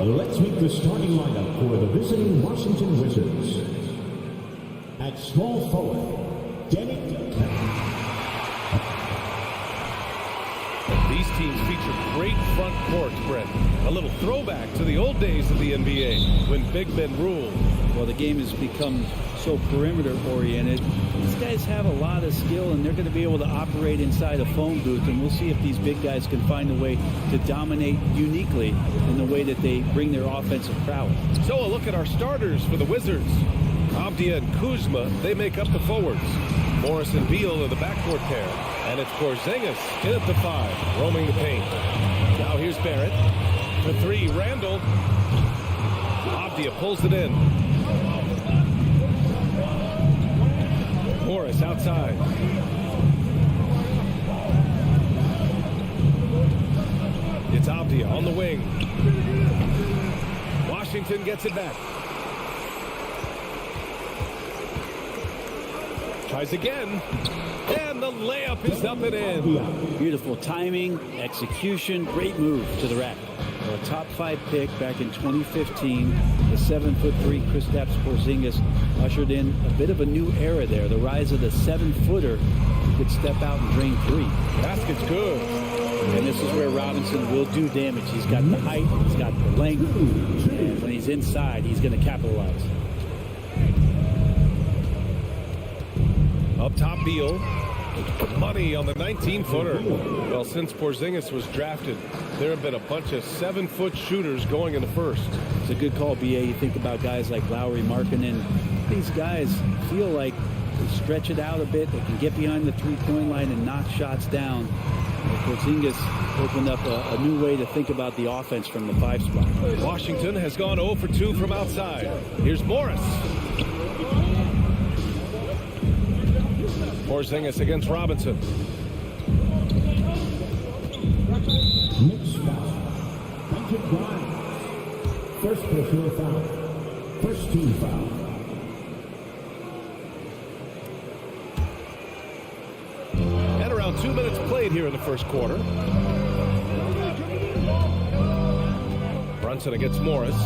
Let's meet the starting lineup for the visiting Washington Wizards. At small forward, Denny. These teams feature great front courts, Brett. A little throwback to the old days of the NBA when big men ruled. Well, the game has become so perimeter-oriented. These guys have a lot of skill, and they're going to be able to operate inside a phone booth, and we'll see if these big guys can find a way to dominate uniquely in the way that they bring their offensive prowess. So a look at our starters for the Wizards. Avdia and Kuzma, they make up the forwards. Morris and Beal are the backcourt pair. And it's Porzingis in at the 5, roaming the paint. Now here's Barrett. The 3, Randall. Avdia pulls it in. Morris outside. It's Avdia on the wing. Washington gets it back. Tries again. And the layup is up and in. Beautiful timing, execution, great move to the rack. A top 5 pick back in 2015. The 7'3" Kristaps Porzingis ushered in a bit of a new era there. The rise of the 7-footer who could step out and drain 3. Basket's good. And this is where Robinson will do damage. He's got the height, he's got the length, and when he's inside, he's going to capitalize. Up top, Beal. Money on the 19-footer. Well, since Porzingis was drafted, there have been a bunch of 7-foot shooters going in the first. It's a good call, BA. You think about guys like Lowry, Markkanen. These guys feel like they stretch it out a bit. They can get behind the three-point line and knock shots down. Porzingis opened up a new way to think about the offense from the 5 spot. Washington has gone 0 for 2 from outside. Here's Morris. Porzingis against Robinson. Knicks foul. Hunter Grimes. First personal foul. First team foul. And around 2 minutes played here in the first quarter. Brunson against Morris.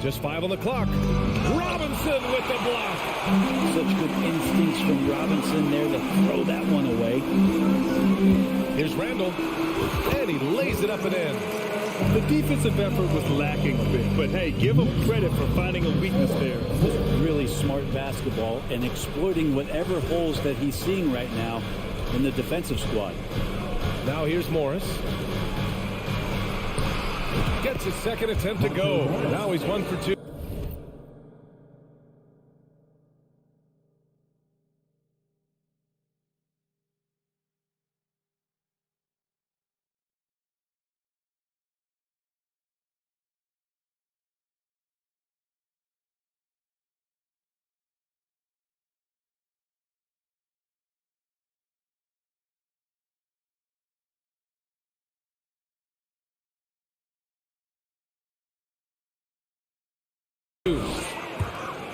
Just 5 on the clock. Robinson with the block. Such good instincts from Robinson there to throw that one away. Here's Randall. And he lays it up and in. The defensive effort was lacking a bit, but hey, give him credit for finding a weakness there. Really smart basketball and exploiting whatever holes that he's seeing right now in the defensive squad. Now here's Morris. Gets his second attempt to go. Now he's 1 for 2.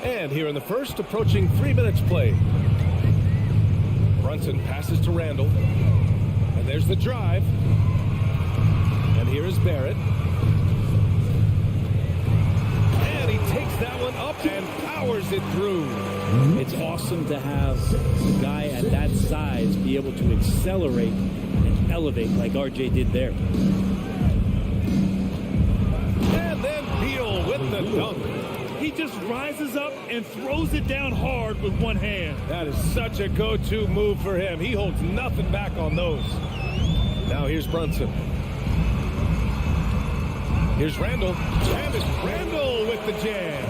And here in the first, approaching 3 minutes play. Brunson passes to Randall. And there's the drive. And here is Barrett. And he takes that one up and powers it through. It's awesome to have a guy at that size be able to accelerate and elevate like RJ did there. And then Beal with the dunk. He just rises up and throws it down hard with one hand. That is such a go-to move for him. He holds nothing back on those. Now here's Brunson. Here's Randall. And it's Randall with the jam.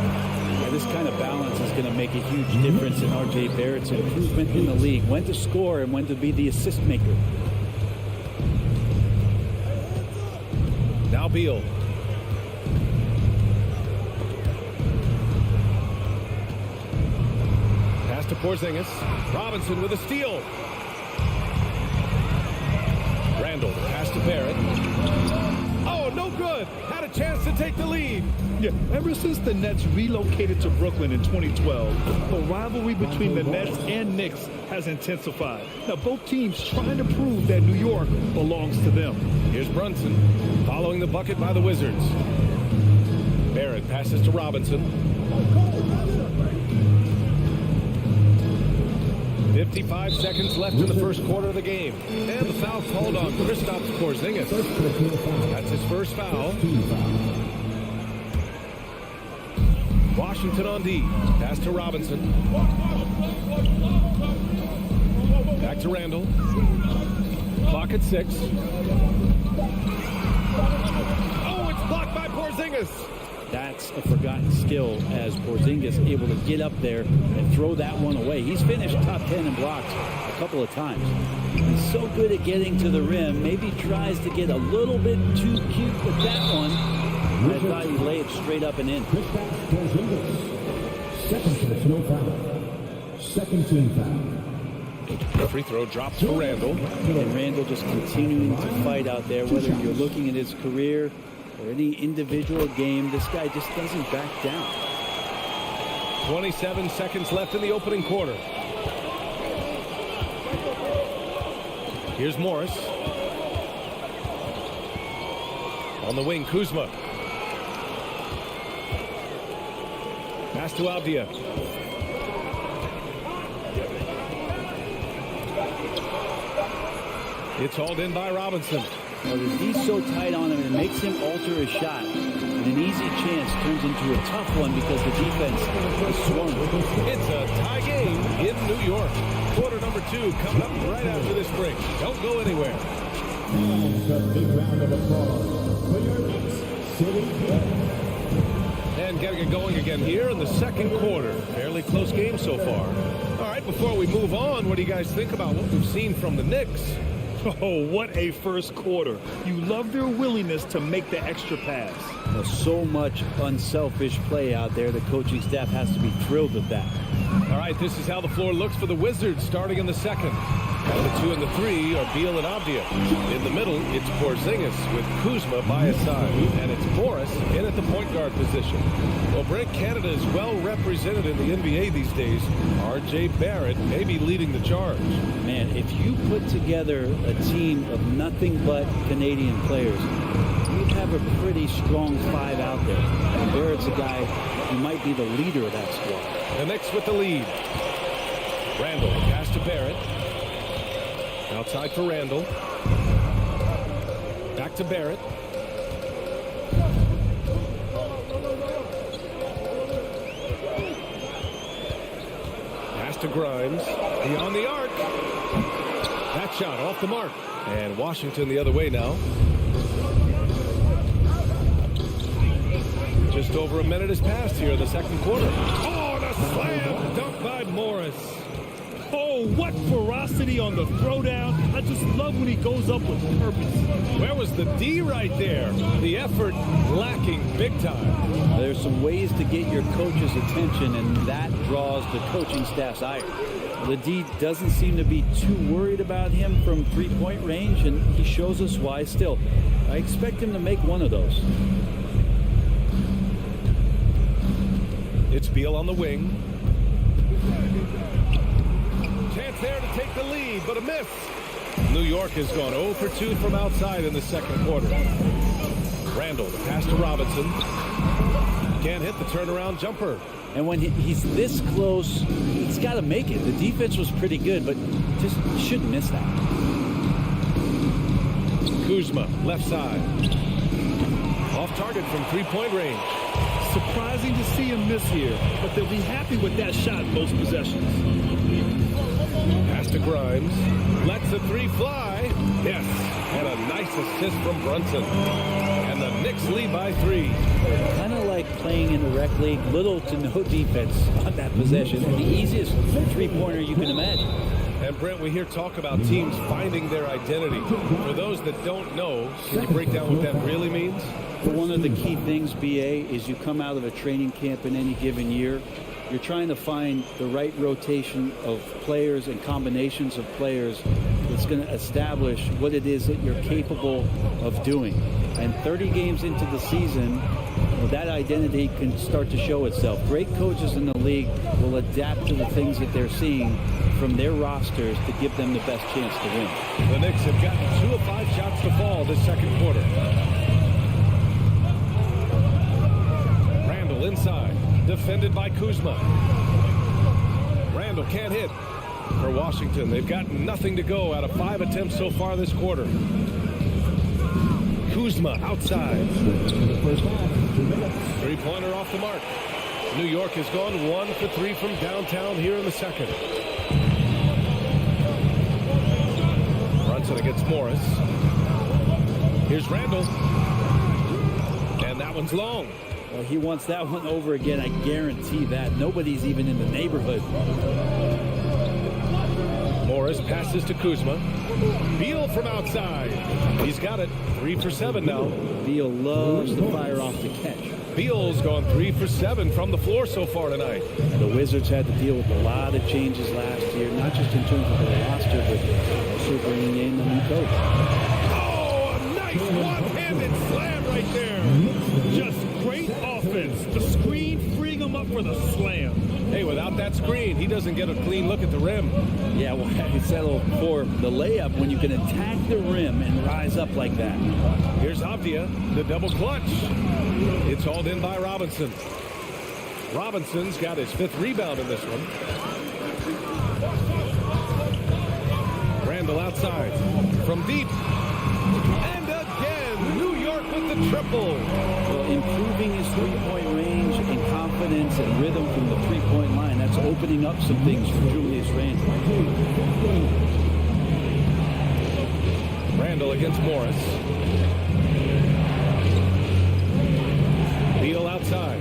Yeah, this kind of balance is going to make a huge difference in RJ Barrett's improvement in the league. When to score and when to be the assist maker. Now Beal. To Porzingis. Robinson with a steal. Randall, pass to Barrett. Oh, no good. Had a chance to take the lead. Yeah, ever since the Nets relocated to Brooklyn in 2012, the rivalry between the Nets and Knicks has intensified. Now, both teams trying to prove that New York belongs to them. Here's Brunson, following the bucket by the Wizards. Barrett passes to Robinson. 55 seconds left in the first quarter of the game. And the foul called on Kristaps Porzingis. That's his first foul. Washington on D. Pass to Robinson. Back to Randall. Clock at 6. Oh, it's blocked by Porzingis. That's a forgotten skill as Porzingis able to get up there and throw that one away. He's finished top 10 in blocks a couple of times. He's so good at getting to the rim. Maybe tries to get a little bit too cute with that one. I thought he'd lay it straight up and in. Second personal foul. Second team foul. The free throw drops for Randall. And Randall just continuing to fight out there, whether you're looking at his career or any individual game, this guy just doesn't back down. 27 seconds left in the opening quarter. Here's Morris. On the wing, Kuzma. Pass to Avdia. It's hauled in by Robinson. Well, the D's so tight on him, it makes him alter his shot. And an easy chance turns into a tough one because the defense is swarming. It's a tie game in New York. Quarter number 2 coming up right after this break. Don't go anywhere. And a big round of applause for your Knicks City. And getting it going again here in the second quarter. Fairly close game so far. All right, before we move on, what do you guys think about what we've seen from the Knicks? Oh, what a first quarter. You love their willingness to make the extra pass. Well, so much unselfish play out there. The coaching staff has to be thrilled with that. All right, this is how the floor looks for the Wizards starting in the second. Now the 2 and the 3 are Beal and Avdia. In the middle, it's Porzingis with Kuzma by his side. And it's Morris in at the point guard position. Well, Brent, Canada is well represented in the NBA these days. R.J. Barrett may be leading the charge. Man, if you put together a team of nothing but Canadian players, you'd have a pretty strong 5 out there. And Barrett's a guy who might be the leader of that squad. The Knicks with the lead. Randall, pass to Barrett. Outside for Randall. Back to Barrett. Pass to Grimes. Beyond the arc. That shot off the mark. And Washington the other way now. Just over a minute has passed here in the second quarter. Oh, and a slam dunk by Morris. Oh, what ferocity on the throwdown. I just love when he goes up with purpose. Where was the D right there? The effort lacking big time. There's some ways to get your coach's attention, and that draws the coaching staff's ire. The D doesn't seem to be too worried about him from three-point range, and he shows us why. Still, I expect him to make one of those. It's Beal on the wing. Chance there to take the lead, but a miss. New York has gone 0 for 2 from outside in the second quarter. Randall, the pass to Robinson. Can't hit the turnaround jumper. And when he's this close, he's got to make it. The defense was pretty good, but just shouldn't miss that. Kuzma, left side. Off target from three-point range. Surprising to see him miss here, but they'll be happy with that shot most possessions. Pass to Grimes. Lets the 3 fly. Yes. And a nice assist from Brunson. And the Knicks lead by 3. Kind of like playing in the rec league, little to no defense on that possession. The easiest three-pointer you can imagine. And Brent, we hear talk about teams finding their identity. For those that don't know, can you break down what that really means? But one of the key things, BA, is you come out of a training camp in any given year, you're trying to find the right rotation of players and combinations of players that's going to establish what it is that you're capable of doing. And 30 games into the season, well, that identity can start to show itself. Great coaches in the league will adapt to the things that they're seeing from their rosters to give them the best chance to win. The Knicks have gotten 2 of 5 shots to fall this second quarter. inside. Defended by Kuzma. Randall can't hit. For Washington, they've got nothing to go out of 5 attempts so far this quarter. Kuzma outside. Three-pointer off the mark. New York has gone 1 for 3 from downtown here in the second. Brunson against Morris. Here's Randall. And that one's long. Well, he wants that one over again. I guarantee that. Nobody's even in the neighborhood. Morris passes to Kuzma. Beal from outside. He's got it. 3 for 7 now. Beal loves to fire off the catch. Beal's gone 3 for 7 from the floor so far tonight. The Wizards had to deal with a lot of changes last year, not just in terms of the roster, but also bringing in a new coach. Oh, a nice one-handed slam right there. Just great offense. The screen freeing him up for the slam. Hey, without that screen, he doesn't get a clean look at the rim. Yeah, well, I settle for the layup when you can attack the rim and rise up like that. Here's Avdia, the double clutch. It's hauled in by Robinson. Robinson's got his 5th rebound in this one. Randall outside. From deep. And again, New York with the triple. Well, improving his three-point range and confidence and rhythm from the three-point line, that's opening up some things for Julius Randle. Randall against Morris. Beal outside.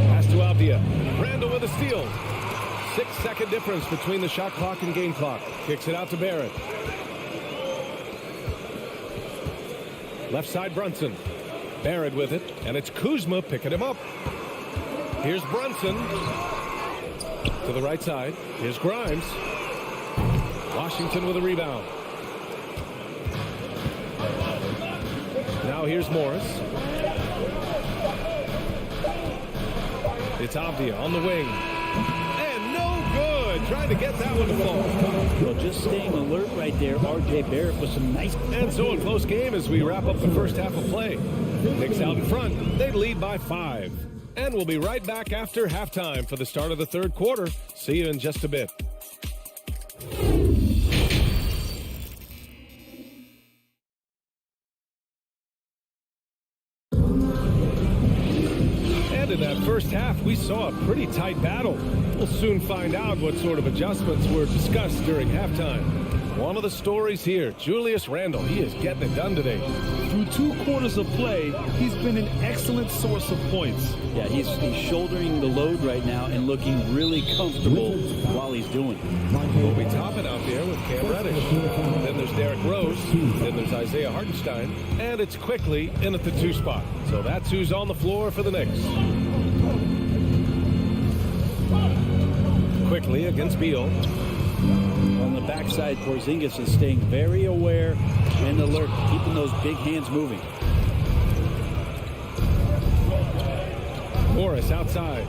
Pass to Avdia. Randall with a steal. 6-second difference between the shot clock and game clock. Kicks it out to Barrett. Left side Brunson. Barrett with it, and it's Kuzma picking him up. Here's Brunson. To the right side. Here's Grimes. Washington with a rebound. Now here's Morris. It's Avdia on the wing. And no good. Trying to get that one to fall. Well, just staying alert right there. R.J. Barrett with some nice... And so a close game as we wrap up the first half of play. Knicks out in front. They lead by 5. And we'll be right back after halftime for the start of the third quarter. See you in just a bit. And in that first half, we saw a pretty tight battle. We'll soon find out what sort of adjustments were discussed during halftime. One of the stories here, Julius Randle. He is getting it done today. Through 2 quarters of play, he's been an excellent source of points. Yeah, he's shouldering the load right now and looking really comfortable while he's doing it. We'll be topping out there with Cam Reddish. Then there's Derrick Rose. Then there's Isaiah Hartenstein. And it's Quickly in at the 2 spot. So that's who's on the floor for the Knicks. Quickly against Beal. On the backside, Porzingis is staying very aware and alert, keeping those big hands moving. Morris outside.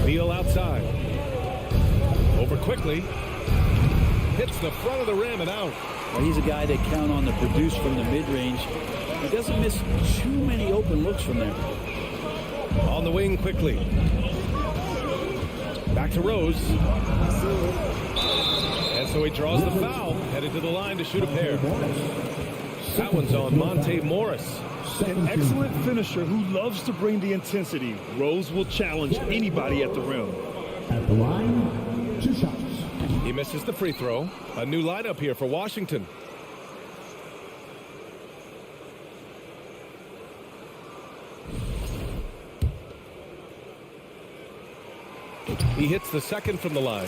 Beal outside. Over Quickly. Hits the front of the rim and out. Well, he's a guy they count on to produce from the mid-range. He doesn't miss too many open looks from there. On the wing Quickly. Back to Rose. And so he draws the foul. Headed to the line to shoot a pair. That one's on Monte Morris. An excellent finisher who loves to bring the intensity. Rose will challenge anybody at the rim. At the line, 2 shots. He misses the free throw. A new lineup here for Washington. He hits the second from the line.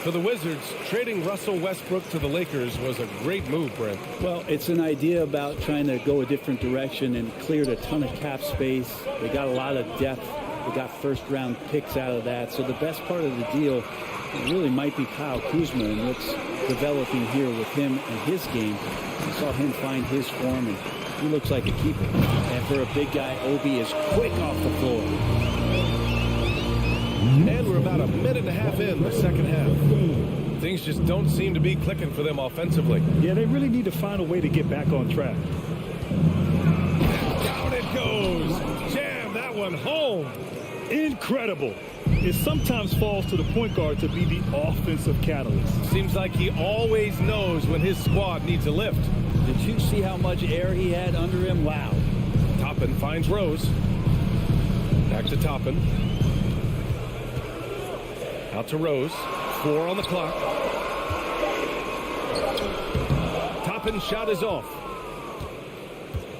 For the Wizards, trading Russell Westbrook to the Lakers was a great move, Brent. Well, it's an idea about trying to go a different direction and cleared a ton of cap space. They got a lot of depth. They got first-round picks out of that. So the best part of the deal really might be Kyle Kuzma and what's developing here with him and his game. We saw him find his form, and he looks like a keeper. And for a big guy, Obi is quick off the floor. And we're about a minute and a half in the second half. Things just don't seem to be clicking for them offensively. Yeah, they really need to find a way to get back on track. Down it goes. Jam that one home. Incredible. It sometimes falls to the point guard to be the offensive catalyst. Seems like he always knows when his squad needs a lift. Did you see how much air he had under him? Wow. Toppin finds Rose. Back to Toppin. Out to Rose. 4 on the clock. Toppin's shot is off.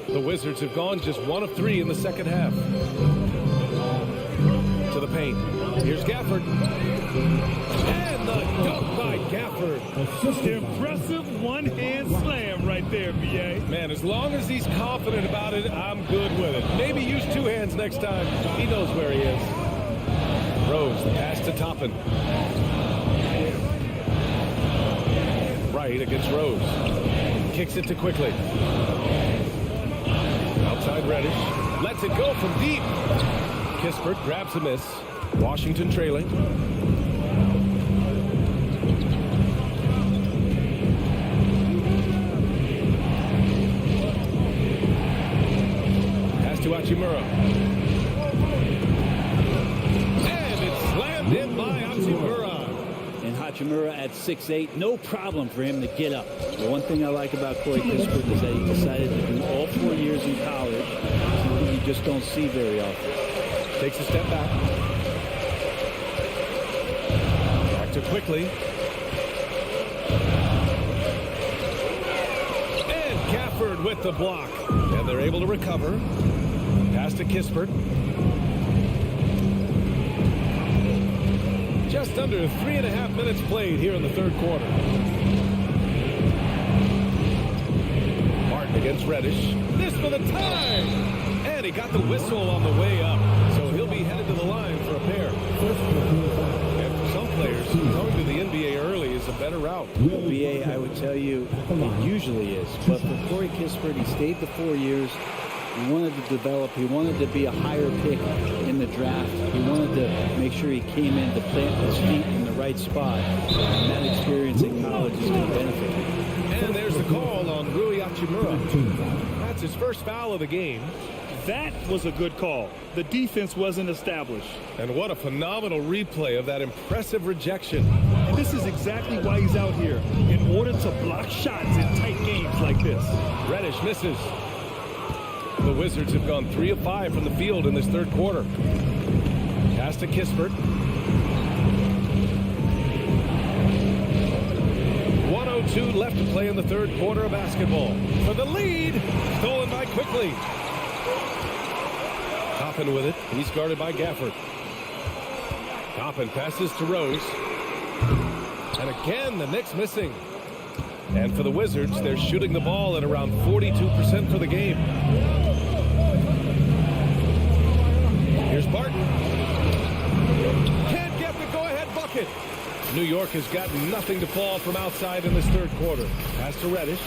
The Wizards have gone just 1 of 3 in the second half. To the paint. Here's Gafford. And the dunk by Gafford. Impressive one-hand slam right there, B.A. Man, as long as he's confident about it, I'm good with it. Maybe use 2 hands next time. He knows where he is. Rose, the pass to Toppin. Right against Rose. Kicks it to Quickly. Outside Reddish. Lets it go from deep. Kispert grabs a miss. Washington trailing. Pass to Hachimura. And it's slammed in by Hachimura. And Hachimura at 6'8", no problem for him to get up. The one thing I like about Corey Kispert is that he decided to do all 4 years in college, something you just don't see very often. Takes a step back. Back to Quickly. And Gafford with the block. And they're able to recover. Pass to Kispert. Just under 3.5 minutes played here in the third quarter. Martin against Reddish. This for the tie! And he got the whistle on the way up. So he'll be headed to the line for a pair. And for some players, going to the NBA early is a better route. BA, I would tell you, it usually is. But for Corey Kispert, he stayed the 4 years. He wanted to develop. He wanted to be a higher pick in the draft. He wanted to make sure he came in to plant his feet in the right spot. And that experience in college is going to benefit him. And there's the call on Rui Hachimura. That's his first foul of the game. That was a good call. The defense wasn't established. And what a phenomenal replay of that impressive rejection. And this is exactly why he's out here, in order to block shots in tight games like this. Reddish misses. The Wizards have gone 3 of 5 from the field in this third quarter. Pass to Kispert. 1:02 left to play in the third quarter of basketball. For the lead, stolen by Quickly. Toppin with it. He's guarded by Gafford. Toppin passes to Rose. And again, the Knicks missing. And for the Wizards, they're shooting the ball at around 42% for the game. Here's Barton. Can't get the go-ahead bucket. New York has got nothing to fall from outside in this third quarter. Pass to Reddish.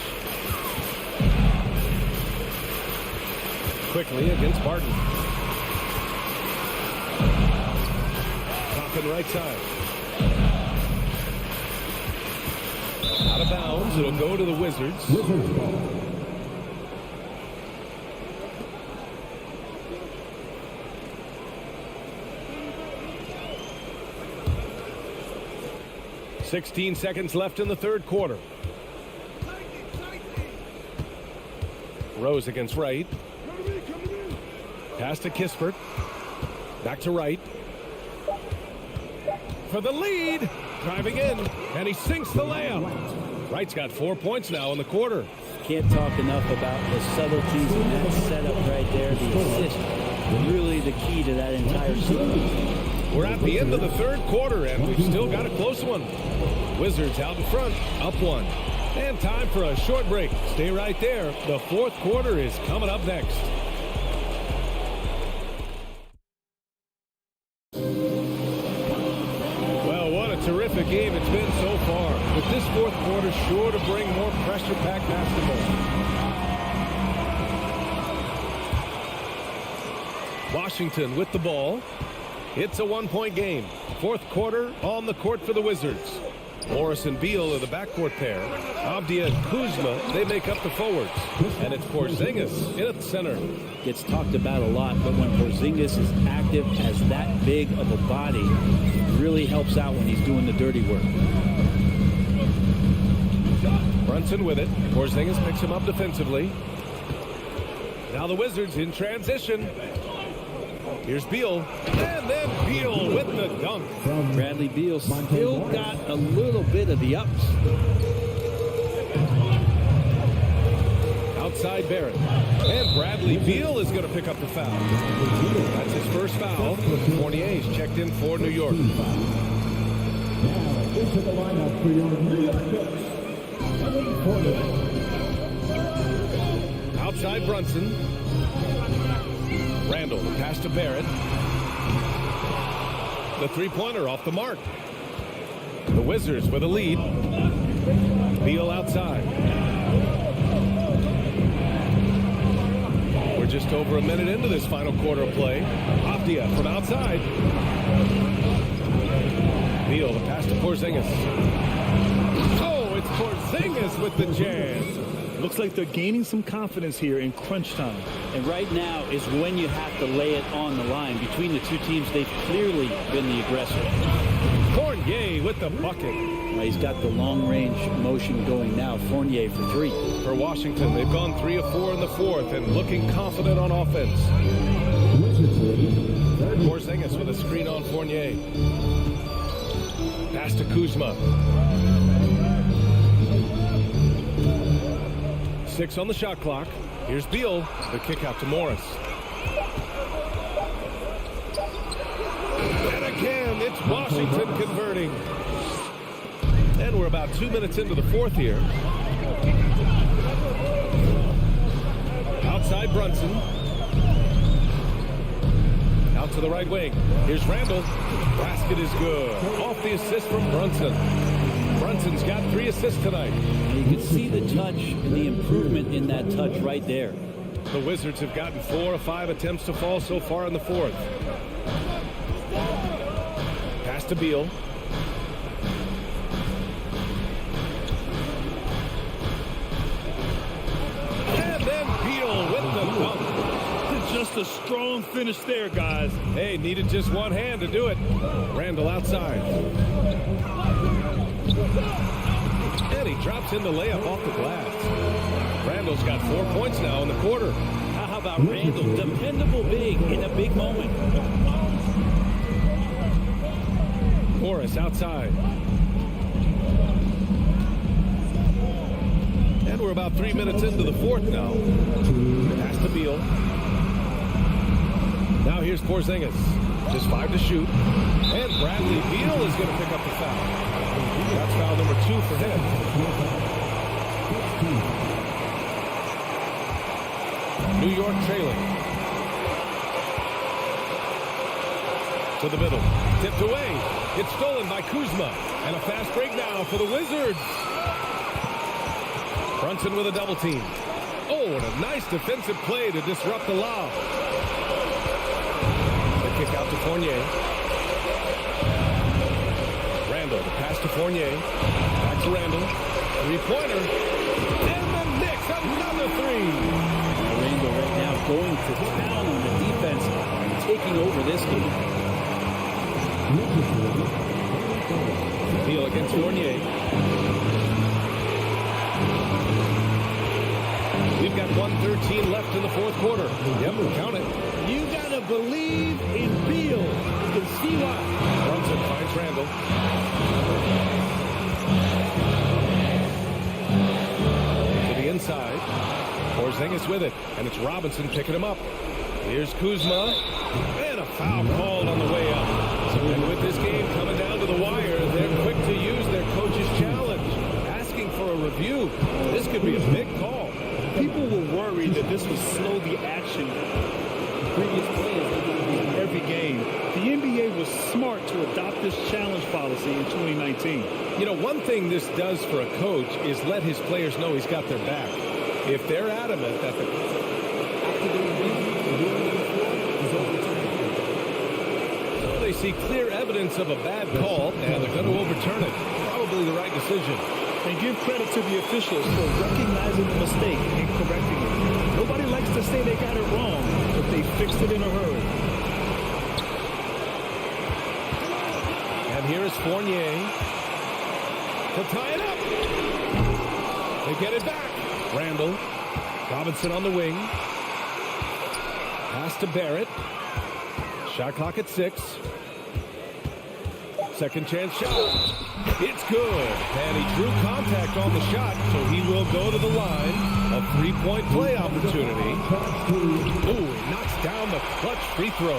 Quickly against Barton. Toppin right side. Out of bounds. It'll go to the Wizards. Wizards ball. .16 seconds left in the third quarter. Rose against Wright. Pass to Kispert. Back to Wright. For the lead. Driving in. And he sinks the layup. Wright's got 4 points now in the quarter. Can't talk enough about the subtleties in that setup right there. The assist, really the key to that entire sequence. We're at the end of the third quarter, and we've still got a close one. Wizards out in front, up 1. And time for a short break. Stay right there. The fourth quarter is coming up next. Well, what a terrific game it's been so far. With this fourth quarter sure to bring more pressure-packed basketball. Washington with the ball. It's a 1-point game. Fourth quarter on the court for the Wizards. Morris and Beal are the backcourt pair. Avdia and Kuzma, they make up the forwards. And it's Porzingis in at the center. Gets talked about a lot, but when Porzingis is active as that big of a body, it really helps out when he's doing the dirty work. Brunson with it. Porzingis picks him up defensively. Now the Wizards in transition. Here's Beal, and then Beal with the dunk. Bradley Beal still got a little bit of the ups. Outside Barrett. And Bradley Beal is going to pick up the foul. That's his first foul. Fournier's checked in for New York. Now into the lineup for your New York Knicks. Outside Brunson. Randall, the pass to Barrett. The three-pointer off the mark. The Wizards with a lead. Beal outside. We're just over a minute into this final quarter of play. Avdia from outside. Beal, the pass to Porzingis. Oh, it's Porzingis with the jam. Looks like they're gaining some confidence here in crunch time. And right now is when you have to lay it on the line. Between the two teams, they've clearly been the aggressor. Fournier with the bucket. He's got the long-range motion going now. Fournier for three. For Washington, they've gone 3 of 4 in the fourth and looking confident on offense. Porzingis with a screen on Fournier. Pass to Kuzma. 6 on the shot clock. Here's Beal. The kick out to Morris. And again, it's Washington converting. And we're about 2 minutes into the fourth here. Outside Brunson. Out to the right wing. Here's Randall. Basket is good. Off the assist from Brunson. Brunson's got 3 assists tonight. You can see the touch and the improvement in that touch right there. The Wizards have gotten 4 of 5 attempts to fall so far in the fourth. Pass to Beal. And then Beal with the dunk. Just a strong finish there, guys. Hey, needed just one hand to do it. Randall outside. And he drops in the layup off the glass. Randall's got 4 points now in the quarter. How about Randall? Dependable big in a big moment. Morris outside. And we're about 3 minutes into the fourth now. Pass to Beal. Now here's Porzingis. Just 5 to shoot. And Bradley Beal is going to pick up the foul. That's foul number 2 for him. New York trailing. To the middle. Tipped away. It's stolen by Kuzma. And a fast break now for the Wizards. Brunson with a double team. Oh, and a nice defensive play to disrupt the lob. The kick out to Fournier. Randall, the pass to Fournier. Back to Randall. Three-pointer. And the Knicks, another 3. Randall right now going to town on the defense and taking over this game. Beal against Fournier. We've got 1:13 left in the fourth quarter. Yep, count it. You gotta believe in Beal. You can see why. Brunson finds Randall. To the inside. Porzingis with it. And it's Robinson picking him up. Here's Kuzma. And a foul called on the way up. And with this game coming down to the wire, they're quick to use their coach's challenge. Asking for a review. This could be a big call. People were worried that this would slow the action. Previous players in every game. The NBA was smart to adopt this challenge policy in 2019. You know, one thing this does for a coach is let his players know he's got their back. If they're adamant that they see clear evidence of a bad call, and they're going to overturn it. Probably the right decision. And give credit to the officials for recognizing the mistake and correcting it. Nobody likes to say they got it wrong, but they fixed it in a hurry. And here is Fournier to tie it up. They get it back. Randall. Robinson on the wing. Pass to Barrett. Shot clock at 6. Second chance shot. It's good. And he drew contact on the shot, so he will go to the line. A 3-point play opportunity. Ooh, he knocks down the clutch free throw.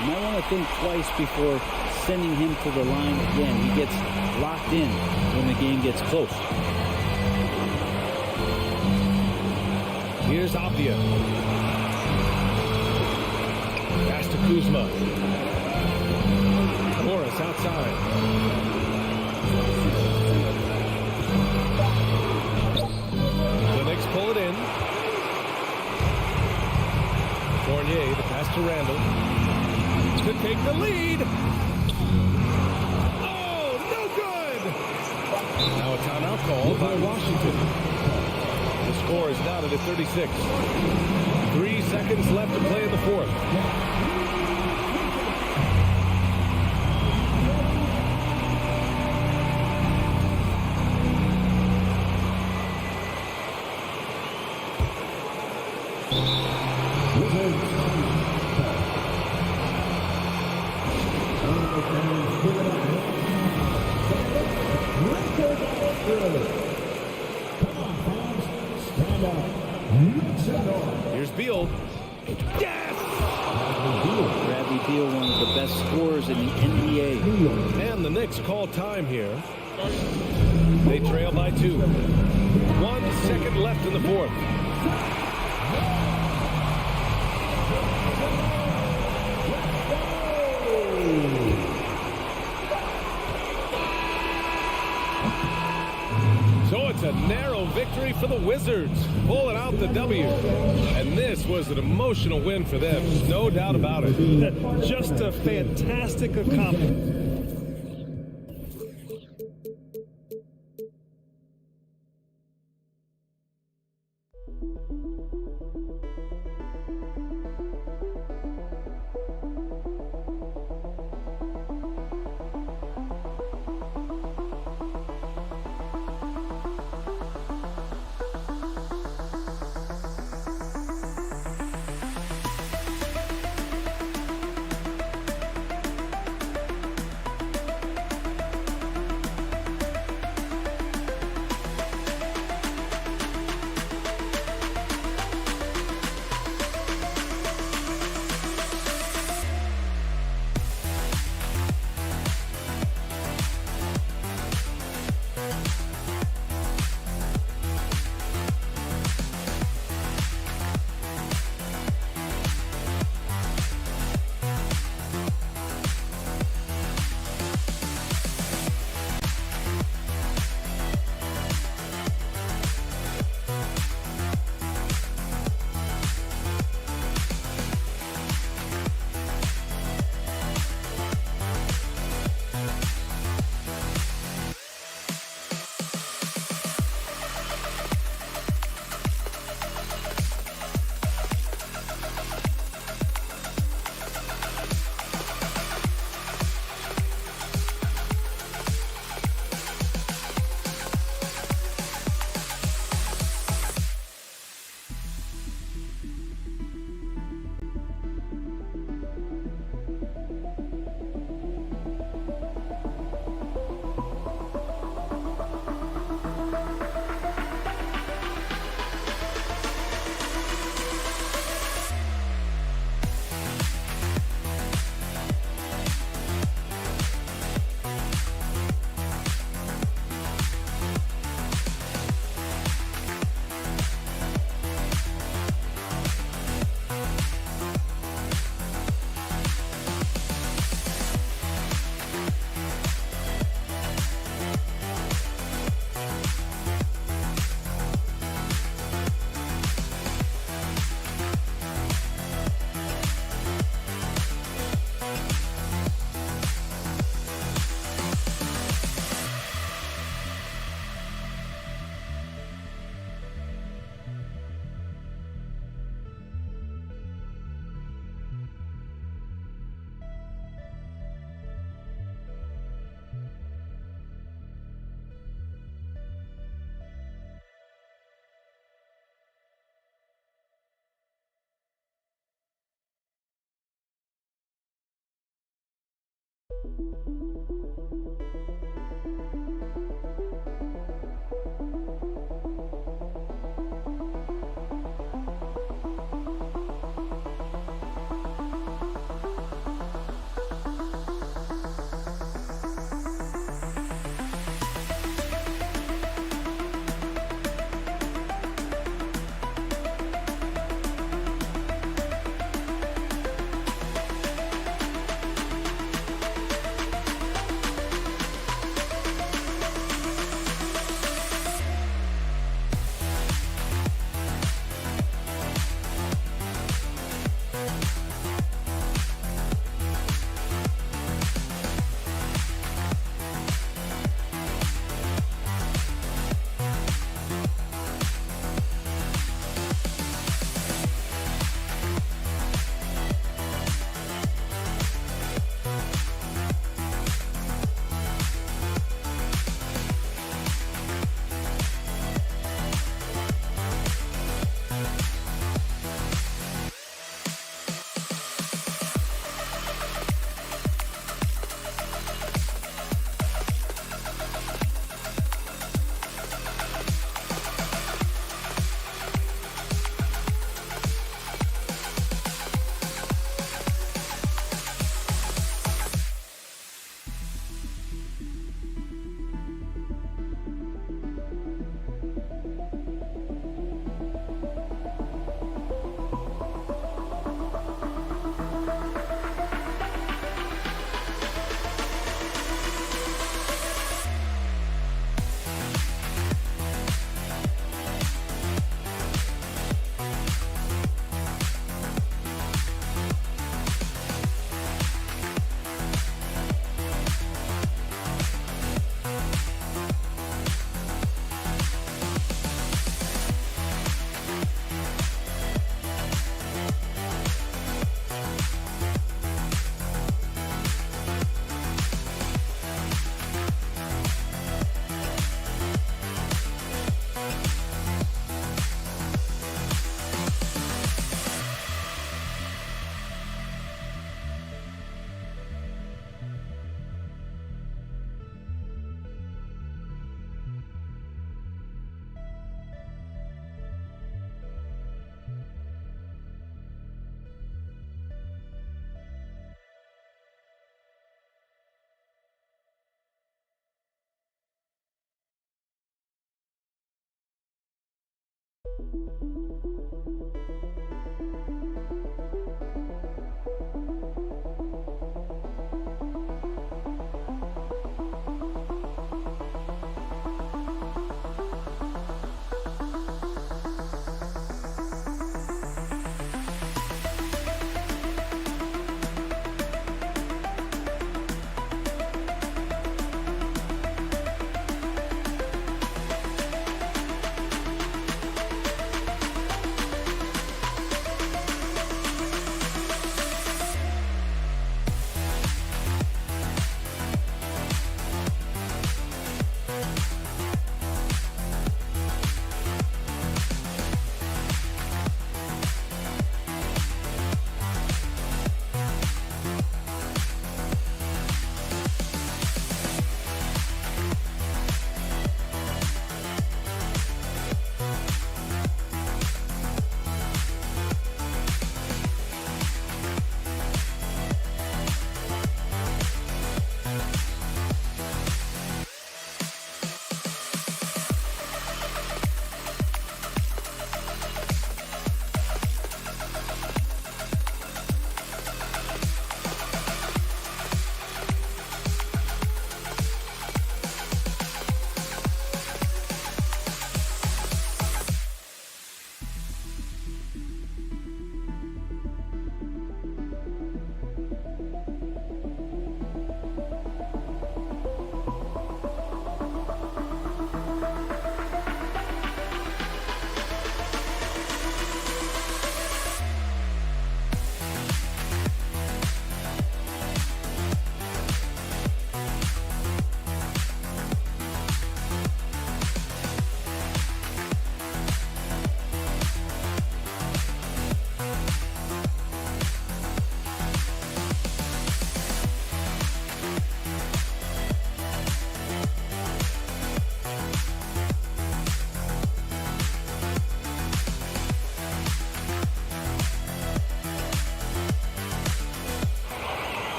You might want to think twice before sending him to the line again. He gets locked in when the game gets close. Here's Avdia. Pass to Kuzma. Morris outside. The Knicks pull it in. Fournier, the pass to Randall. To take the lead. Oh, no good. Now a timeout called by Washington. The score is knotted at 36. 3 seconds left to play in the fourth. Here's Beal. Yes! Bradley Beal, one of the best scorers in the NBA. And the Knicks call time here. They trail by 2. 1 second left in the fourth. So it's a narrow victory for the Wizards, pulling out the W. And this was an emotional win for them, no doubt about it. Just a fantastic accomplishment.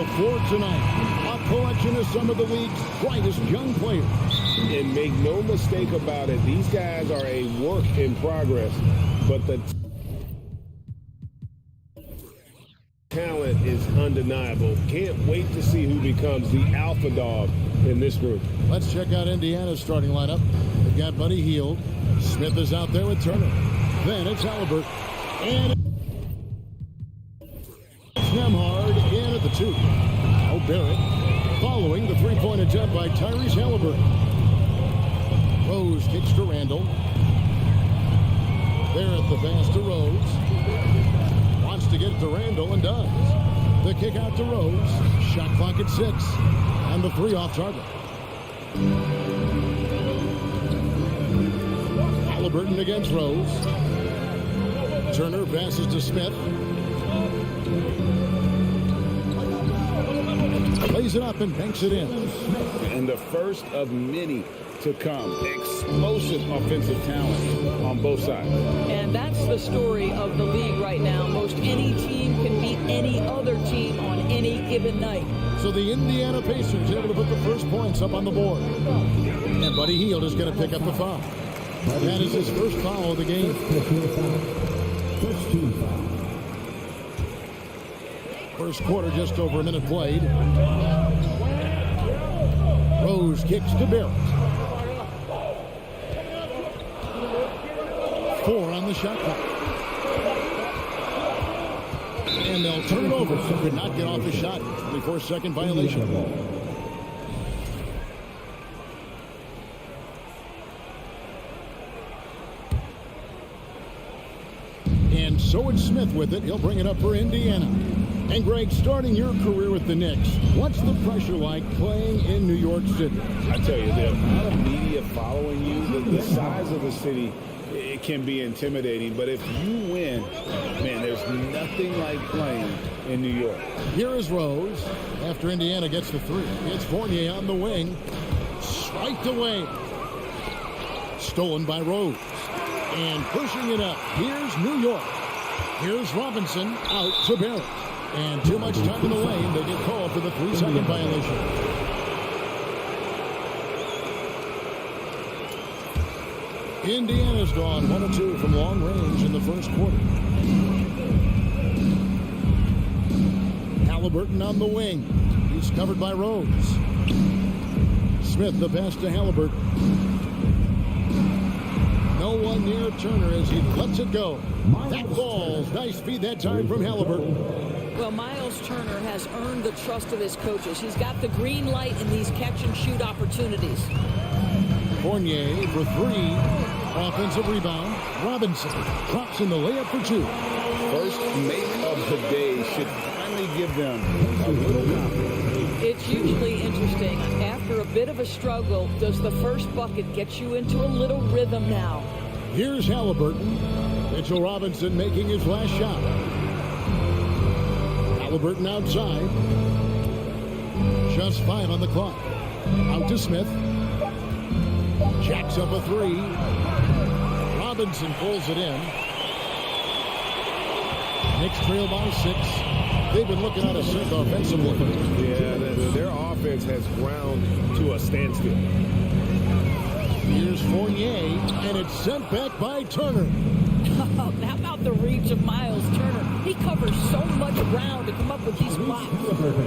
the floor tonight. A collection of some of the league's brightest young players. And make no mistake about it, these guys are a work in progress, but the talent is undeniable. Can't wait to see who becomes the alpha dog in this group. Let's check out Indiana's starting lineup. They've got Buddy Hield. Smith is out there with Turner. Then it's Halliburton. And it's Nembhard in at the 2. Now Barrett following the three-point attempt by Tyrese Halliburton. Rose kicks to Randall. Barrett the pass to Rose. Wants to get it to Randall and does. The kick out to Rose. Shot clock at 6. And the 3 off target. Halliburton against Rose. Turner passes to Smith. Lays it up and banks it in. And the first of many to come. Explosive offensive talent on both sides. And that's the story of the league right now. Most any team can beat any other team on any given night. So the Indiana Pacers able to put the first points up on the board. And Buddy Hield is going to pick up the foul. That is his first foul of the game. First team foul. First quarter, just over a minute played. Rose kicks to Barrett. 4 on the shot clock. And they'll turn it over. Could not get off the shot. 24-second violation. And so it's Smith with it. He'll bring it up for Indiana. And Greg, starting your career with the Knicks, what's the pressure like playing in New York City? I tell you, the amount of media following you, the size of the city, it can be intimidating. But if you win, man, there's nothing like playing in New York. Here is Rose after Indiana gets the 3. It's Fournier on the wing. Swiped away. Stolen by Rose. And pushing it up. Here's New York. Here's Robinson out to Barrett. And too much time in the lane. They get called for the 3-second violation. Indiana's gone 1 of 2 from long range in the first quarter. Halliburton on the wing. He's covered by Rose. Smith the pass to Halliburton. No one near Turner as he lets it go. That ball's nice feed that time from Halliburton. Well, Miles Turner has earned the trust of his coaches. He's got the green light in these catch-and-shoot opportunities. Fournier for 3. Offensive rebound. Robinson drops in the layup for 2. First make of the day should finally give them a little confidence. It's usually interesting. After a bit of a struggle, does the first bucket get you into a little rhythm now? Here's Halliburton. Mitchell Robinson making his last shot. Halliburton outside. Just 5 on the clock. Out to Smith. Jacks up a 3. Robinson pulls it in. Knicks trail by 6. They've been looking out of sync offensively. Yeah, their offense has ground to a standstill. Here's Fournier, and it's sent back by Turner. How about the reach of Miles Turner? He covers so much ground to come up with these blocks.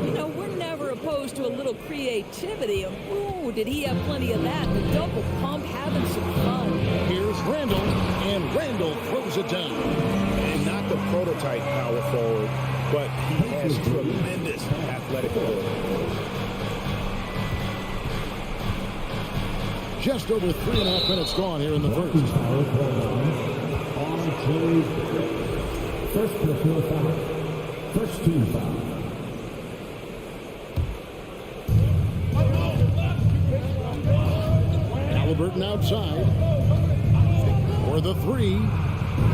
You know, we're never opposed to a little creativity. Ooh, did he have plenty of that? The double pump, having some fun. Here's Randall, and Randall throws it down. And not the prototype power forward, but he has tremendous athletic ability. Just over 3.5 minutes gone here in the first. First personal foul. First team foul. Halliburton outside. For the 3.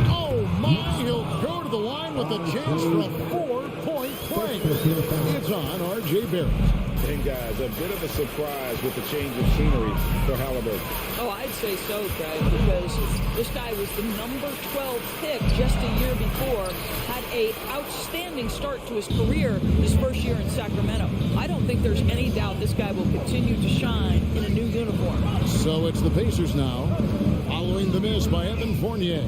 Oh, my, he'll go to the line with a chance for a 4-point play. It's on R.J. Barrett. And guys, a bit of a surprise with the change of scenery for Halliburton. Oh, I'd say so, Craig, because this guy was the number 12 pick just a year before, had a outstanding start to his career his first year in Sacramento. I don't think there's any doubt this guy will continue to shine in a new uniform. So it's the Pacers now, following the miss by Evan Fournier.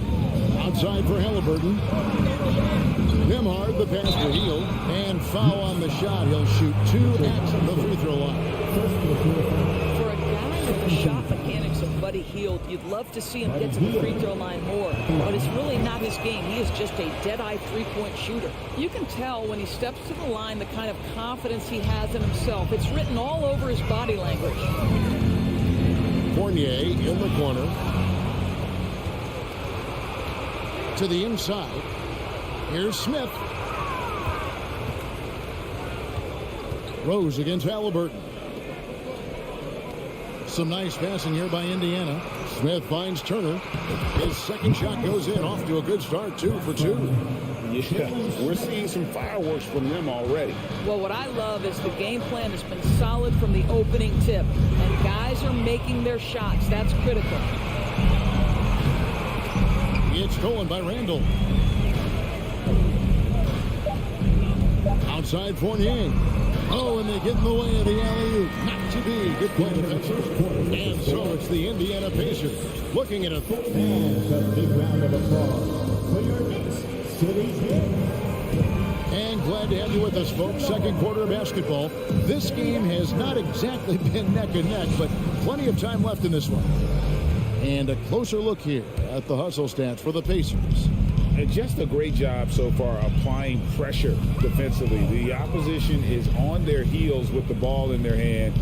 Outside for Halliburton. Nembhard, the pass for Hield, and foul on the shot. He'll shoot 2 at the free throw line. For a guy with the shot mechanics of Buddy Hield, you'd love to see him get to the free throw line more, but it's really not his game. He is just a dead-eye three-point shooter. You can tell when he steps to the line the kind of confidence he has in himself. It's written all over his body language. Fournier in the corner. To the inside. Here's Smith. Rose against Halliburton. Some nice passing here by Indiana. Smith finds Turner. His second shot goes in. Off to a good start. 2 for 2. Yeah, we're seeing some fireworks from them already. Well, what I love is the game plan has been solid from the opening tip, and guys are making their shots. That's critical. It's stolen by Randall. Outside Fournier. Oh, and they get in the way of the alley-oop. Not to be. Good play defensive. And so it's the Indiana Pacers looking at a And a big round of applause for your Knicks City Kid. And glad to have you with us, folks. Second quarter of basketball. This game has not exactly been neck and neck, but plenty of time left in this one. And a closer look here at the hustle stats for the Pacers. And just a great job so far applying pressure defensively. The opposition is on their heels with the ball in their hand.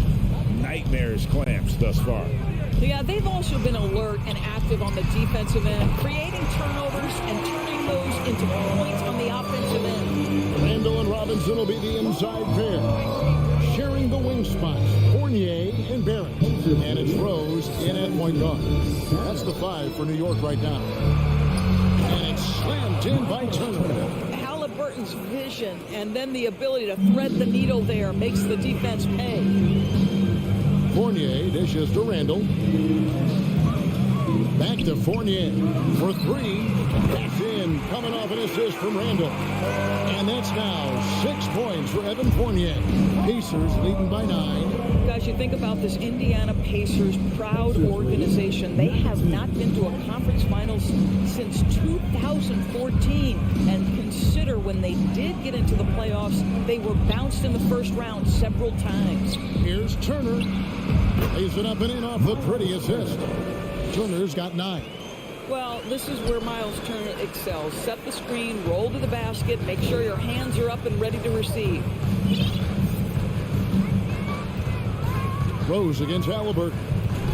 Nightmarish clamps thus far. Yeah, they've also been alert and active on the defensive end, creating turnovers and turning those into points on the offensive end. Randall and Robinson will be the inside pair, sharing the wing spots. Fournier and Barrett. And it's Rose in at point guard. That's the 5 for New York right now. And it's slammed in by Turner. Halliburton's vision and then the ability to thread the needle there makes the defense pay. Fournier dishes to Randall. Back to Fournier for 3. That's in, coming off an assist from Randall. And that's now 6 points for Evan Fournier. Pacers leading by 9. Guys, you think about this Indiana Pacers proud organization. They have not been to a conference finals since 2014. And consider when they did get into the playoffs, they were bounced in the first round several times. Here's Turner. Lays it up and in off the pretty assist. Turner's got 9. Well, this is where Miles Turner excels. Set the screen, roll to the basket, make sure your hands are up and ready to receive. Rose against Halliburton.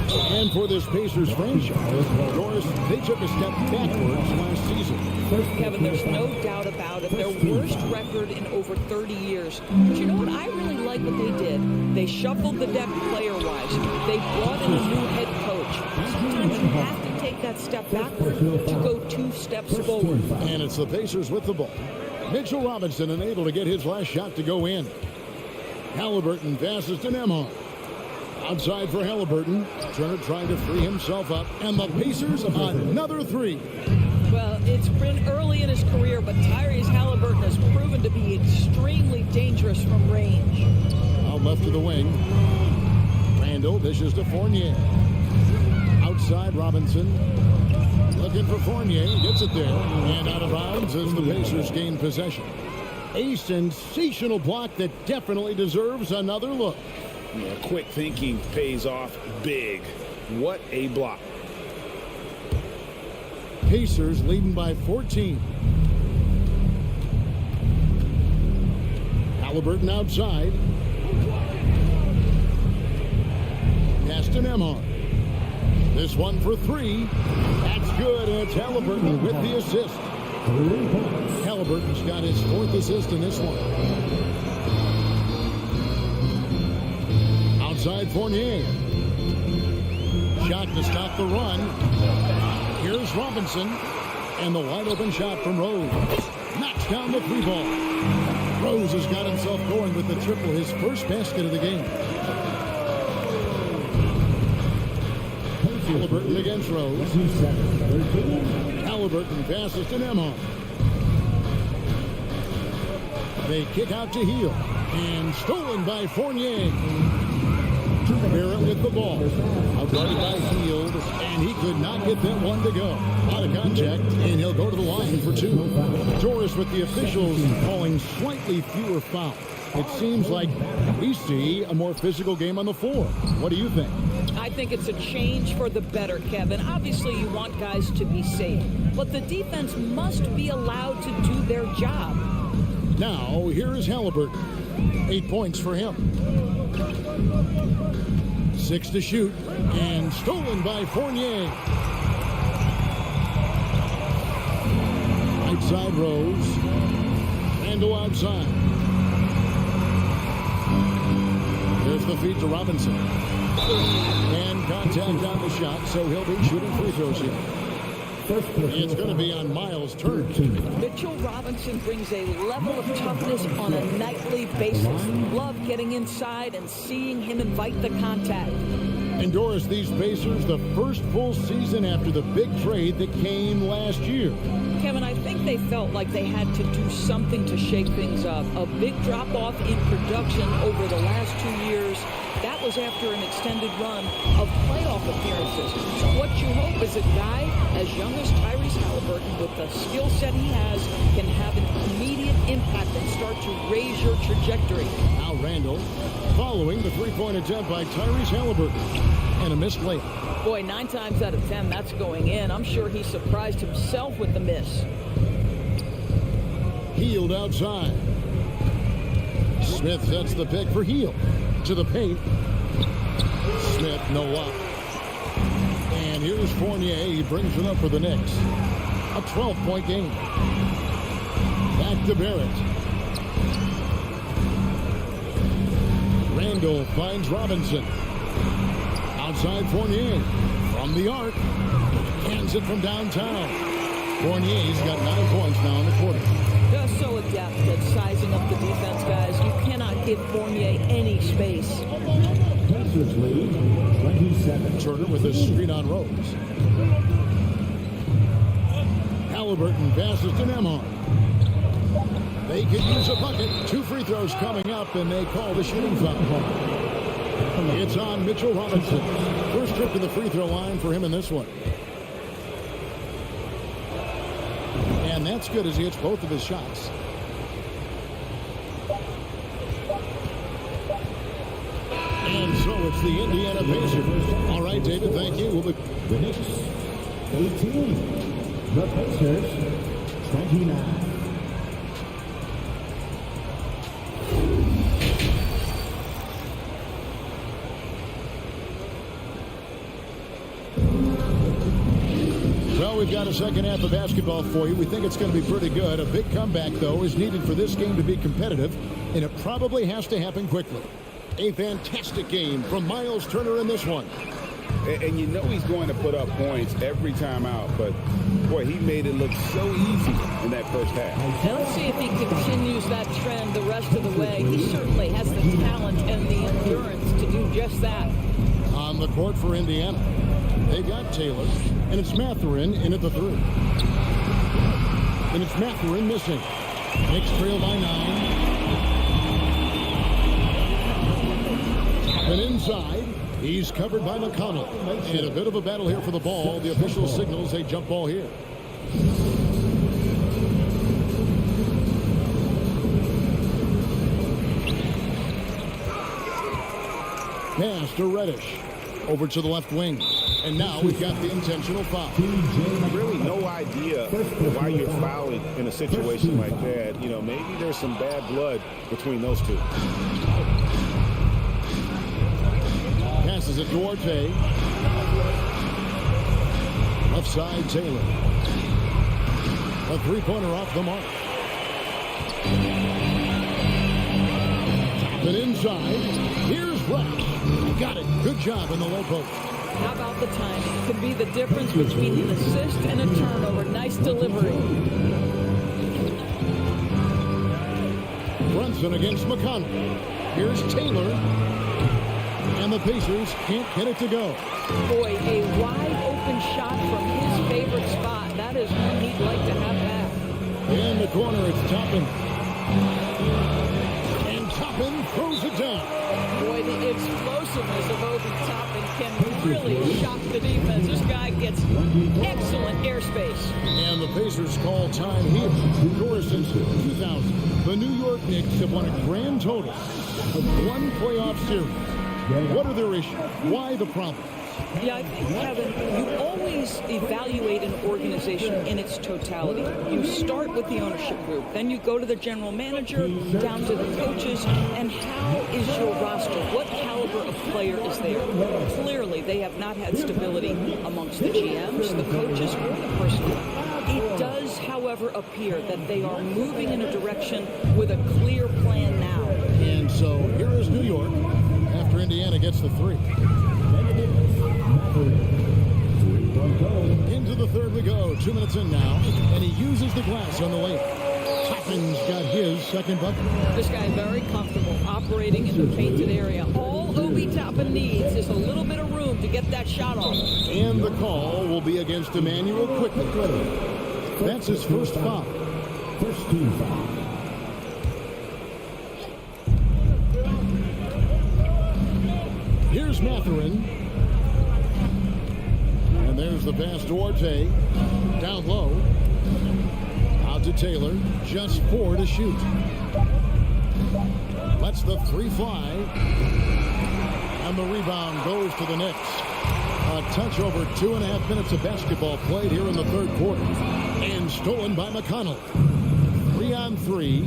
And for this Pacers franchise, Doris, they took a step backwards last season. Kevin, there's no doubt about it. Their worst record in over 30 years. But you know what? I really like what they did. They shuffled the deck player-wise. They brought in a new head coach. Sometimes you have to take that step backward to go 2 steps forward. And it's the Pacers with the ball. Mitchell Robinson unable to get his last shot to go in. Halliburton passes to Nembhard. Outside for Halliburton. Turner trying to free himself up. And the Pacers another 3. Well, it's been early in his career, but Tyrese Halliburton has proven to be extremely dangerous from range. Out left to the wing. Randall dishes to Fournier. Outside Robinson. Looking for Fournier. Gets it there. And out of bounds as the Pacers gain possession. A sensational block that definitely deserves another look. Yeah, quick thinking pays off big. What a block. Pacers leading by 14. Halliburton outside. Pass to Nembhard. This one for 3. That's good. And it's Halliburton with the assist. Halliburton's got his 4th assist in this one. Outside Fournier. Shot to stop the run. Here's Robinson. And the wide open shot from Rose. Knocks down the three ball. Rose has got himself going with the triple, his first basket of the game. Halliburton against Rose. Halliburton passes to Nemhard. They kick out to Heel. And stolen by Fournier. Barrett with the ball. Outguarded by Field. And he could not get that one to go. Out of contact. And he'll go to the line for two. Doris with the officials calling slightly fewer fouls. It seems like we see a more physical game on the floor. What do you think? I think it's a change for the better, Kevin. Obviously, you want guys to be safe, but the defense must be allowed to do their job. Now, here is Halliburton. 8 points for him. 6 to shoot. And stolen by Fournier. Outside Rose. Randall outside. There's the feed to Robinson. And contact on the shot, so he'll be shooting free throws here. It's going to be on Miles Turner. Mitchell Robinson brings a level of toughness on a nightly basis. Love getting inside and seeing him invite the contact. And Doris, these Pacers, the first full season after the big trade that came last year. Kevin, I think they felt like they had to do something to shake things up. A big drop-off in production over the last 2 years. That was after an extended run of playoff appearances. So what you hope is a guy as young as Tyrese Halliburton, with the skill set he has, can have an immediate impact and start to raise your trajectory. Now Randall following the three-point attempt by Tyrese Halliburton. And a missed layup. Boy, 9 times out of 10, that's going in. I'm sure he surprised himself with the miss. Healed outside. Smith sets the pick for Heel. To the paint. Smith, no up. And here's Fournier. He brings it up for the Knicks. A 12-point game. Back to Barrett. Randall finds Robinson. Outside Fournier. From the arc. Hands it from downtown. Fournier's got 9 points now in the quarter. Just so adept at sizing up the defense, guys. You cannot give Fournier any space. Pacers lead 27. Turner with a screen on Rose. Halliburton passes to Nemhard. They could use a bucket. 2 free throws coming up, and they call the shooting foul. It's on Mitchell Robinson. First trip to the free throw line for him in this one. And that's good as he hits both of his shots. And so it's the Indiana Pacers. All right, David, thank you. The Knicks 18. The Pacers 29. Well, we've got a second half of basketball for you. We think it's going to be pretty good. A big comeback, though, is needed for this game to be competitive, and it probably has to happen quickly. A fantastic game from Miles Turner in this one. And you know he's going to put up points every time out, but, boy, he made it look so easy in that first half. And let's see if he continues that trend the rest of the way. He certainly has the talent and the endurance to do just that. On the court for Indiana, they've got Taylor, and it's Mathurin in at the 3. And it's Mathurin missing. Knicks trail by 9. And inside, he's covered by McConnell. And a bit of a battle here for the ball. The official signals a jump ball here. Pass to Reddish. Over to the left wing. And now we've got the intentional foul. Really no idea why you're fouling in a situation like that. You know, maybe there's some bad blood between those two. Passes it to Orte. Left side, Taylor. A three-pointer off the mark. Tap it inside. Here's Rush. Got it. Good job in the low post. How about the timing? Could be the difference between an assist and a turnover. Nice delivery. Brunson against McConnell. Here's Taylor. And the Pacers can't get it to go. Boy, a wide open shot from his favorite spot. That is one he'd like to have back. In the corner, it's Toppin. And Toppin throws it down. Boy, the explosiveness of Obi Toppin can really shock the defense. This guy gets excellent airspace. And the Pacers call time here. Of course, since 2000, the New York Knicks have won a grand total of 1 playoff series. What are their issues? Why the problem? Yeah, I think, Kevin, you always evaluate an organization in its totality. You start with the ownership group, then you go to the general manager, down to the coaches, and how is your roster? What caliber of player is there? Clearly, they have not had stability amongst the GMs, the coaches, or the personnel. It does, however, appear that they are moving in a direction with a clear plan now. And so here is New York after Indiana gets the 3. Into the third we go. 2 minutes in now. And he uses the glass on the lane. Toppin's got his second bucket. This guy very comfortable operating in the painted area. All Obi Toppin needs is a little bit of room to get that shot off. And the call will be against Emmanuel quickly. That's his first foul. First team foul. Here's Mathurin. And there's the pass to Orte. Down low. Out to Taylor. Just 4 to shoot. Lets the 3 fly. And the rebound goes to the Knicks. A touch over 2.5 minutes of basketball played here in the third quarter. And stolen by McConnell. 3 on 3.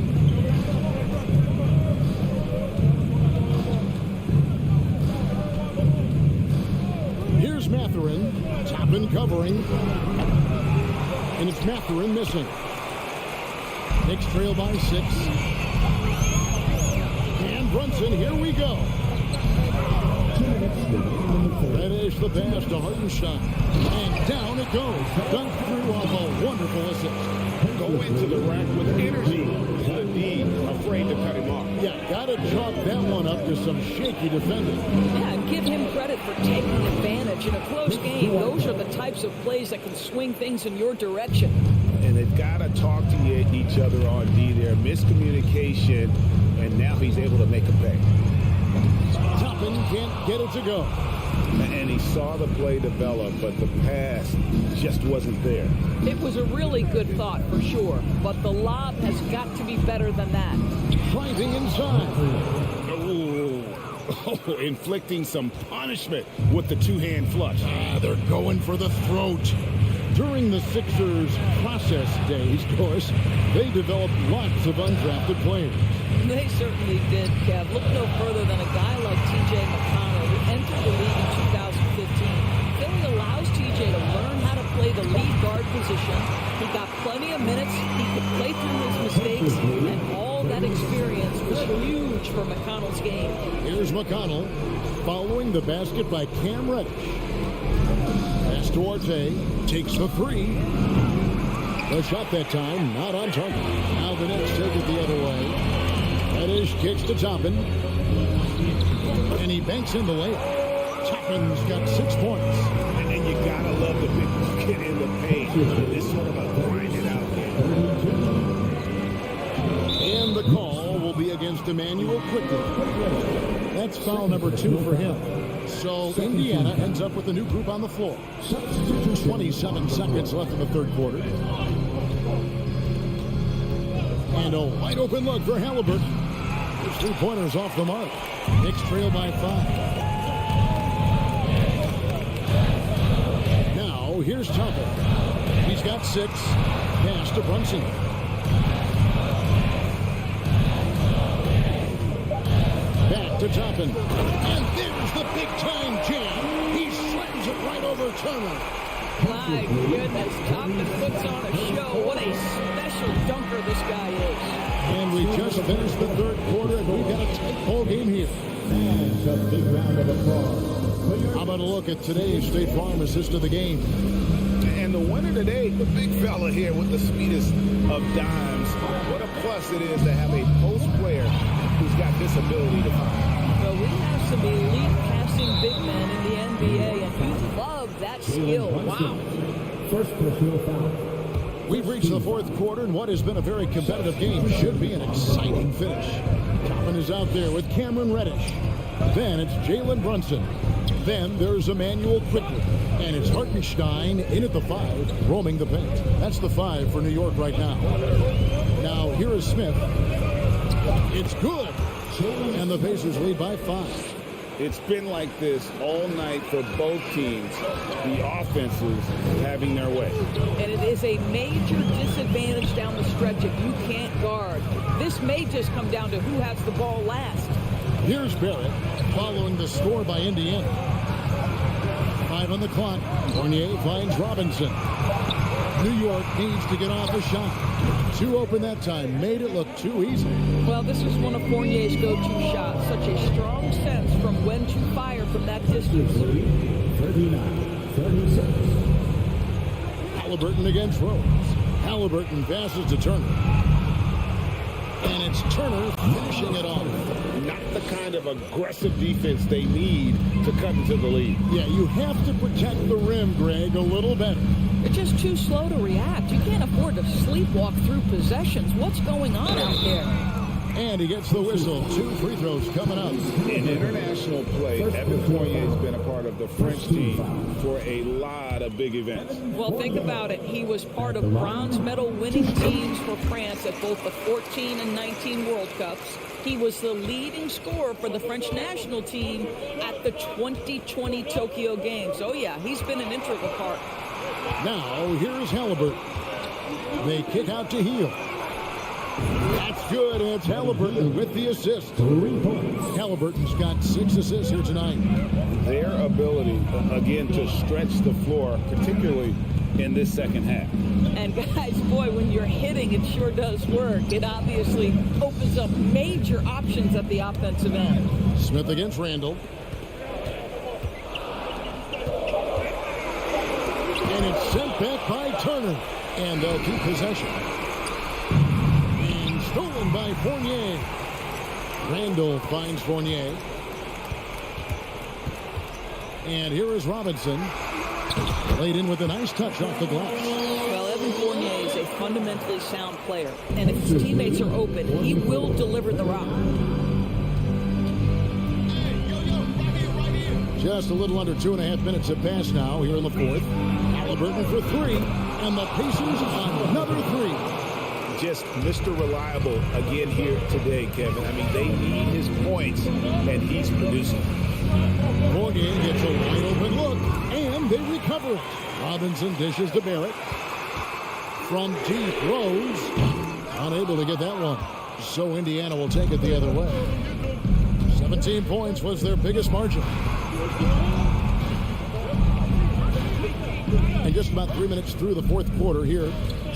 Here's Mathurin. Toppin covering. And it's Mathurin missing. Knicks trail by 6. And Brunson, here we go. Finish the pass to Hartenstein. And down it goes. Dunked through off a wonderful assist. Go into the rack with energy. Be afraid to cut him off. Yeah, gotta chalk that one up to some shaky defending. Yeah, and give him credit for taking advantage in a close game. Those are the types of plays that can swing things in your direction. And they've got to talk to each other on D there. Miscommunication, and now he's able to make a pay. Toppin can't get it to go. And he saw the play develop, but the pass just wasn't there. It was a really good thought for sure, but the lob has got to be better than that. Driving inside. Oh, inflicting some punishment with the two-hand flush. They're going for the throat. During the Sixers' process days, of course, they developed lots of undrafted players. They certainly did, Kev. Look no further than a guy like T.J. McConnell, who entered the league in 2015. Philly allows T.J. to learn how to play the lead guard position. He got plenty of minutes. He could play through his mistakes, and all that experience was huge for McConnell's game. Here's McConnell following the basket by Cam Reddish. Pass to Orte. Takes the 3. The shot that time, not on target. Now the Knicks take it the other way. Reddish kicks to Toppin. And he banks in the layup. Toppin's got 6 points. And you got to love the big bucket in the paint. It's sort of a grind it out game. And the call will be against Emmanuel quickly. That's foul number 2 for him. So Indiana ends up with a new group on the floor. 27 seconds left in the third quarter. And a wide open look for Halliburton. His 3-pointers off the mark. Knicks trail by 5. Now here's Toppin. He's got 6. Pass to Brunson. Back to Toppin. And there's the big-time jam. He slams it right over Turner. My goodness, Toppin puts on a show. What a special dunker this guy is. And we just finished the third quarter, and we've got a tight ball game here. And a big round of applause How about a look at today's State Farm assist of the game? And the winner today, the big fella here with the sweetest of dimes. What a plus it is to have a post player who's got this ability to find. Well, we have some elite passing big men in the NBA, and you love that skill. Wow. First personal foul. We've reached the fourth quarter, and what has been a very competitive game should be an exciting finish. Toppin is out there with Cameron Reddish. Then it's Jalen Brunson. Then there's Emmanuel Quickly. And it's Hartenstein in at the 5, roaming the paint. That's the 5 for New York right now. Now, here is Smith. It's good. And the Pacers lead by 5. It's been like this all night for both teams. The offenses having their way. And it is a major disadvantage down the stretch if you can't guard. This may just come down to who has the ball last. Here's Barrett following the score by Indiana. 5 on the clock. Fournier finds Robinson. New York needs to get off a shot. 2 open that time. Made it look too easy. Well, this is one of Fournier's go-to shots. Such a strong sense from when to fire from that distance. 39-36. Halliburton against Rose. Halliburton passes to Turner. And it's Turner finishing it off. Not the kind of aggressive defense they need to cut into the lead. Yeah, you have to protect the rim, Greg, a little better. They're just too slow to react. You can't afford to sleepwalk through possessions. What's going on out there? And he gets the whistle. 2 free throws coming up. In international play, Evan Fournier has been a part of the French team for a lot of big events. Well, think about it. He was part of bronze medal winning teams for France at both the 14 and 19 World Cups. He was the leading scorer for the French national team at the 2020 Tokyo Games. Oh, yeah, he's been an integral part. Now, here's Halliburton. They kick out to Heel. That's good, and it's Halliburton with the assist. Halliburton's got 6 assists here tonight. Their ability, again, to stretch the floor, particularly in this second half. And guys, boy, when you're hitting, it sure does work. It obviously opens up major options at the offensive end. Smith against Randall. And it's sent back by Turner. And they'll keep possession. And stolen by Fournier. Randall finds Fournier. And here is Robinson. Laid in with a nice touch off the glass. Well, Evan Fournier is a fundamentally sound player. And if his teammates are open, he will deliver the rock. Just a little under 2.5 minutes have passed now here in the fourth. Halliburton for 3. And the Pacers another 3. Just Mr. Reliable again here today, Kevin. I mean, they need his points, and he's producing. Fournier gets a wide open look, and they recover it. Robinson dishes to Barrett. From deep, Rose unable to get that one. So Indiana will take it the other way. 17 points was their biggest margin. And just about 3 minutes through the fourth quarter here.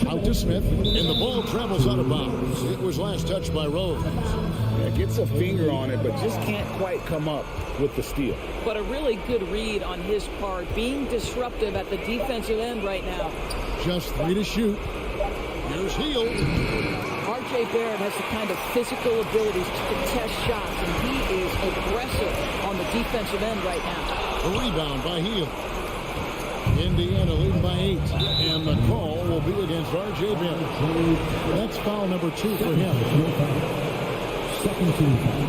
Out to Smith, and the ball travels out of bounds. It was last touched by Rose. Yeah, gets a finger on it, but just can't quite come up with the steal. But a really good read on his part, being disruptive at the defensive end right now. Just 3 to shoot. Here's Heel. R.J. Barrett has the kind of physical abilities to contest shots, and he is aggressive on the defensive end right now. A rebound by Heel. Indiana leading by 8, and the call will be against R.J. Barrett. That's foul number 2 for him. Second team foul.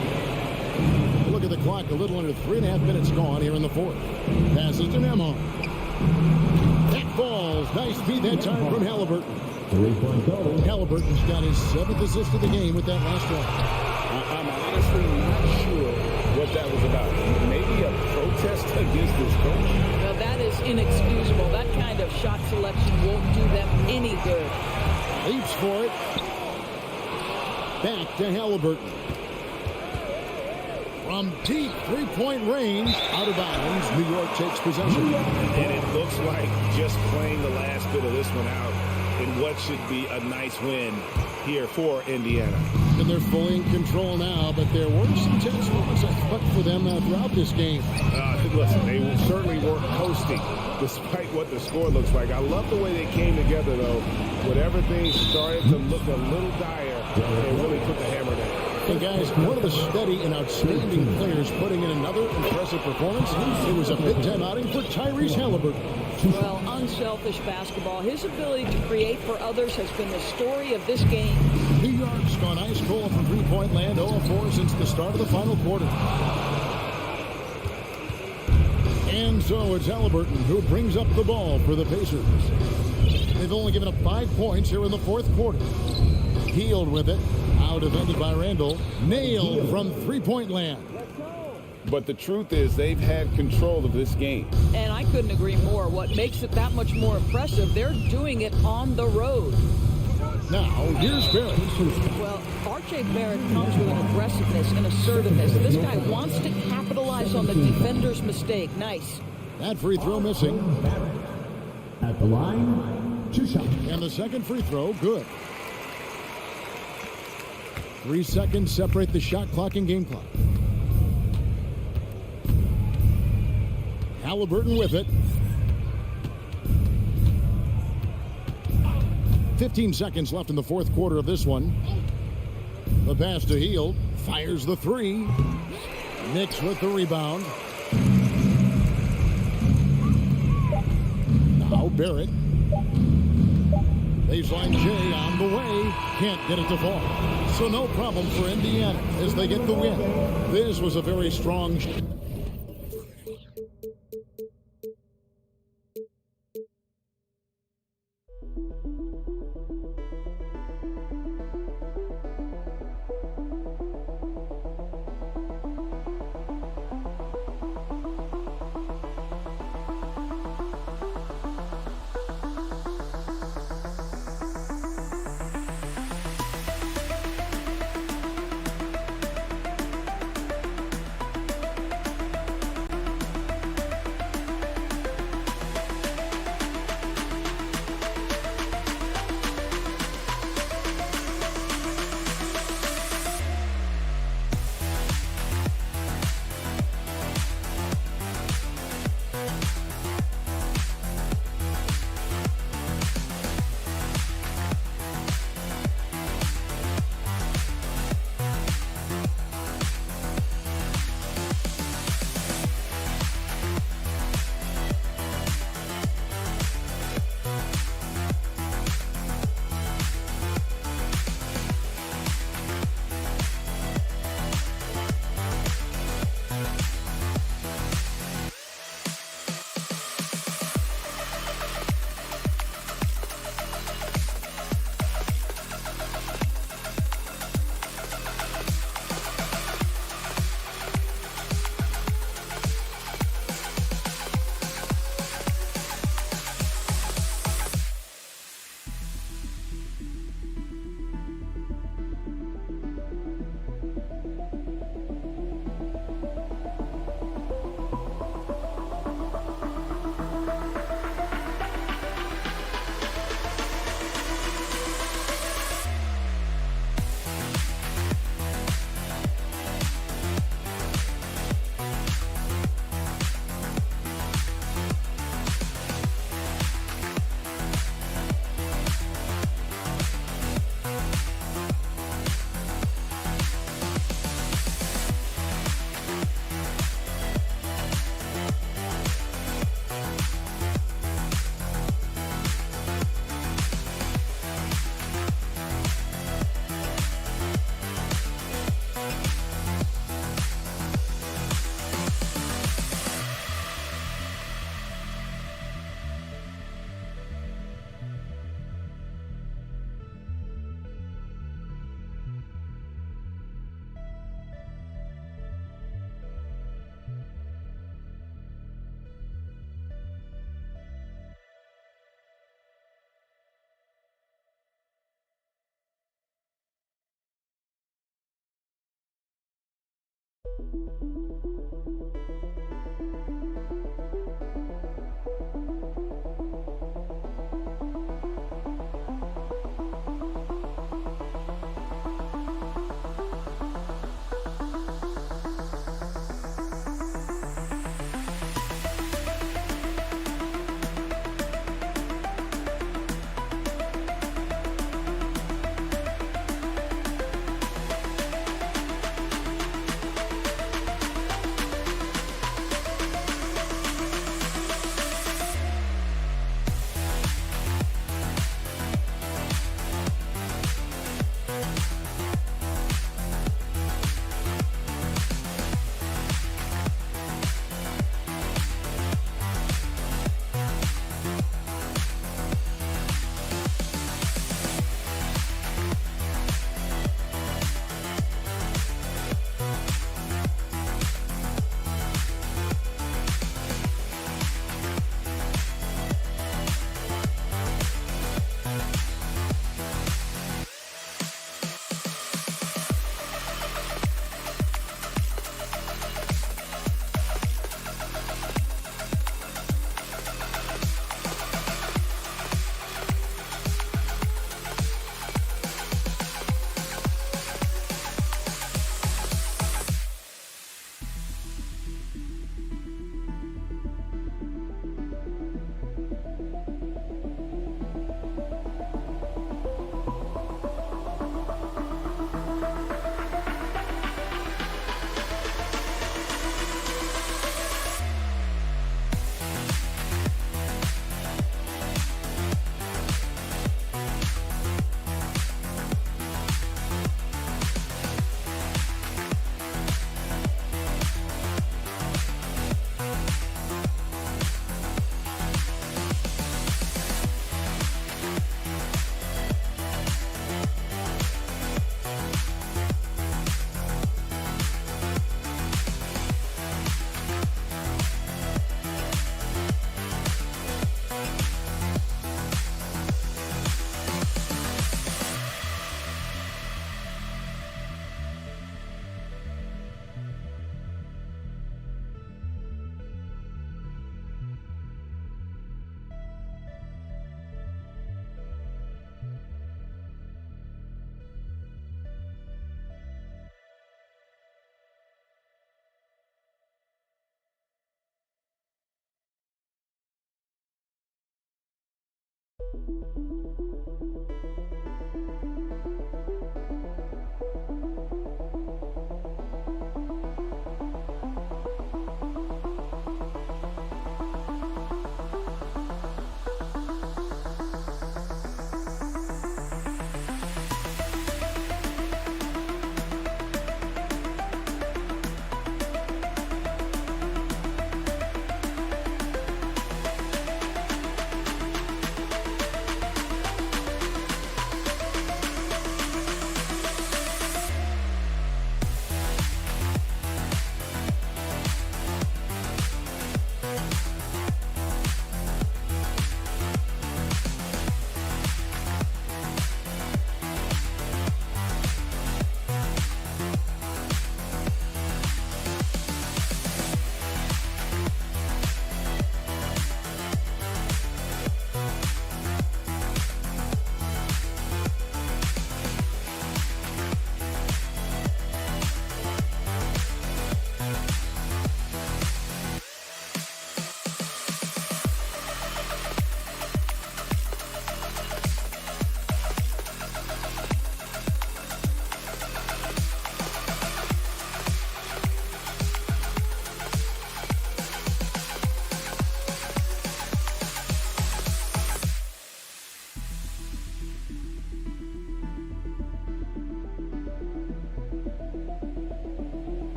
Look at the clock, a little under 3.5 minutes gone here in the fourth. Passes to Nemo. That falls. Nice speed that time from Halliburton. 3-point goal. Halliburton's got his 7th assist of the game with that last one. I'm honestly not sure what that was about. Maybe a protest against his coach. Now that is inexcusable. That kind of shot selection won't do them any good. Leaps for it. Back to Halliburton. From deep 3-point range, out of bounds, New York takes possession. And it looks like just playing the last bit of this one out in what should be a nice win here for Indiana. And they're fully in control now, but there were some tense moments, I thought, for them throughout this game. Listen, they certainly weren't coasting, despite what the score looks like. I love the way they came together, though. Whenever things started to look a little dire, they really put the hammer down. And guys, one of the steady and outstanding players putting in another impressive performance. It was a big-time outing for Tyrese Halliburton. Well, unselfish basketball. His ability to create for others has been the story of this game. New York's gone ice cold from three-point land, 0-4 since the start of the final quarter. And so it's Halliburton who brings up the ball for the Pacers. They've only given up 5 points here in the fourth quarter. Healed with it. Out defended by Randall. Nailed from three-point land. But the truth is they've had control of this game. And I couldn't agree more. What makes it that much more impressive, they're doing it on the road. Now, here's Barrett. Well, R.J. Barrett comes with an aggressiveness and assertiveness. This guy wants to capitalize on the defender's mistake. Nice. That free throw missing. At the line, 2 shots. And the second free throw, good. 3 seconds separate the shot clock and game clock. Halliburton with it. 15 seconds left in the fourth quarter of this one. The pass to Hield. Fires the three. Knicks with the rebound. Now Barrett. Baseline J on the way. Can't get it to fall. So no problem for Indiana as they get the win. This was a very strong...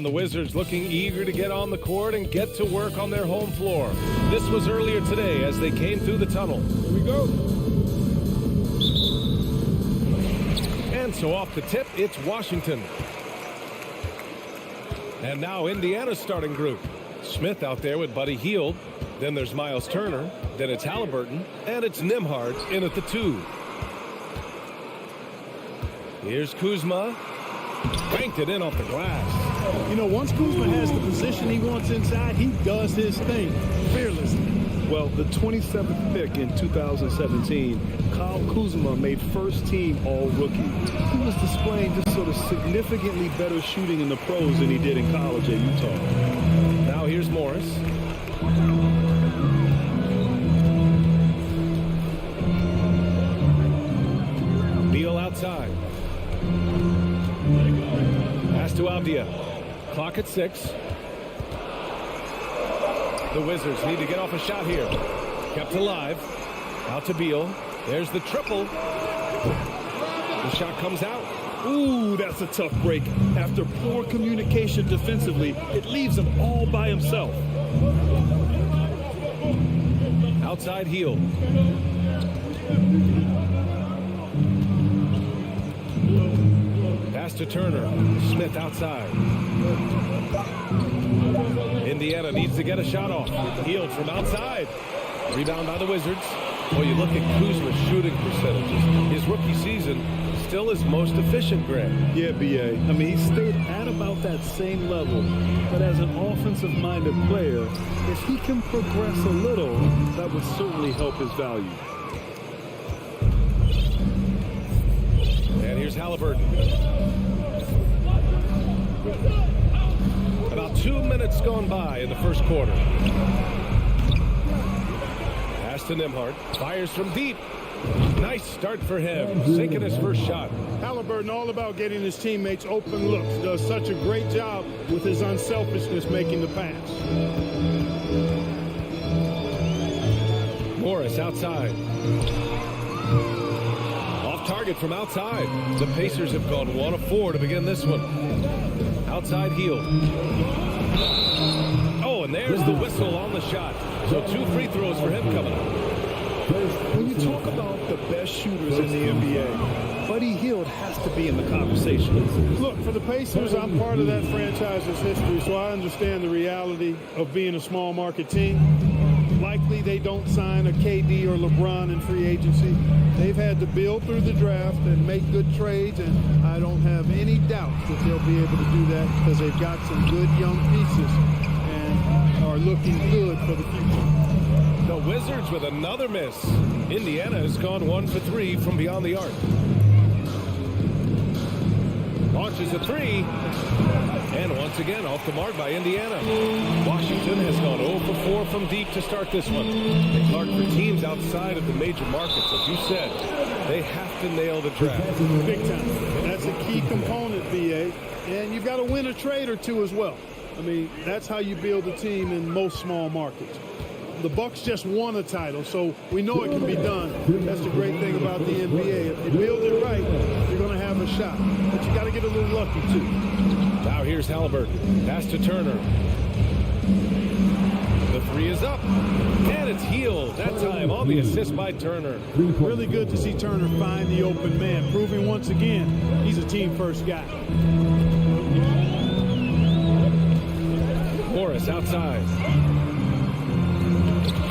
And the Wizards looking eager to get on the court and get to work on their home floor. This was earlier today as they came through the tunnel. Here we go. And so off the tip, it's Washington. And now Indiana's starting group. Smith out there with Buddy Hield. Then there's Miles Turner. Then it's Halliburton. And it's Nembhard in at the 2. Here's Kuzma. Banked it in off the glass. You know, once Kuzma has the position he wants inside, he does his thing fearlessly. Well, the 27th pick in 2017, Kyle Kuzma made first team all-rookie. He was displaying just sort of significantly better shooting in the pros than he did in college at Utah. Now here's Morris. Beal outside. Pass to Avdia. Clock at 6. The Wizards need to get off a shot here. Kept alive. Out to Beal. There's the triple. The shot comes out. Ooh, that's a tough break. After poor communication defensively, it leaves him all by himself. Outside heel. Pass to Turner. Smith outside. Indiana needs to get a shot off. Healed from outside. Rebound by the Wizards. Well, you look at Kuzma's shooting percentages. His rookie season still his most efficient, Greg. Yeah, B.A. I mean, he stayed at about that same level. But as an offensive-minded player, if he can progress a little, that would certainly help his value. And here's Halliburton. About 2 minutes gone by in the first quarter. Pass to Nembhard. Fires from deep. Nice start for him. Sinking his first shot. Halliburton all about getting his teammates open looks. Does such a great job with his unselfishness making the pass. Morris outside. Off target from outside. The Pacers have gone 1 of 4 to begin this one. Outside heel. Oh, and there's the whistle on the shot. So 2 free throws for him coming up. When you talk about the best shooters in the NBA, Buddy Hield has to be in the conversation. Look, for the Pacers, I'm part of that franchise's history, so I understand the reality of being a small market team. Likely they don't sign a KD or LeBron in free agency. They've had to build through the draft and make good trades, and I don't have any doubt that they'll be able to do that because they've got some good young pieces and are looking good for the future. The Wizards with another miss. Indiana has gone 1 for 3 from beyond the arc. Launches a 3. And once again, off the mark by Indiana. Washington has gone 0 for 4 from deep to start this one. And Clark, for teams outside of the major markets, as you said, they have to nail the draft. Big time. That's a key component, BA. And you've got to win a trade or two as well. I mean, that's how you build a team in most small markets. The Bucks just won a title, so we know it can be done. That's the great thing about the NBA. If you build it right, you're going to have a shot. But you got to get a little lucky, too. Now here's Halliburton. Pass to Turner. The 3 is up. And it's Healed. That time on the assist by Turner. Really good to see Turner find the open man, proving once again he's a team-first guy. Morris outside.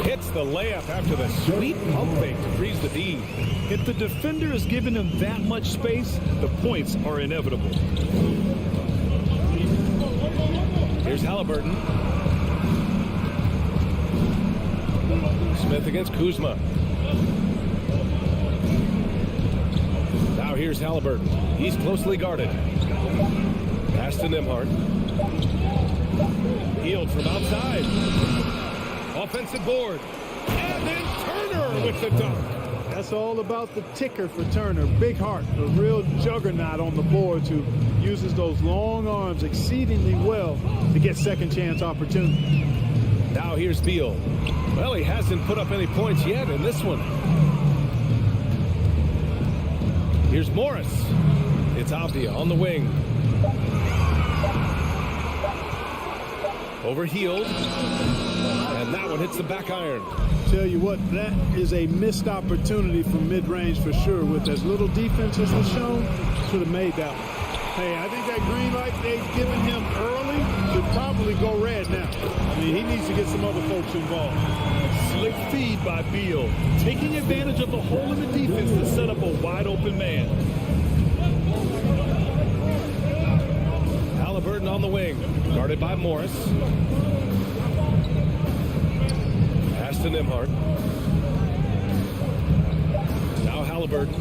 Hits the layup after the sweet pump fake to freeze the D. If the defender is giving him that much space, the points are inevitable. Here's Halliburton. Smith against Kuzma. Now here's Halliburton. He's closely guarded. Pass to Nembhard. Healed from outside. Offensive board. And then Turner with the dunk. That's all about the ticker for Turner. Big heart, a real juggernaut on the boards who uses those long arms exceedingly well to get second chance opportunity. Now here's Beal. Well, he hasn't put up any points yet in this one. Here's Morris. It's Avdia on the wing. Overhealed. And that one hits the back iron. Tell you what, that is a missed opportunity from mid-range for sure. With as little defense as was shown, should have made that one. Hey, I think that green light they've given him early should probably go red now. I mean, he needs to get some other folks involved. Slick feed by Beal, taking advantage of the hole in the defense to set up a wide-open man. Halliburton on the wing, guarded by Morris. Pass to Nembhard. Now Halliburton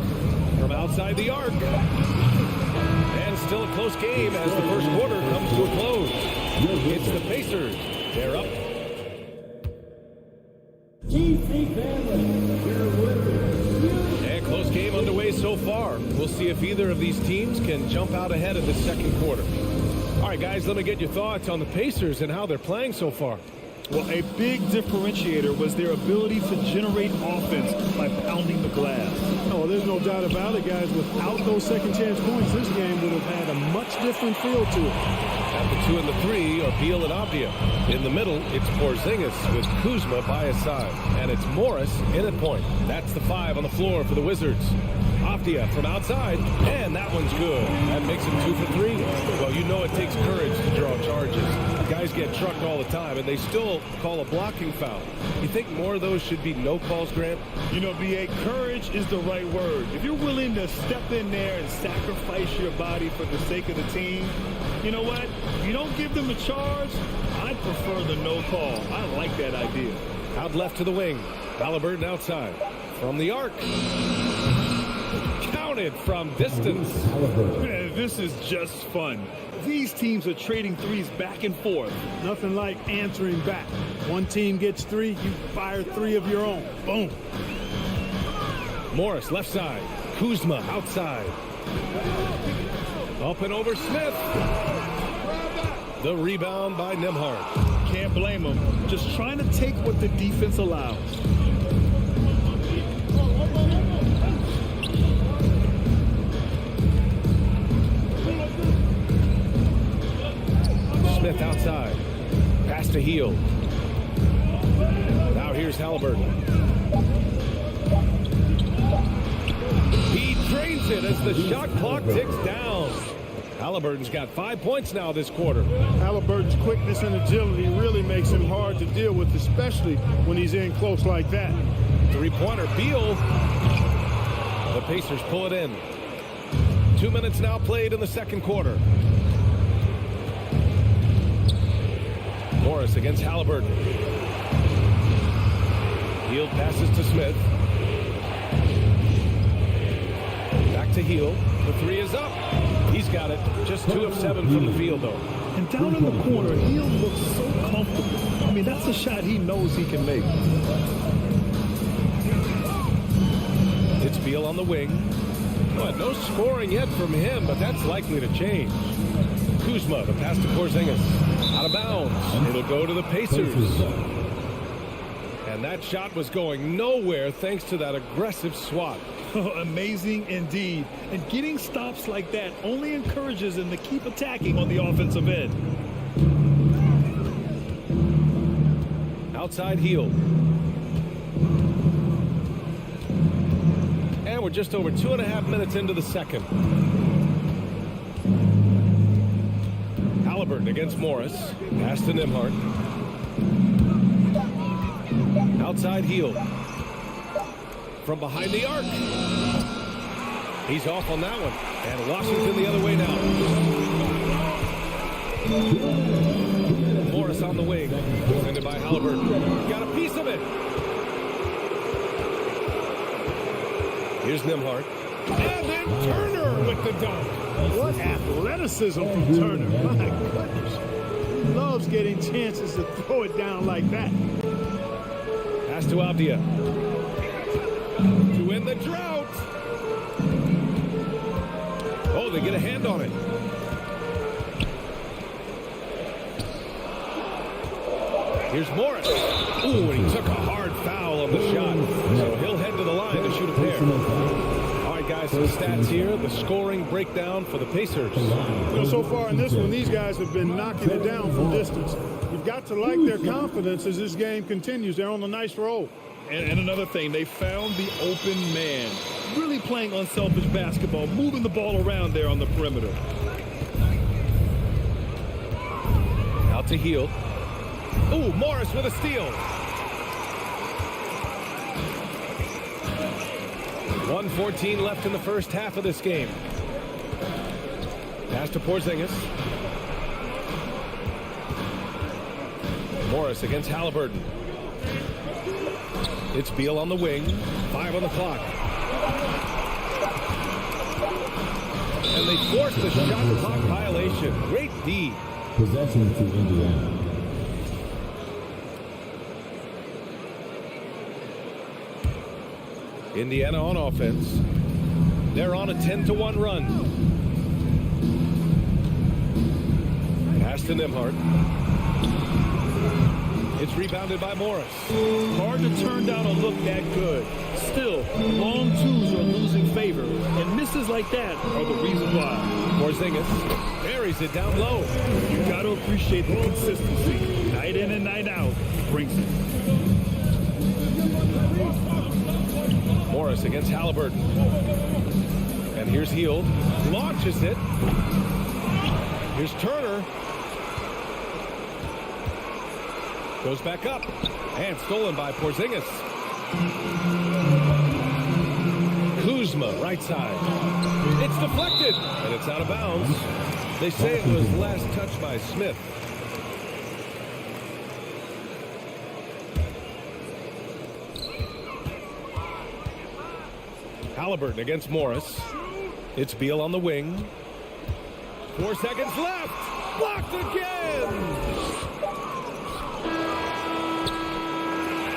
from outside the arc. And still a close game as the first quarter comes to a close. It's the Pacers. They're up. And close game underway so far. We'll see if either of these teams can jump out ahead of the second quarter. All right, guys, let me get your thoughts on the Pacers and how they're playing so far. Well, a big differentiator was their ability to generate offense by pounding the glass. Oh, there's no doubt about it, guys. Without those second chance points, this game would have had a much different feel to it. At the 2 and the 3 are Beal and Avdia. In the middle, it's Porzingis with Kuzma by his side. And it's Morris in at point. That's the 5 on the floor for the Wizards. Avdia from outside, and that one's good. That makes him 2 for 3. Well, you know it takes courage to draw charges. Guys get trucked all the time, and they still call a blocking foul. You think more of those should be no calls, Grant? You know, B.A., courage is the right word. If you're willing to step in there and sacrifice your body for the sake of the team, you know what? If you don't give them a charge, I'd prefer the no call. I like that idea. Out left to the wing. Halliburton outside. From the arc. Counted from distance. Man, this is just fun. These teams are trading threes back and forth. Nothing like answering back. One team gets 3, you fire 3 of your own. Boom. Morris left side. Kuzma outside. Up and over Smith. The rebound by Nembhard. Can't blame them. Just trying to take what the defense allows. Smith outside. Pass to Heel. Now here's Halliburton. He drains it as the shot clock ticks down. Halliburton's got 5 points now this quarter. Halliburton's quickness and agility really makes him hard to deal with, especially when he's in close like that. Three-pointer, Beal. The Pacers pull it in. 2 minutes now played in the second quarter. Morris against Halliburton. Heel passes to Smith. Back to Heel. The 3 is up. He's got it. Just 2 of 7 from the field, though. And down in the corner, Heel looks so comfortable. I mean, that's a shot he knows he can make. It's Beal on the wing. Well, no scoring yet from him, but that's likely to change. Kuzma, the pass to Porzingis. Out of bounds. It'll go to the Pacers. And that shot was going nowhere thanks to that aggressive swat. Amazing indeed. And getting stops like that only encourages them to keep attacking on the offensive end. Outside Heel. And we're just over 2.5 minutes into the second. Halliburton against Morris. Pass to Nembhard. Outside Heel. From behind the arc. He's off on that one. And Washington the other way now. Morris on the wing. Defended by Halliburton. Got a piece of it. Here's Nembhard. And then Turner with the dunk. What athleticism from Turner. My goodness. He loves getting chances to throw it down like that. Pass to Avdia. To win the drought. Oh, they get a hand on it. Here's Morris. Ooh, and he took a hard foul on the shot. So he'll head to the line to shoot a pair. All right, guys, some stats here. The scoring breakdown for the Pacers. You know, so far in this one, these guys have been knocking it down from distance. You've got to like their confidence as this game continues. They're on a nice roll. And another thing, they found the open man. Really playing unselfish basketball, moving the ball around there on the perimeter. Out to Heel. Ooh, Morris with a steal. 1:14 left in the first half of this game. Pass to Porzingis. Morris against Halliburton. It's Beal on the wing. 5 on the clock. And they force the shot clock violation. Great D. Possession to Indiana. Indiana on offense. They're on a 10-1 run. Pass to Nembhard. It's rebounded by Morris. Hard to turn down a look that good. Still, long twos are losing favor, and misses like that are the reason why. Porzingis buries it down low. You got to appreciate the consistency. Night in and night out, he brings it. Morris against Halliburton. And here's Hield. Launches it. Here's Turner. Goes back up. And stolen by Porzingis. Kuzma, right side. It's deflected. And it's out of bounds. They say it was last touched by Smith. Halliburton against Morris. It's Beal on the wing. 4 seconds left. Blocked again.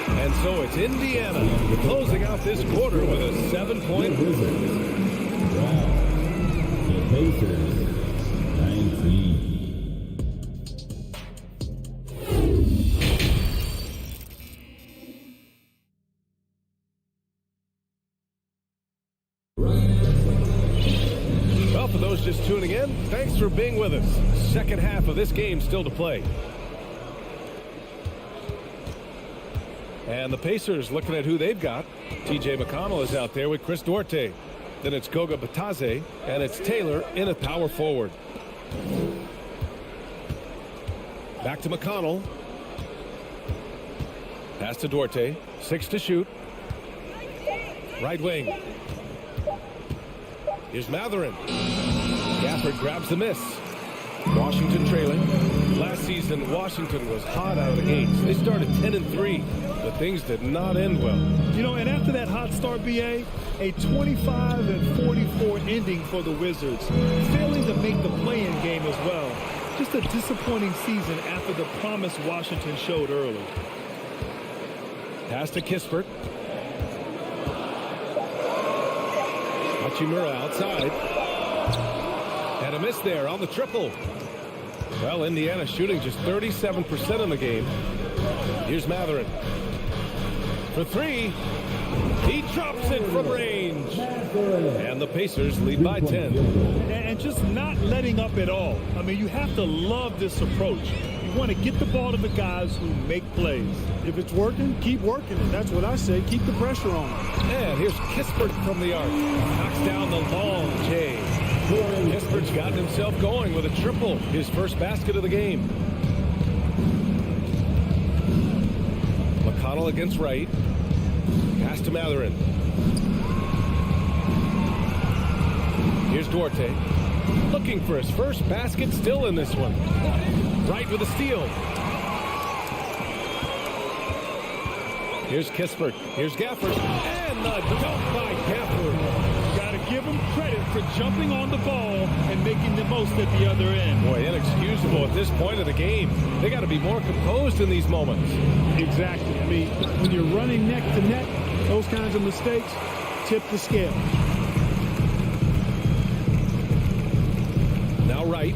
And so it's Indiana closing out this quarter with a 7-point The Pacers, 19. Well, for those just tuning in, thanks for being with us. Second half of this game still to play. And the Pacers looking at who they've got. T.J. McConnell is out there with Chris Duarte. Then it's Goga Batadze, and it's Taylor in at power forward. Back to McConnell. Pass to Duarte. 6 to shoot. Right wing. Here's Matherin. Gafford grabs the miss. Washington trailing. Last season, Washington was hot out of the gates. They started 10-3, but things did not end well. You know, and after that hot start, BA, a 25-44 ending for the Wizards, failing to make the play-in game as well. Just a disappointing season after the promise Washington showed early. Pass to Kispert. Hachimura outside. And a miss there on the triple. Well, Indiana shooting just 37% in the game. Here's Matherin. For 3. He drops it from range. And the Pacers lead by 10. And just not letting up at all. I mean, you have to love this approach. You want to get the ball to the guys who make plays. If it's working, keep working it. That's what I say. Keep the pressure on. And here's Kispert from the arc. Knocks down the long J. Kispert's gotten himself going with a triple. His first basket of the game. McConnell against Wright. Pass to Matherin. Here's Duarte. Looking for his first basket still in this one. Wright with a steal. Here's Kispert. Here's Gafford. And the dunk by Gafford. Got to give him credit for jumping on the ball and making the most at the other end. Boy, inexcusable at this point of the game. They got to be more composed in these moments. Exactly. I mean, when you're running neck to neck, those kinds of mistakes tip the scale. Now Wright.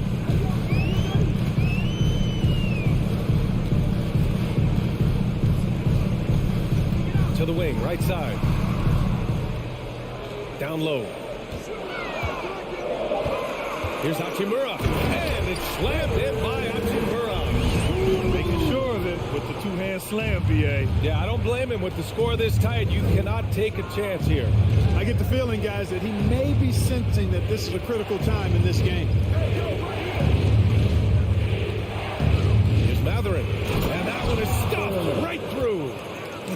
To the wing, right side. Down low. Here's Hachimura. And it's slammed in by Hachimura. Making sure of it with the two-hand slam, BA. Yeah, I don't blame him with the score this tight. You cannot take a chance here. I get the feeling, guys, that he may be sensing that this is a critical time in this game. Here's Matherin. And that one is stuffed right through.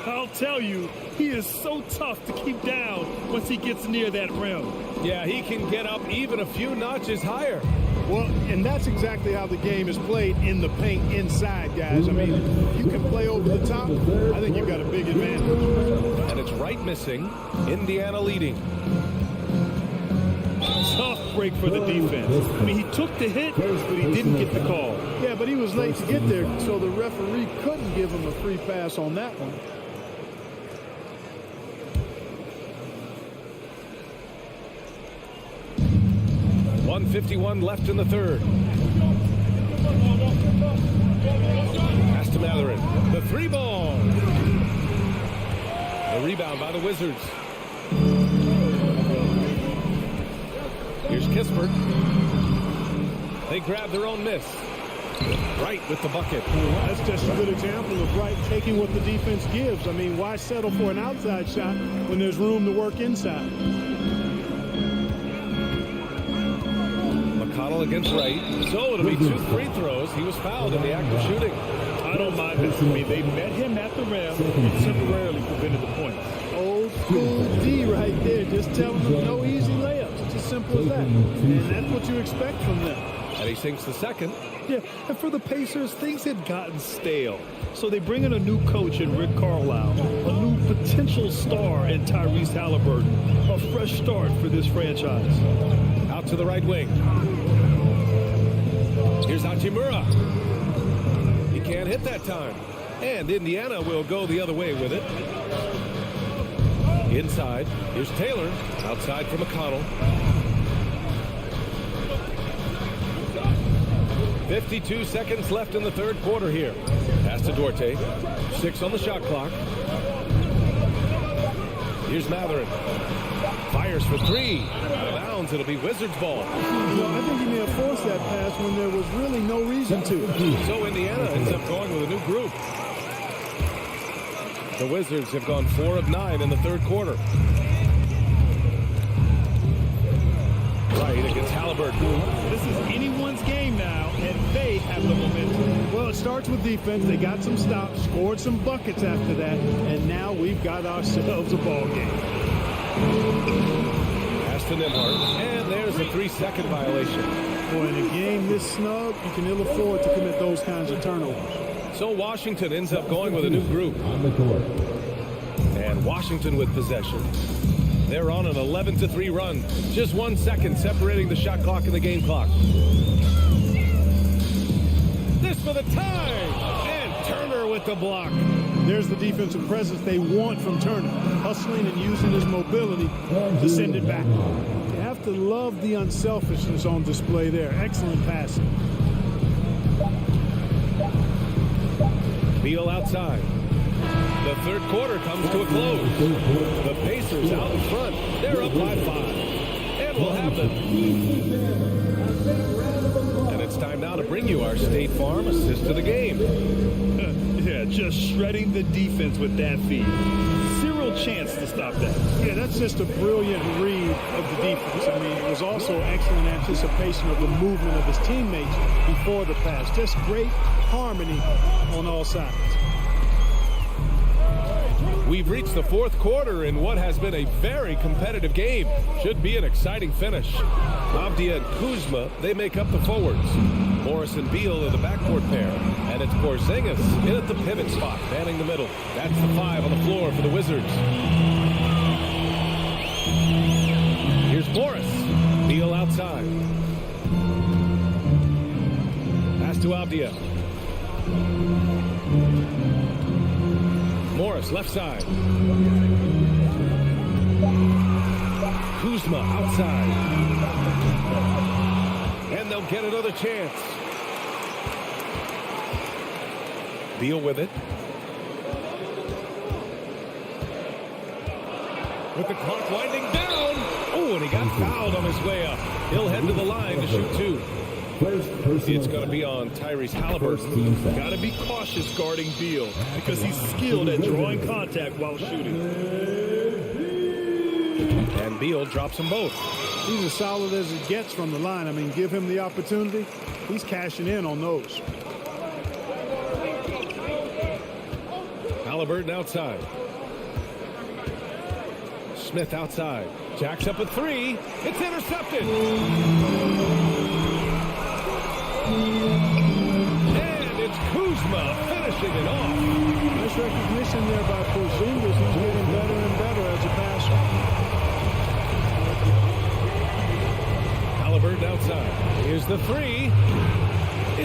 I'll tell you, he is so tough to keep down once he gets near that rim. Yeah, he can get up even a few notches higher. Well, and that's exactly how the game is played in the paint inside, guys. I mean, if you can play over the top, I think you've got a big advantage. And it's Wright missing. Indiana leading. Tough break for the defense. I mean, he took the hit, but he didn't get the call. Yeah, but he was late to get there, so the referee couldn't give him a free pass on that one. .151 left in the third. Pass to Matherin. The Rebound by the Wizards. Here's Kispert. They grab their own miss. Wright with the bucket. That's just a good example of Wright taking what the defense gives. I mean, why settle for an outside shot when there's room to work inside? McConnell against Wright. So it'll be 2 free throws. He was fouled in the act of shooting. I don't mind this. I mean, they met him at the rim and temporarily prevented the points. Old school D right there, just telling them no easy layups. It's as simple as that. And that's what you expect from them. And he sinks the second. Yeah, and for the Pacers, things had gotten stale. So they bring in a new coach in Rick Carlisle, a new potential star in Tyrese Halliburton, a fresh start for this franchise. Out to the right wing. Here's Hachimura. He can't hit that time. And Indiana will go the other way with it. Inside. Here's Taylor. Outside for McConnell. 52 seconds left in the third quarter here. Pass to Duarte. 6 on the shot clock. Here's Matherin. Fires for 3. Out of bounds. It'll be Wizards ball. Well, I think he may have forced that pass when there was really no reason to. So Indiana ends up going with a new group. The Wizards have gone 4 of 9 in the third quarter. Right against Halliburton. This is anyone's game now, and they have the momentum. Well, it starts with defense. They got some stops, scored some buckets after that, and now we've got ourselves a ball game. Pass to Nembhard, and there's a 3-second violation. Boy, in a game this snug, you can ill afford to commit those kinds of turnovers. So Washington ends up going with a new group. On the court. And Washington with possession. They're on an 11-3 run. Just 1 second separating the shot clock and the game clock. This for the tie! And Turner with the block. There's the defensive presence they want from Turner, hustling and using his mobility to send it back. You have to love the unselfishness on display there. Excellent passing. Beal outside. The third quarter comes to a close. The Pacers out in front. They're up by 5. And we'll have them. And it's time now to bring you our State Farm assist of the game. Yeah, just shredding the defense with that feed. Zero chance to stop that. Yeah, that's just a brilliant read of the defense. I mean, it was also excellent anticipation of the movement of his teammates before the pass. Just great harmony on all sides. We've reached the fourth quarter in what has been a very competitive game. Should be an exciting finish. Avdia and Kuzma, they make up the forwards. Morris and Beal are the backcourt pair. And it's Porzingis in at the pivot spot, manning the middle. That's the 5 on the floor for the Wizards. Here's Morris. Beal outside. Pass to Avdia. Morris, left side. Kuzma, outside. And they'll get another chance. Beal with it. With the clock winding down. Oh, and he got fouled on his way up. He'll head to the line to shoot 2. It's going to be on Tyrese Halliburton. Got to be cautious guarding Beal because he's skilled at drawing contact while shooting. And Beal drops them both. He's as solid as it gets from the line. I mean, give him the opportunity. He's cashing in on those. Halliburton outside. Smith outside. Jacks up a 3. It's intercepted. And it's Kuzma finishing it off. Nice recognition there by Porzingis. He's getting better and better as a passer. Halliburton outside. Here's the 3.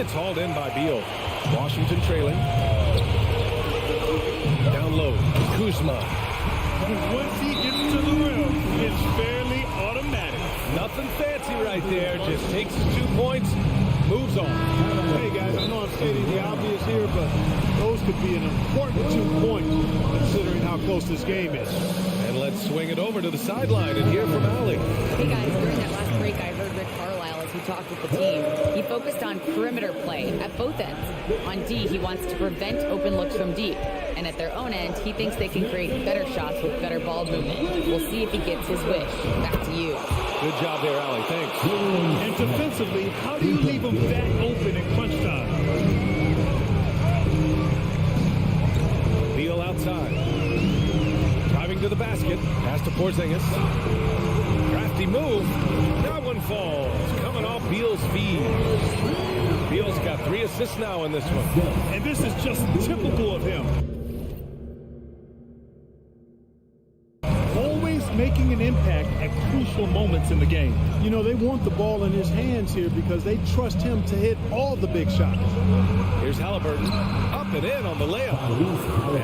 It's hauled in by Beal. Washington trailing. Down low. Kuzma. Once he gets to the rim, it's fairly automatic. Nothing fancy right there. Just takes his 2 points. Moves on. Hey, guys, I know I'm stating the obvious here, but those could be an important 2 points considering how how close this game is. And let's swing it over to the sideline and hear from Allie. Hey guys, during that last break, I heard Rick Carlisle as he talked with the team. He focused on perimeter play at both ends. On D, he wants to prevent open looks from deep. And at their own end, he thinks they can create better shots with better ball movement. We'll see if he gets his wish. Back to you. Good job there, Allie. Thanks. And defensively, how do you leave them that open in crunch time? Beal outside. Driving to the basket. Pass to Porzingis. Crafty move. That one falls. Coming off Beal's feed. Beal's got 3 assists now in this one. And this is just typical of him. Always making an impact at crucial moments in the game. You know, they want the ball in his hands here because they trust him to hit all the big shots. Here's Halliburton. Up and in on the layup.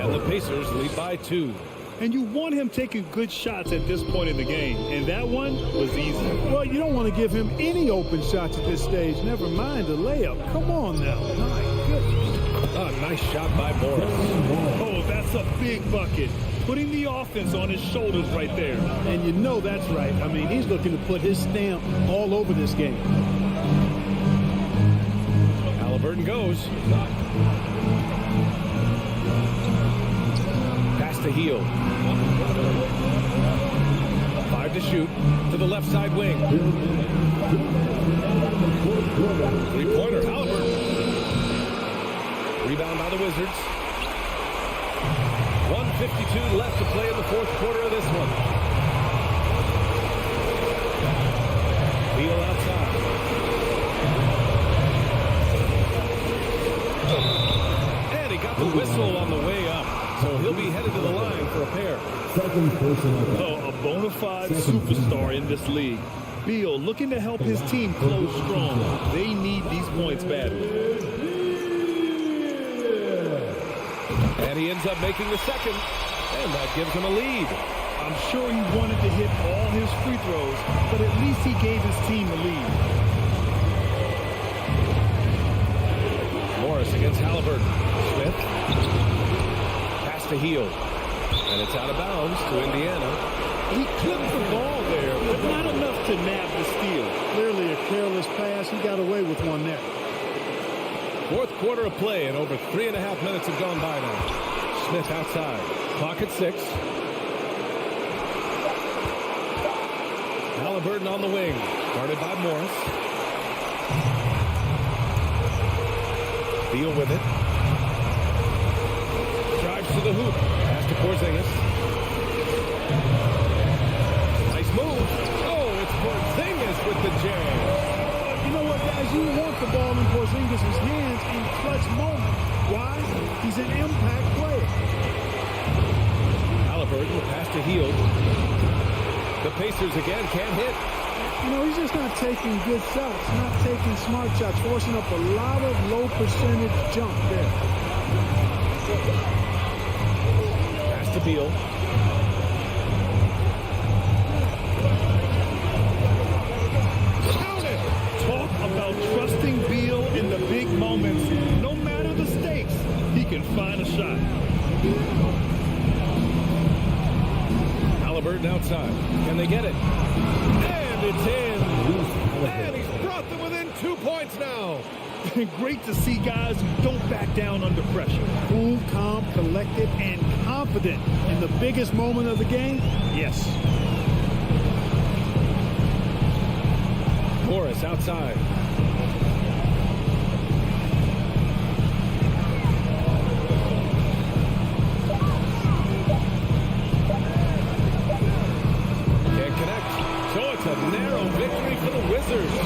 And the Pacers lead by 2. And you want him taking good shots at this point in the game. And that one was easy. Well, you don't want to give him any open shots at this stage. Never mind the layup. Come on now. My goodness. Oh, nice shot by Morris. Oh, that's a big bucket. Putting the offense on his shoulders right there. And you know that's right. I mean, he's looking to put his stamp all over this game. Halliburton goes. Pass to Heel. 5 to shoot. To the left side wing. 3-pointer. Halliburton. Rebound by the Wizards. 1:52 left to play in the 4th quarter of this one. Beal outside. And he got the whistle on the way up. So he'll be headed to the line for a pair. Oh, a bona fide superstar in this league. Beal looking to help his team close strong. They need these points badly. And he ends up making the second. And that gives him a lead. I'm sure he wanted to hit all his free throws, but at least he gave his team a lead. Morris against Halliburton. Smith. Pass to Heel. And it's out of bounds to Indiana. He clipped the ball there, but not enough to nab the steal. Clearly a careless pass. He got away with one there. 4th quarter of play, and over 3.5 minutes have gone by now. Smith outside. Clock at 6. Halliburton on the wing. Guarded by Morris. Beal with it. Drives to the hoop. Pass to Porzingis. Nice move. Oh, it's Porzingis with the jam. You know what, guys? You want the ball in Porzingis' hands in clutch moments. Why? He's an impact player. Halliburton, pass to Heel. The Pacers again can't hit. You know, he's just not taking good shots, not taking smart shots, forcing up a lot of low percentage jump there. Pass to Beal. Count it! Talk about trusting Beal in the big moments. No matter the stakes, he can find a shot. Halliburton outside. Can they get it? And it's in. And he's brought them within 2 points now. Great to see guys who don't back down under pressure. Cool, calm, collected, and confident in the biggest moment of the game. Yes. Morris outside. Can't connect. So it's a narrow victory for the Wizards.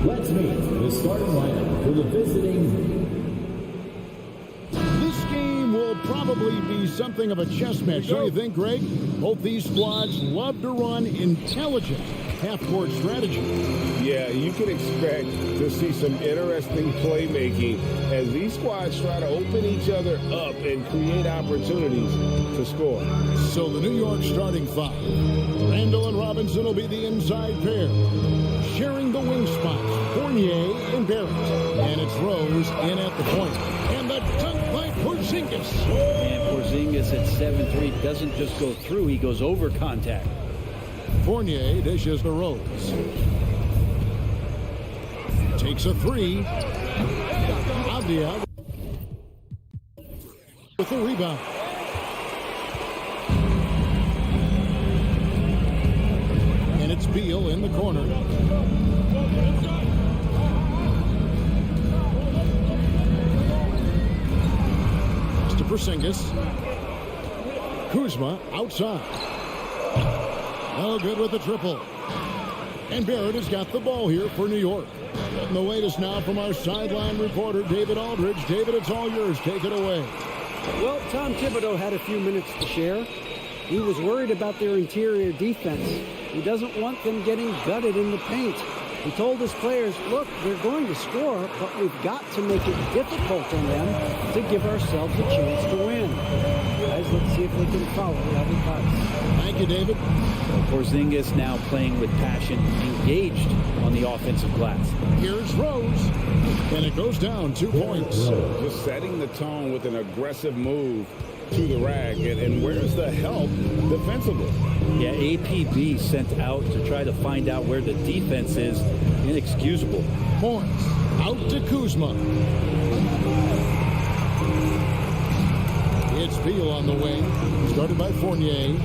Let's meet the starting lineup for the visiting. This game will probably be something of a chess match, don't you think, Greg? Both these squads love to run intelligent half-court strategy. Yeah, you can expect to see some interesting playmaking as these squads try to open each other up and create opportunities to score. So the New York starting five. Randall and Robinson will be the inside pair. Sharing the wing spots, Fournier and Barrett. And it's Rose in at the point. And the dunk by Porzingis. And Porzingis at 7'3" doesn't just go through, he goes over contact. Fournier dishes to Rose. Takes a three. Avdia with the rebound. And it's Beal in the corner. To Porzingis. Kuzma outside. No good with the triple. And Barrett has got the ball here for New York. And the latest now from our sideline reporter, David Aldridge. David, it's all yours. Take it away. Well, Tom Thibodeau had a few minutes to share. He was worried about their interior defense. He doesn't want them getting gutted in the paint. He told his players, look, they're going to score, but we've got to make it difficult on them to give ourselves a chance to win. Guys, let's see if we can follow that advice. Thank you, David. Porzingis now playing with passion, engaged on the offensive glass. Here's Rose. And it goes down 2 points. Just setting the tone with an aggressive move to the rack. And where's the help defensively? Yeah, APB sent out to try to find out where the defense is. Inexcusable. Morris out to Kuzma. It's Beal on the wing. Started by Fournier.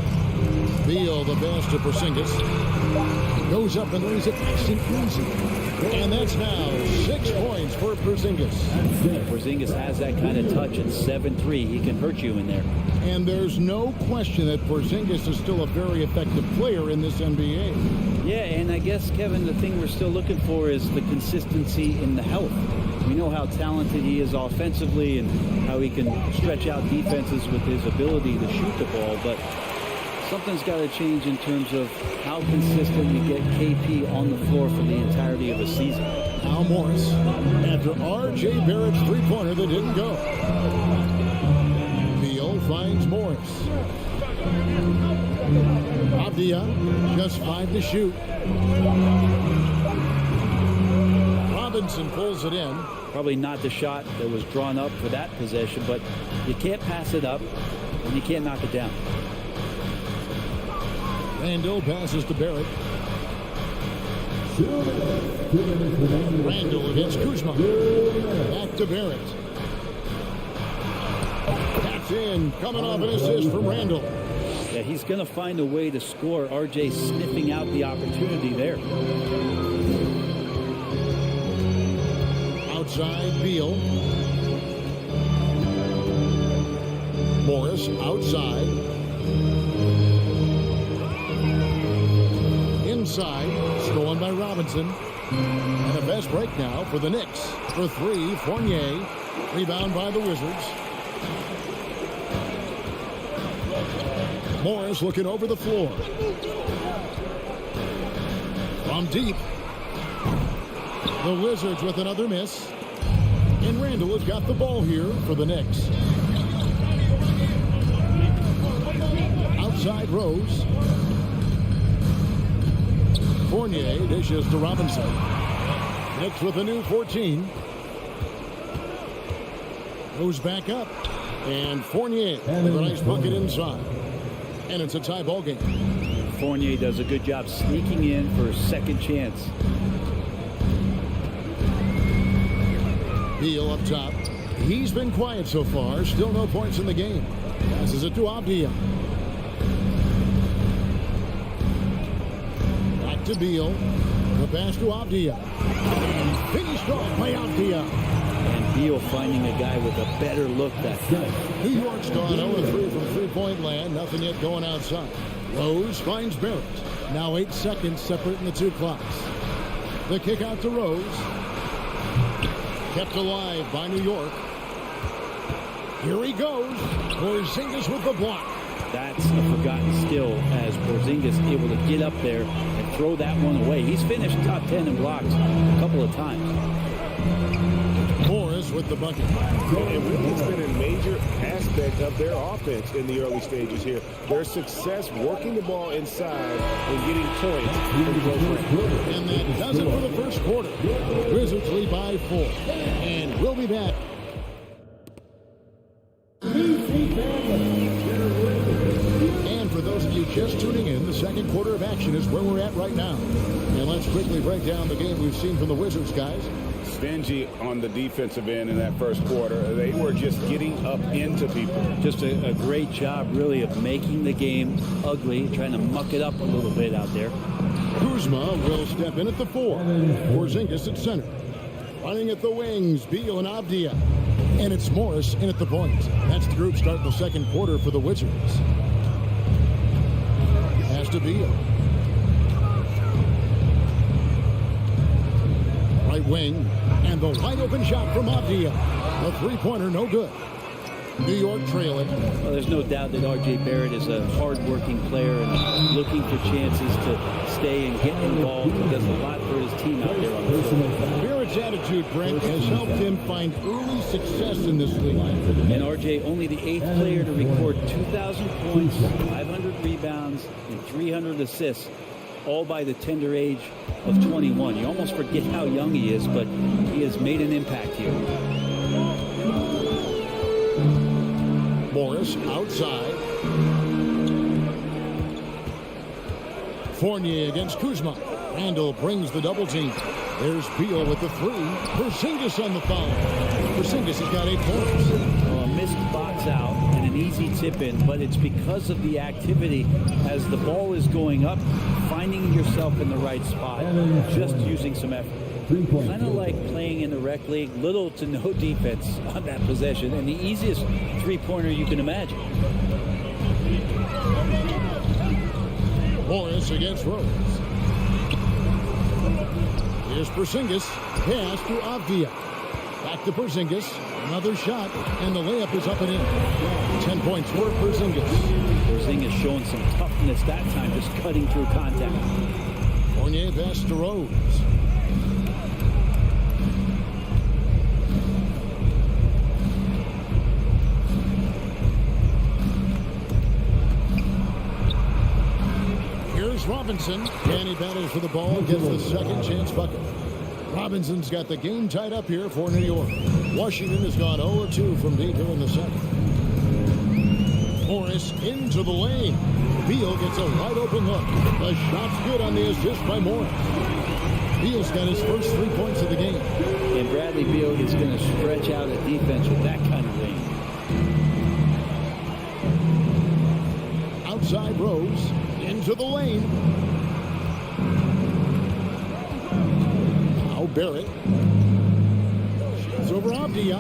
Beal the pass to Porzingis. Goes up and lays it nice and easy. And that's now 6 points for Porzingis. Porzingis has that kind of touch at 7'3". He can hurt you in there. And there's no question that Porzingis is still a very effective player in this NBA. Yeah, and I guess, Kevin, the thing we're still looking for is the consistency in the health. We know how talented he is offensively and how he can stretch out defenses with his ability to shoot the ball, but something's got to change in terms of how consistent we get KP on the floor for the entirety of a season. Now Morris, after R.J. Barrett's three-pointer that didn't go. Beal finds Morris. Avdia, just 5 to shoot. Robinson pulls it in. Probably not the shot that was drawn up for that possession, but you can't pass it up and you can't knock it down. Randall passes to Barrett. Randall against Kuzma. Back to Barrett. That's in. Coming off an assist from Randall. Yeah, he's going to find a way to score. RJ sniffing out the opportunity there. Outside, Beal. Morris outside. Inside, stolen by Robinson. And a fast break now for the Knicks. For 3, Fournier. Rebound by the Wizards. Morris looking over the floor. From deep. The Wizards with another miss. And Randall has got the ball here for the Knicks. Outside Rose. Fournier dishes to Robinson. Knicks with a new 14. Goes back up. And Fournier with a nice bucket inside. And it's a tie ball game. Fournier does a good job sneaking in for a second chance. Beal up top. He's been quiet so far. Still no points in the game. Passes it to Avdia. Back to Beal. The pass to Avdia. And finished off by Avdia. And Beal finding a guy with a better look that time. New York's gone 0-3 from three-point land. Nothing yet going outside. Rose finds Barrett. Now 8 seconds separating the two clocks. The kick out to Rose. Kept alive by New York. Here he goes. Porzingis with the block. That's a forgotten skill as Porzingis able to get up there and throw that one away. He's finished top 10 in blocks a couple of times. Morris with the bucket. And really, it's been a major aspect of their offense in the early stages here. Their success working the ball inside and getting points from close range. And that does it for the first quarter. Wizards lead by 4. And we'll be back. And for those of you just tuning in, the second quarter of action is where we're at right now. And let's quickly break down the game we've seen from the Wizards, guys. Stingy on the defensive end in that first quarter. They were just getting up into people. Just a great job, really, of making the game ugly, trying to muck it up a little bit out there. Kuzma will step in at the 4. Porzingis at center. Running at the wings, Beal and Avdia. And it's Morris in at the point. That's the group starting the second quarter for the Wizards. Pass to Beal. Right wing. And the wide open shot from Avdia. The three-pointer, no good. New York trailing. Well, there's no doubt that R.J. Barrett is a hard-working player and looking for chances to stay and get involved. He does a lot for his team out there on the field. Barrett's attitude, Brent, has helped him find early success in this league. And R.J. only the 8th player to record 2,000 points, 500 rebounds, and 300 assists, all by the tender age of 21. You almost forget how young he is, but he has made an impact here. Morris outside. Fournier against Kuzma. Randall brings the double team. There's Beal with the 3. Porzingis on the foul. Porzingis has got 8 points. A missed box out and an easy tip in, but it's because of the activity as the ball is going up, finding yourself in the right spot, just using some effort. Kind of like playing in the rec league, little to no defense on that possession, and the easiest three-pointer you can imagine. Morris against Rose. Here's Porzingis. Pass to Avdia. Back to Porzingis. Another shot, and the layup is up and in. 10 points for Porzingis. Porzingis showing some toughness that time, just cutting through contact. Fournier pass to Rose. Robinson, and he battles for the ball, gets the second chance bucket. Robinson's got the game tied up here for New York. Washington has gone 0-2 from deep here in the second. Morris into the lane. Beal gets a wide open look. The shot's good on the assist by Morris. Beal's got his first 3 points of the game. And Bradley Beal is going to stretch out a defense with that kind of range. Outside Rose, into the lane. Now Barrett. Shoots over Abdia.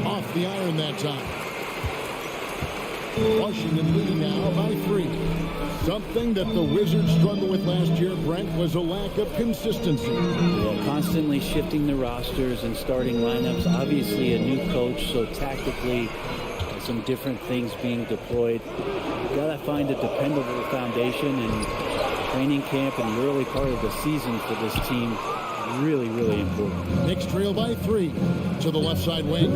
Off the iron that time. Washington leading now by 3. Something that the Wizards struggled with last year, Brent, was a lack of consistency. Well, constantly shifting the rosters and starting lineups. Obviously a new coach, so tactically some different things being deployed. You've got to find a dependable foundation, and training camp and the early part of the season for this team really, really important. Knicks trail by 3 to the left side wing.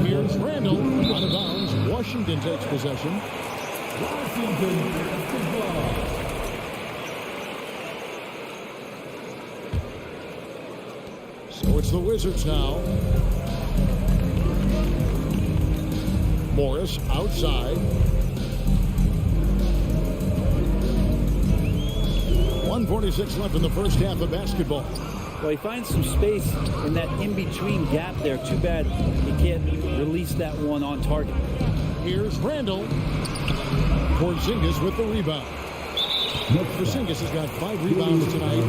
Here's Randall out of bounds. Washington takes possession. So it's the Wizards now. Morris outside. 1:46 left in the first half of basketball. Well, he finds some space in that in-between gap there. Too bad he can't release that one on target. Here's Randall. Porzingis with the rebound. Porzingis has got 5 rebounds tonight.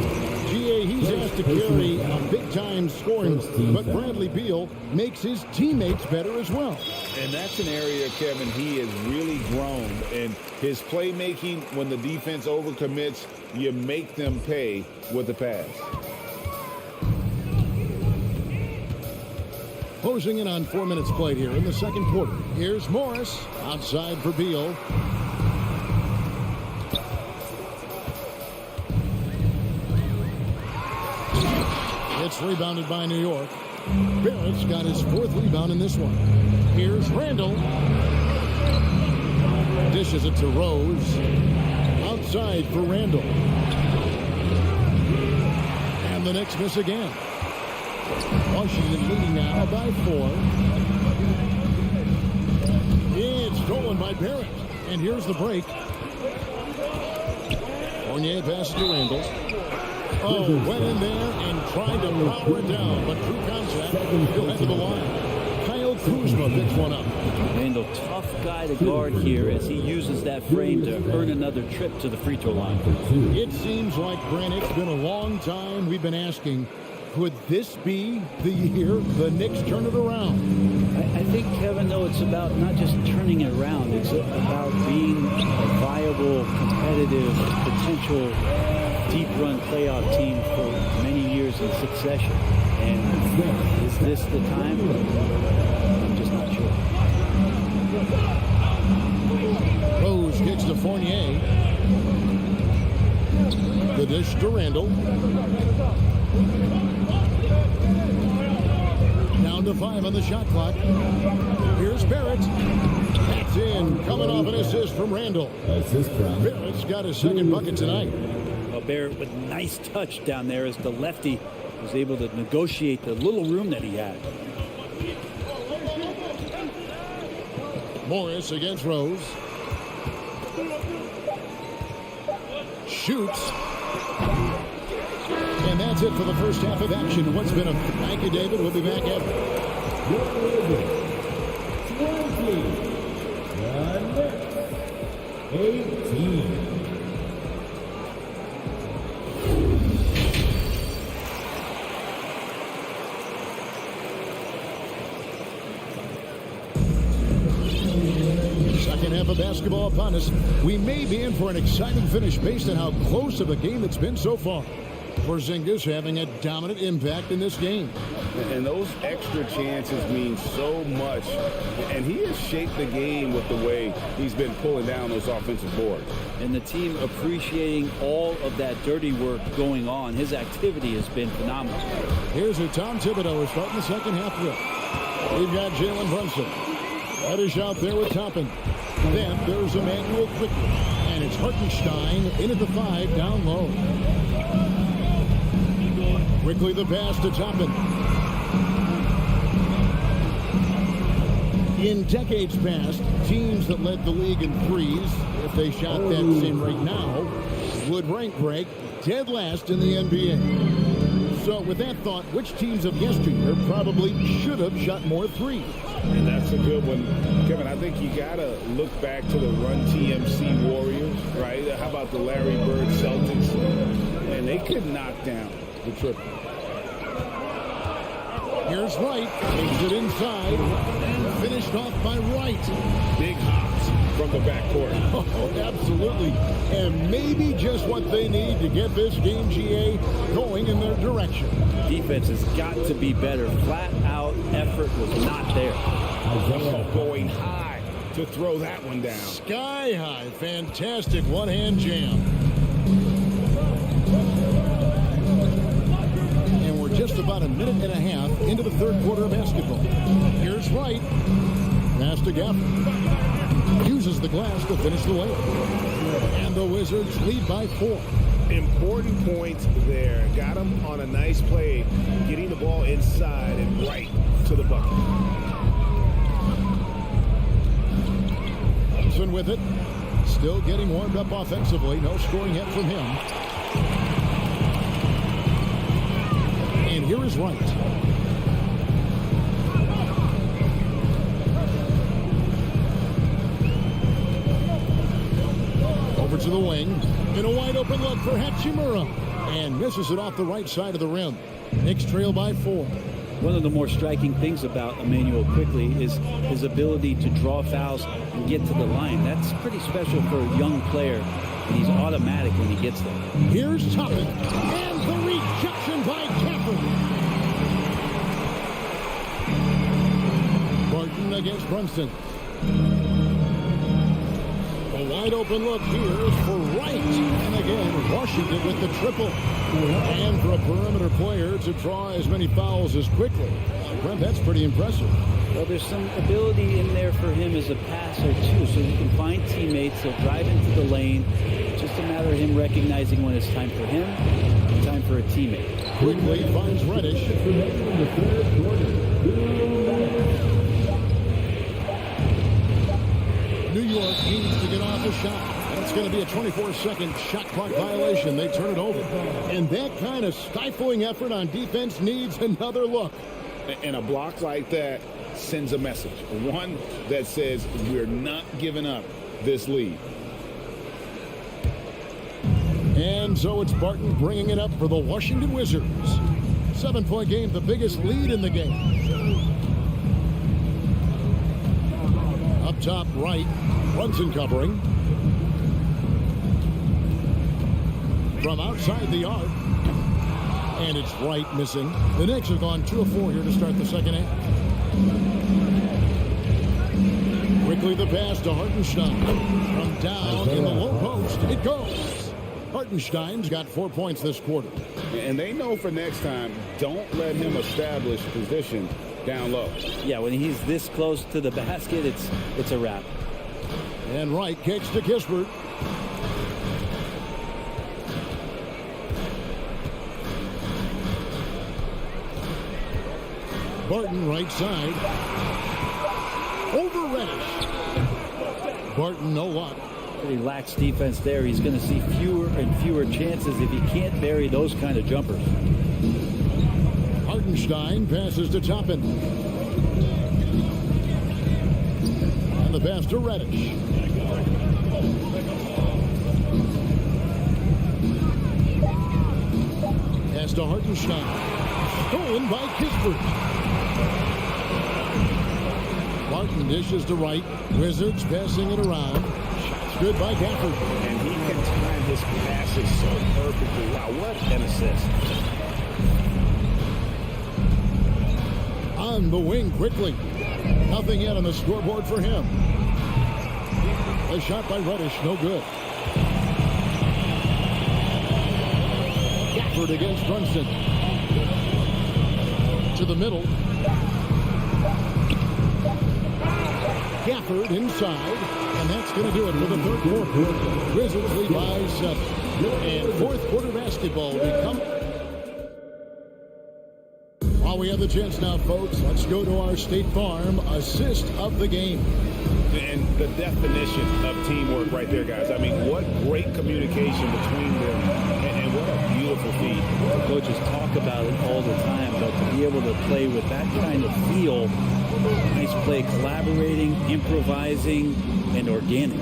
GA, he's asked to carry a big-time scoring, but Bradley Beal makes his teammates better as well. And that's an area, Kevin, he has really grown. And his playmaking, when the defense overcommits, you make them pay with the pass. Closing in on 4 minutes played here in the second quarter. Here's Morris outside for Beal. It's rebounded by New York. Barrett's got his 4th rebound in this one. Here's Randall. Dishes it to Rose. Outside for Randall. And the Knicks miss again. Washington leading now by 4. It's stolen by Barrett. And here's the break. Fournier passes to Randall. Oh, went in there and tried to power it down, but through contact, he'll head to the line. Kyle Kuzma picks one up. Randall, tough guy to guard here as he uses that frame to earn another trip to the free throw line. It seems like, Brent, it's been a long time we've been asking, could this be the year the Knicks turn it around? I think, Kevin, though, it's about not just turning it around. It's about being a viable, competitive, potential deep-run playoff team for many years in succession. And is this the time? I'm just not sure. Rose kicks to Fournier. The dish to Randall. Down to 5 on the shot clock. Here's Barrett. That's in. Coming off an assist from Randall. Barrett's got his second bucket tonight. Barrett with nice touch down there as the lefty was able to negotiate the little room that he had. Morris against Rose. Shoots. And that's it for the first half of action. What's been a... Thank you, David. We'll be back after. 18. Second half of basketball upon us. We may be in for an exciting finish based on how close of a game it's been so far. Porzingis having a dominant impact in this game. And those extra chances mean so much. And he has shaped the game with the way he's been pulling down those offensive boards. And the team appreciating all of that dirty work going on. His activity has been phenomenal. Here's who Tom Thibodeau is starting the second half with. We've got Jalen Brunson. Reddish out there with Toppin. Then there's Emmanuel Quickly. And it's Hartenstein in at the 5 down low. Quickly the pass to Toppin. In decades past, teams that led the league in threes, if they shot that same rate now, would rank break dead last in the NBA. So with that thought, which teams of yesteryear probably should have shot more threes? And that's a good one. Kevin, I think you got to look back to the Run TMC Warriors, right? How about the Larry Bird Celtics? And they could knock down the triple. Here's Wright. Takes it inside. Finished off by Wright. Big hops from the backcourt. Oh, absolutely. And maybe just what they need to get this game, GA, going in their direction. Defense has got to be better. Flat out effort was not there. Going high to throw that one down. Sky high. Fantastic one-hand jam. And we're just about a minute and a half into the third quarter of basketball. Here's Wright. Pass to Gafford. Uses the glass to finish the way. And the Wizards lead by 4. Important points there. Got him on a nice play, getting the ball inside and right to the bucket. Hudson with it. Still getting warmed up offensively. No scoring yet from him. And here is Wright. Over to the wing. In a wide open look for Hachimura. And misses it off the right side of the rim. Knicks trail by 4. One of the more striking things about Emmanuel Quickly is his ability to draw fouls and get to the line. That's pretty special for a young player, and he's automatic when he gets there. Here's Toppin. And the rejection by Gafford. Barton against Brunson. A wide open look here is for Wright. And again, Washington with the triple. And for a perimeter player to draw as many fouls as Quickly. Brent, that's pretty impressive. Well, there's some ability in there for him as a passer, too, so he can find teammates. He'll drive into the lane. It's just a matter of him recognizing when it's time for him and time for a teammate. Quickly finds Reddish. New York needs to get off a shot. And it's going to be a 24-second shot clock violation. They turn it over. And that kind of stifling effort on defense needs another look. And a block like that sends a message. One that says we're not giving up this lead. And so it's Barton bringing it up for the Washington Wizards. 7-point game, the biggest lead in the game. Up top right, Brunson covering. From outside the arc. And it's Wright missing. The Knicks have gone 2 of 4 here to start the second half. Quickly the pass to Hartenstein. From down in the low post, it goes. Hartenstein's got 4 points this quarter. And they know for next time, don't let him establish position down low. Yeah, when he's this close to the basket, it's a wrap. And Wright kicks to Kispert. Barton right side. Over Reddish. Barton no luck. Pretty lax defense there. He's going to see fewer and fewer chances if he can't bury those kind of jumpers. Hartenstein passes to Toppin. And the pass to Reddish. Pass to Hartenstein. Stolen by Kispert. Barton dishes to Wright. Wizards passing it around. Shots good by Gafford. And he can time his passes so perfectly. Wow, what an assist. On the wing quickly. Nothing yet on the scoreboard for him. A shot by Reddish, no good. Gafford against Brunson. To the middle. Gafford inside, and that's going to do it for the third quarter. Wizards lead by 7. And fourth quarter basketball will come. While we have the chance now, folks, let's go to our State Farm assist of the game. And the definition of teamwork right there, guys. I mean, what great communication between them, and what a beautiful feat. The coaches talk about it all the time, but to be able to play with that kind of feel, nice play, collaborating, improvising, and organic.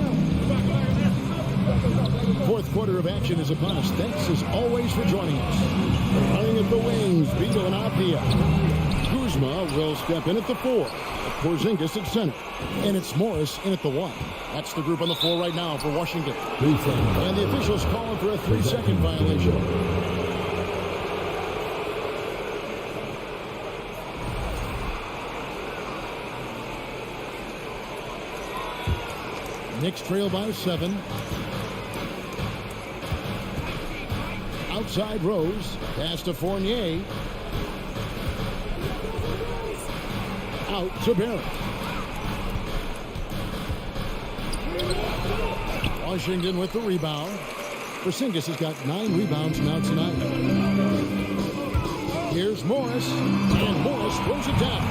Fourth quarter of action is upon us. Thanks as always for joining us. Running at the wings, Beto and Avdia. Kuzma will step in at the 4. Porzingis at center. And it's Morris in at the 1. That's the group on the floor right now for Washington. And the officials calling for a 3-second violation. Knicks trail by 7. Outside Rose. Pass to Fournier. Out to Barrett. Washington with the rebound. Porzingis has got 9 rebounds now tonight. Here's Morris. And Morris throws it down.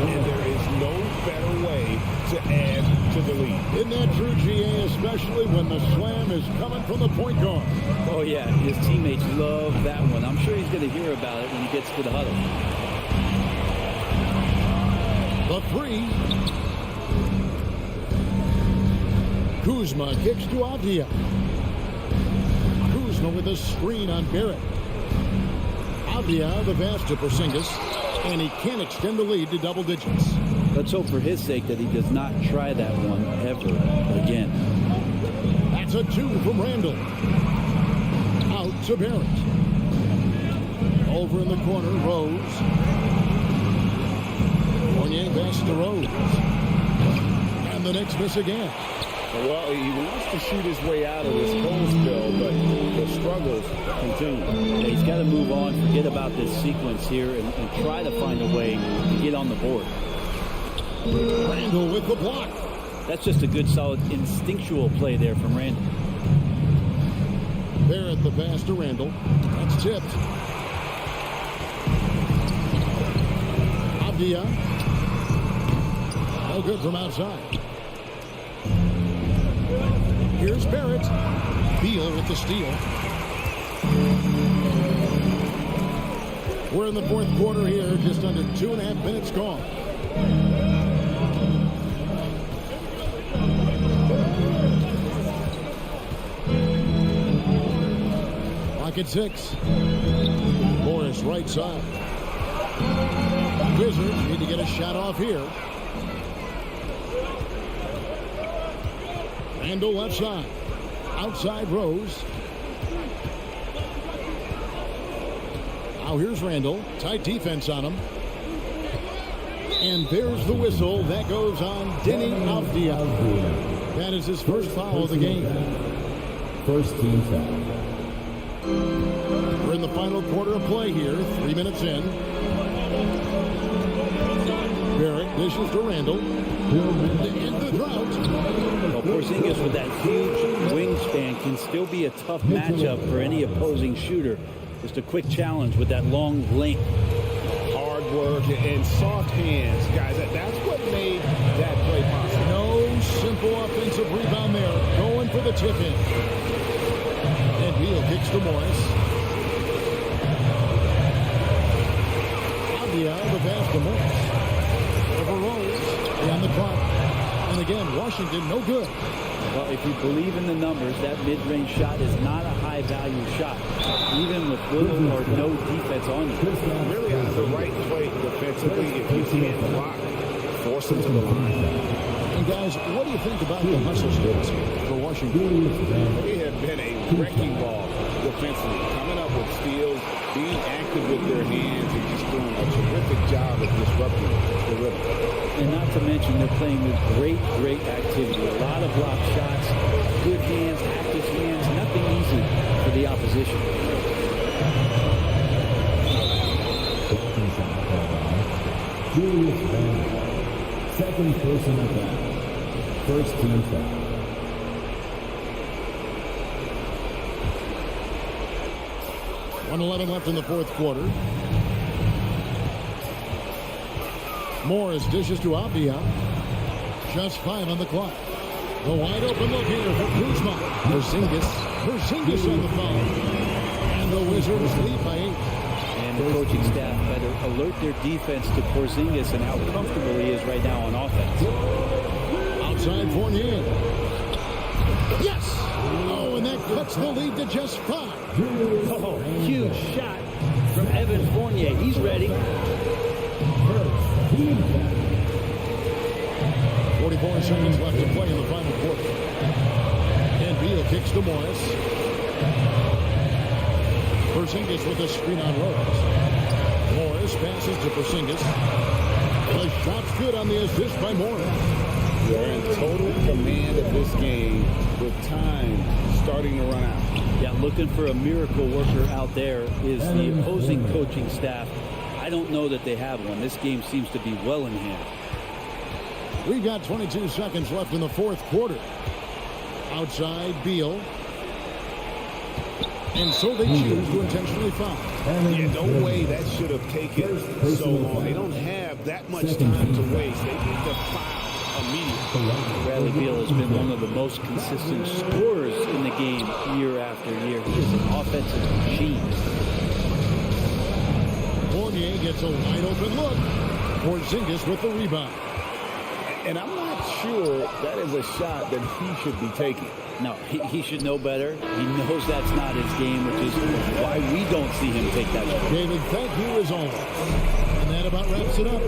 And there is no better way to add to the lead. Isn't that true, GA? Especially when the slam is coming from the point guard. Oh, yeah. His teammates love that one. I'm sure he's going to hear about it when he gets to the huddle. The 3. Kuzma kicks to Avdia. Kuzma with a screen on Barrett. Avdia the pass to Porzingis, and he can't extend the lead to double digits. Let's hope for his sake that he does not try that one ever again. That's a 2 from Randall. Out to Barrett. Over in the corner, Rose. Fournier passes to Rose. And the Knicks miss again. Well, he wants to shoot his way out of this cold spell, but the struggles continue. Yeah, he's got to move on, forget about this sequence here, and try to find a way to get on the board. Randall with the block. That's just a good, solid, instinctual play there from Randall. Barrett the pass to Randall. That's tipped. Avdia. No good from outside. Here's Barrett. Beal with the steal. We're in the fourth quarter here. Just under 2.5 minutes gone. Clock at 6. Morris right side. Wizards need to get a shot off here. Randall left side. Outside Rose. Now here's Randall. Tight defense on him. And there's the whistle. That goes on Denny Avdia. That is his first foul of the game. First team foul. We're in the final quarter of play here. 3 minutes in. Barrett dishes to Randall. In the drought. Well, Porzingis with that huge wingspan can still be a tough matchup for any opposing shooter. Just a quick challenge with that long length. Hard work and soft hands. Guys, that's what made that play possible. No simple offensive rebound there. Going for the tip in. And Beal kicks to Morris. Avdia the pass to Morris. Over Rose. Beyond the clock. And again, Washington no good. Well, if you believe in the numbers, that mid-range shot is not a high-value shot, even with little or no defense on you. Really on the right play defensively, if you can't block, force them to the line. And guys, what do you think about the hustle skills for Washington? They have been a wrecking ball defensively, coming up with steals, being active with their hands, and just doing a terrific job of disrupting the rhythm. And not to mention, they're playing with great activity. A lot of block shots, good hands, active hands, nothing easy for the opposition. Second person at that. First team foul. 1:11 left in the fourth quarter. Morris dishes to Avdia. Just 5 on the clock. The wide open look here for Kuzma. Porzingis on the foul. And the Wizards lead by 8. And the coaching staff better alert their defense to Porzingis and how comfortable he is right now on offense. Outside Fournier. Yes! Oh, and that cuts the lead to just 5. Oh, huge shot from Evan Fournier. He's ready. 44 seconds left to play in the final quarter. And Beal kicks to Morris. Porzingis with a screen on Rose. Morris passes to Porzingis. The shot's good on the assist by Morris. They're in total command of this game with time starting to run out. Yeah, looking for a miracle worker out there is the opposing coaching staff. I don't know that they have one. This game seems to be well in hand. We've got 22 seconds left in the fourth quarter. Outside Beal. And so they choose to intentionally foul. Yeah, no way that should have taken so long. They don't have that much time to waste. They need to foul immediately. Bradley Beal has been one of the most consistent scorers in the game year after year. He is an offensive machine. Fournier gets a wide open look. Porzingis with the rebound. And I'm not sure that is a shot that he should be taking. No, he should know better. He knows that's not his game, which is why we don't see him take that shot. David, thank you as always. And that about wraps it up.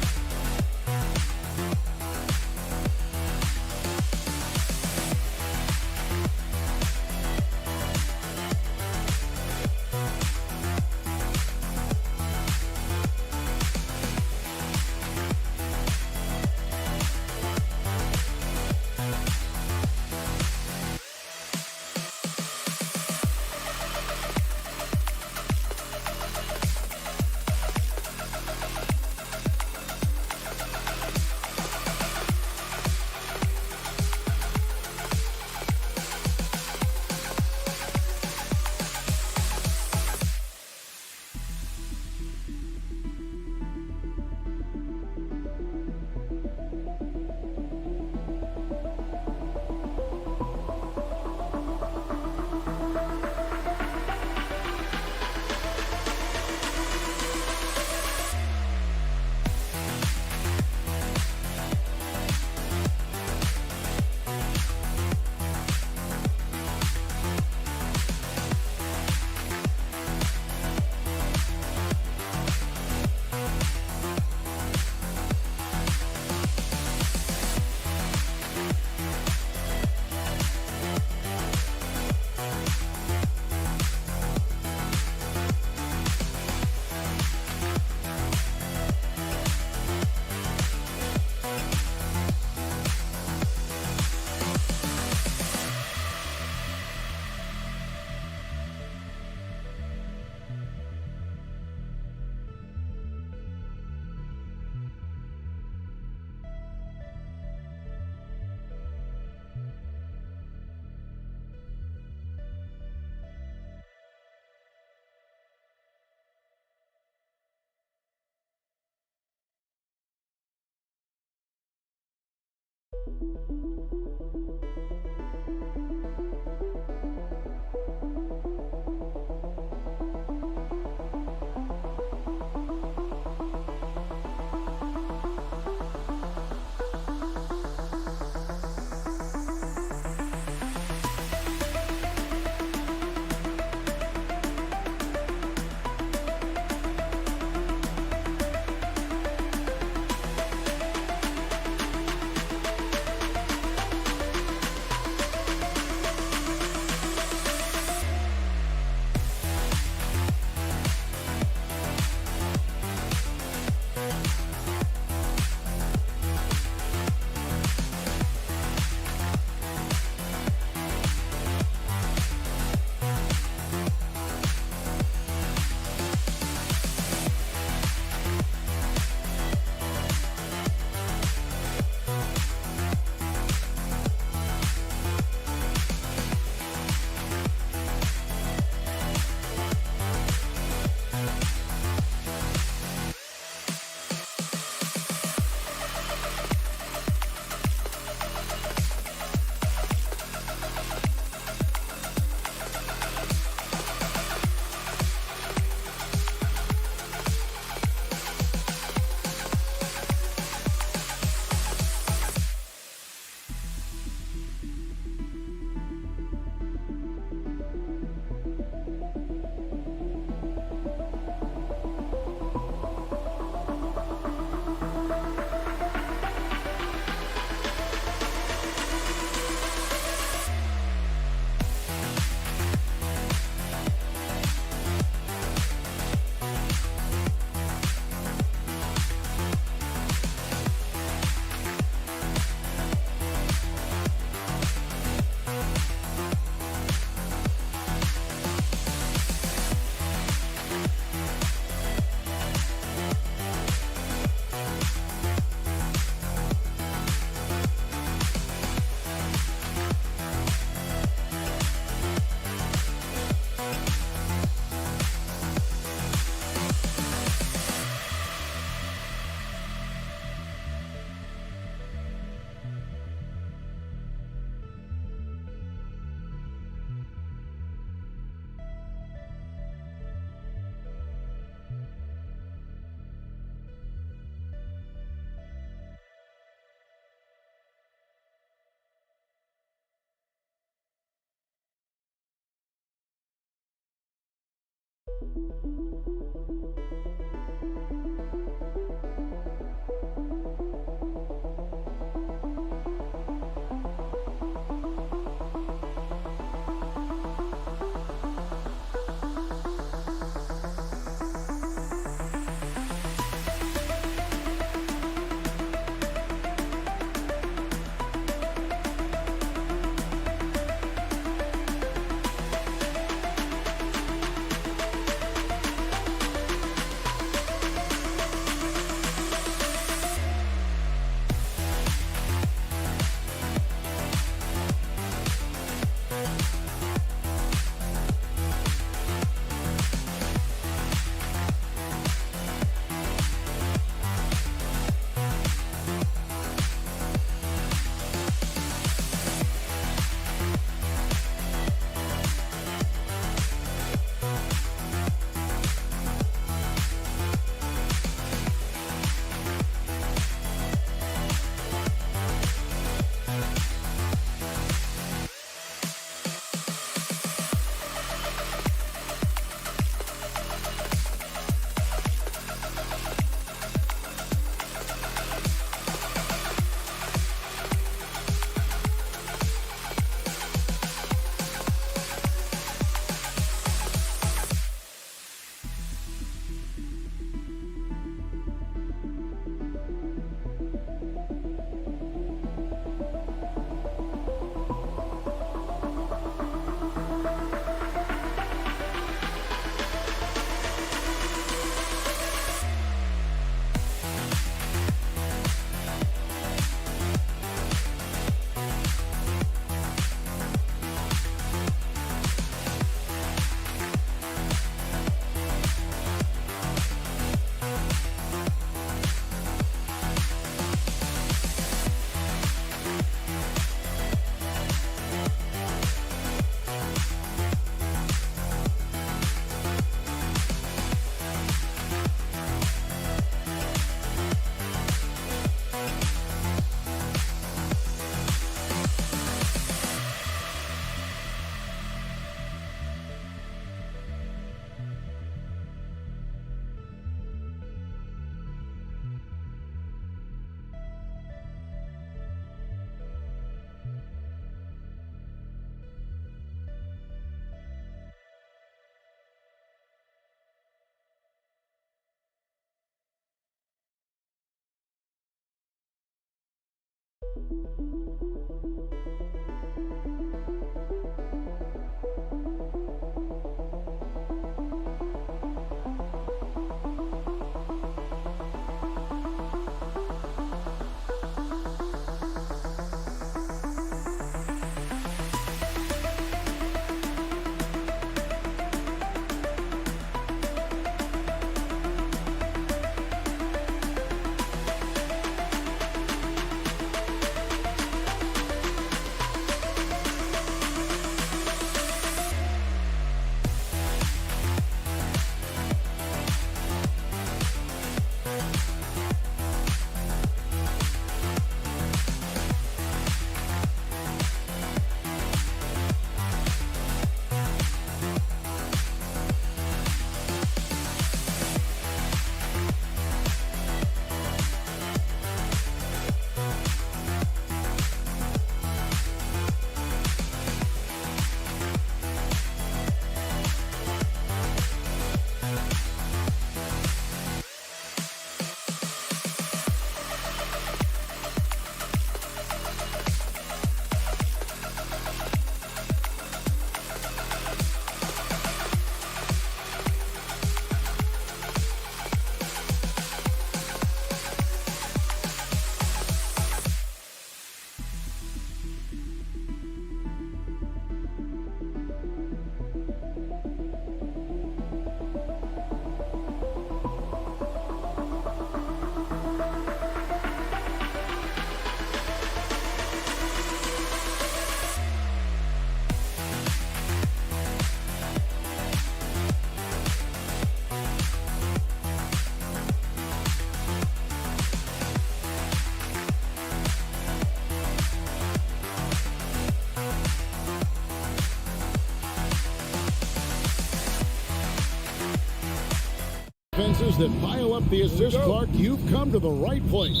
passes that pile up the assist, Clark, you've come to the right place.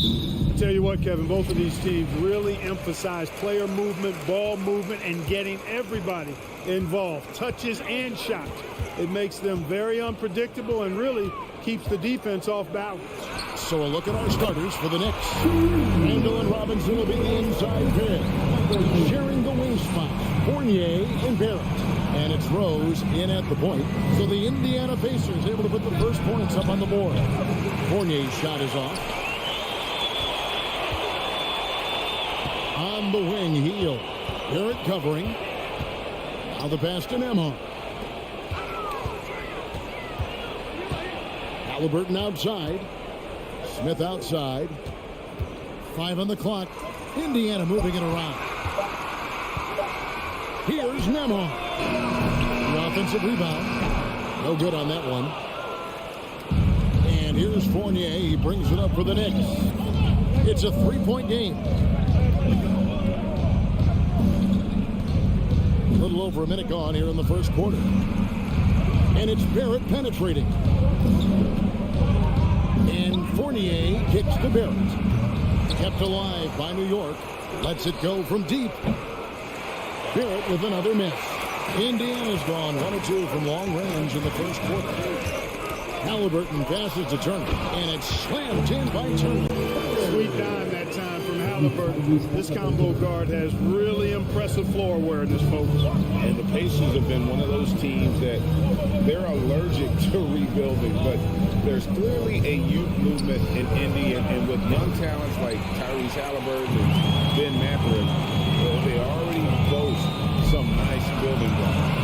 Tell you what, Kevin, both of these teams really emphasize player movement, ball movement, and getting everybody involved, touches and shots. It makes them very unpredictable and really keeps the defense off balance. So a look at our starters for the Knicks. Randall and Robinson will be the inside pair, sharing the wing spots, Fournier and Barrett. And it's Rose in at the point. So the Indiana Pacers able to put the first points up on the board. Fournier's shot is off. On the wing, Heel. Barrett covering. Now the pass to Nembhard. Halliburton outside. Smith outside. 5 on the clock. Indiana moving it around. Here's Nembhard. The offensive rebound. No good on that one. And here's Fournier. He brings it up for the Knicks. It's a 3-point game. A little over a minute gone here in the first quarter. And it's Barrett penetrating. And Fournier kicks to Barrett. Kept alive by New York. Lets it go from deep. Barrett with another miss. Indiana's gone 1 of 2 from long range in the first quarter. Halliburton passes to Turner. And it's slammed in by Turner. Sweet dime that time from Halliburton. This combo guard has really impressive floor awareness, folks. And the Pacers have been one of those teams that they're allergic to rebuilding, but there's clearly a youth movement in Indy, and with young talents like Tyrese Halliburton and Ben Mathurin, they already boast some nice building blocks.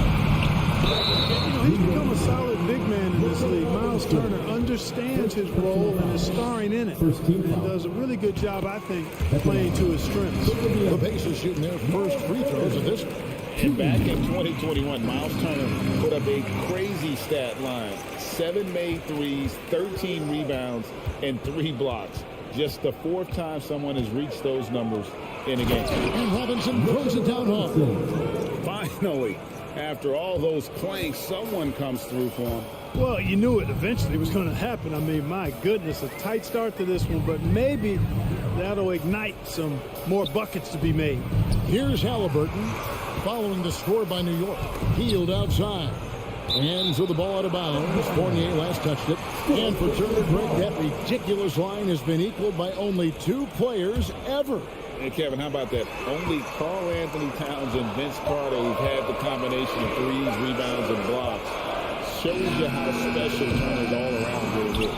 He's become a solid big man in this league. Miles Turner understands his role and is starring in it. And does a really good job, I think, playing to his strengths. The Pacers shooting their first free throws of this one. And back in 2021, Miles Turner put up a crazy stat line. 7 made threes, 13 rebounds, and 3 blocks. Just the 4th time someone has reached those numbers in a game. And Robinson throws it down hard. Finally, after all those clanks, someone comes through for him. Well, you knew it eventually was going to happen. I mean, my goodness, a tight start to this one, but maybe that'll ignite some more buckets to be made. Here's Halliburton following the score by New York. Healed outside. And so the ball out of bounds. Fournier last touched it. And for Turner, Greg, that ridiculous line has been equaled by only 2 players ever. Hey, Kevin, how about that? Only Karl Anthony Towns and Vince Carter who've had the combination of threes, rebounds, and blocks. Shows you how special Turner's all around here.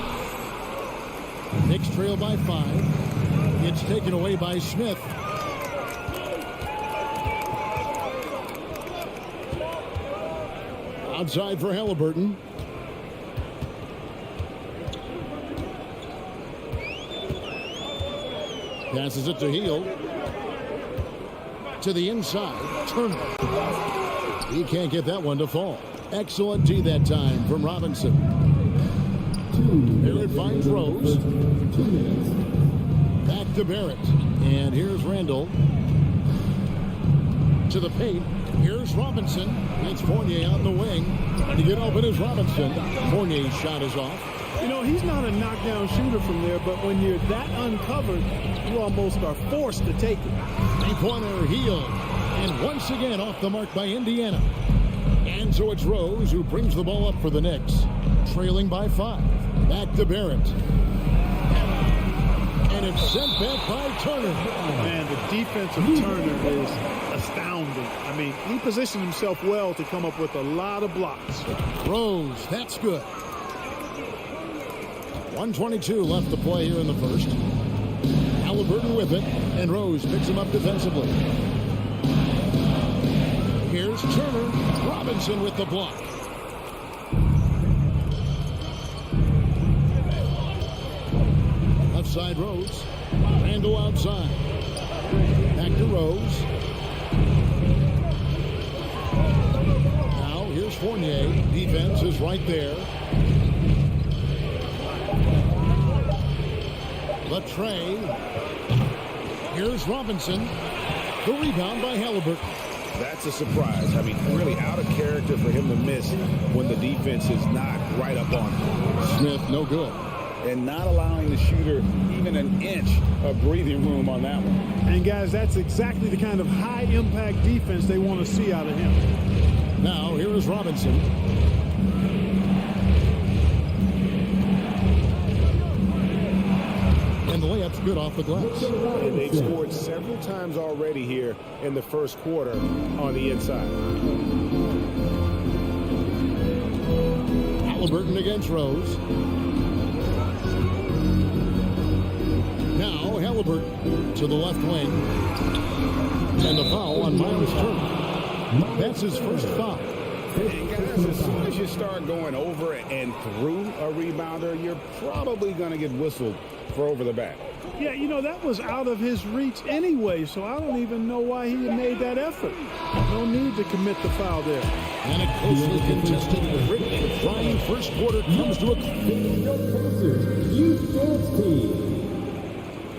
Knicks trail by 5. It's taken away by Smith. Outside for Halliburton. Passes it to Heel. To the inside. Turner. He can't get that one to fall. Excellent D that time from Robinson. Barrett finds Rose. Back to Barrett. And here's Randall. To the paint. Here's Robinson. It's Fournier on the wing. To get open is Robinson. Fournier's shot is off. You know, he's not a knockdown shooter from there, but when you're that uncovered, you almost are forced to take it. Three-pointer Heel. And once again off the mark by Indiana. And so it's Rose who brings the ball up for the Knicks. Trailing by 5. Back to Barrett. And it's sent back by Turner. Man, the defense of Turner is astounding. I mean, he positioned himself well to come up with a lot of blocks. Rose, that's good. 1:22 left to play here in the first. Halliburton with it, and Rose picks him up defensively. Here's Turner. Robinson with the block. Left side Rose. Randall outside. Back to Rose. Now here's Fournier. Defense is right there. Latrey. Here's Robinson. The rebound by Halliburton. That's a surprise. I mean, really out of character for him to miss when the defense is not right up on him. Smith, no good. And not allowing the shooter even an inch of breathing room on that one. And, guys, that's exactly the kind of high-impact defense they want to see out of him. Now, here is Robinson. And the layup's good off the glass. And they've scored several times already here in the first quarter on the inside. Halliburton against Rose. Now Halliburton to the left wing. And the foul on Miles Turner. That's his first foul. And guys, as soon as you start going over and through a rebounder, you're probably going to get whistled for over the back. Yeah, you know, that was out of his reach anyway, so I don't even know why he made that effort. No need to commit the foul there. And a closely contested, gritty, trying first quarter comes to a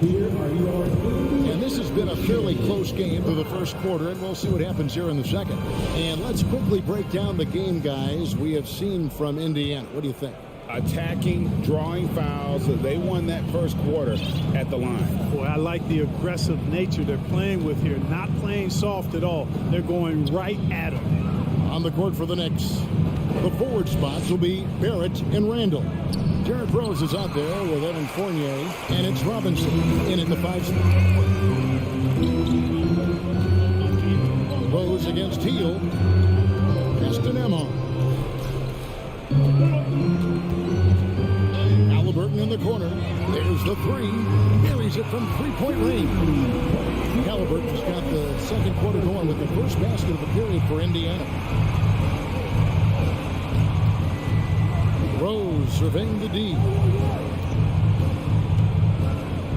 and this has been a fairly close game for the first quarter, and we'll see what happens here in the second. And let's quickly break down the game, guys, we have seen from Indiana. What do you think? Attacking, drawing fouls. They won that first quarter at the line. Boy, I like the aggressive nature they're playing with here. Not playing soft at all. They're going right at him. On the court for the Knicks, the forward spots will be Barrett and Randall. Derrick Rose is out there with Evan Fournier, and it's Robinson in at the 5 spot. Rose against Hill. Preston Emma. Halliburton in the corner. There's the three. Buries it from three-point range. Halliburton's got the second quarter going with the first basket of the period for Indiana. Rose surveying the D.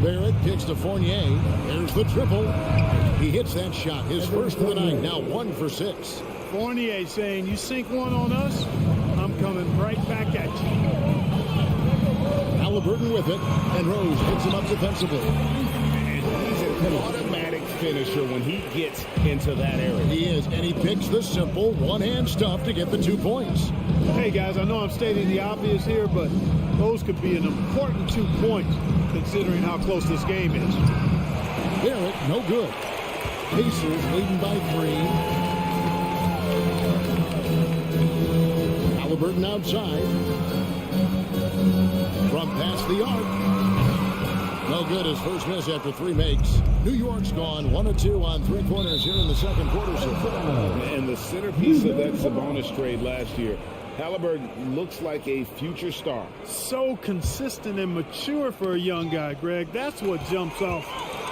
Barrett kicks to Fournier. There's the triple. He hits that shot. His first of the night. Now 1 for 6. Fournier saying, you sink one on us, I'm coming right back at you. Halliburton with it, and Rose hits him up defensively. And he's an automatic finisher when he gets into that area. He is, and he picks the simple one-hand stuff to get the 2 points. Hey, guys, I know I'm stating the obvious here, but those could be an important 2 points considering how close this game is. Barrett, no good. Pacers leading by 3. Halliburton outside. From past the arc. No good. His first miss after 3 makes. New York's gone 1 of 2 on 3 corners here in the second quarter. And the centerpiece of that Sabonis trade last year, Halliburton looks like a future star. So consistent and mature for a young guy, Greg. That's what jumps off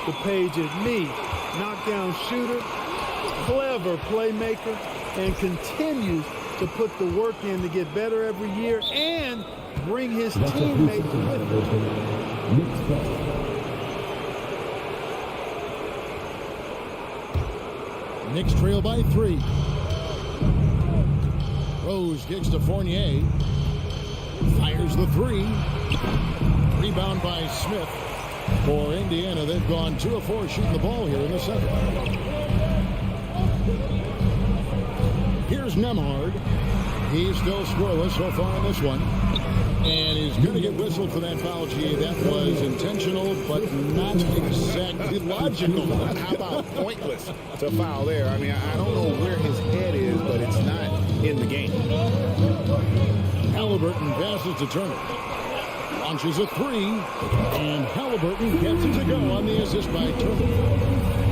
the page at me. Knockdown shooter, clever playmaker, and continues to put the work in to get better every year and bring his teammates with him. Knicks trail by 3. Rose kicks to Fournier. Fires the 3. Rebound by Smith. For Indiana, they've gone 2 of 4 shooting the ball here in the second. Here's Nemhard. He's still scoreless so far in this one. And he's going to get whistled for that foul, G. That was intentional, but not exactly logical. How about pointless to foul there? I mean, I don't know where his head is, but it's not in the game. Halliburton passes to Turner. Launches a 3, and Halliburton gets it to go on the assist by Turner.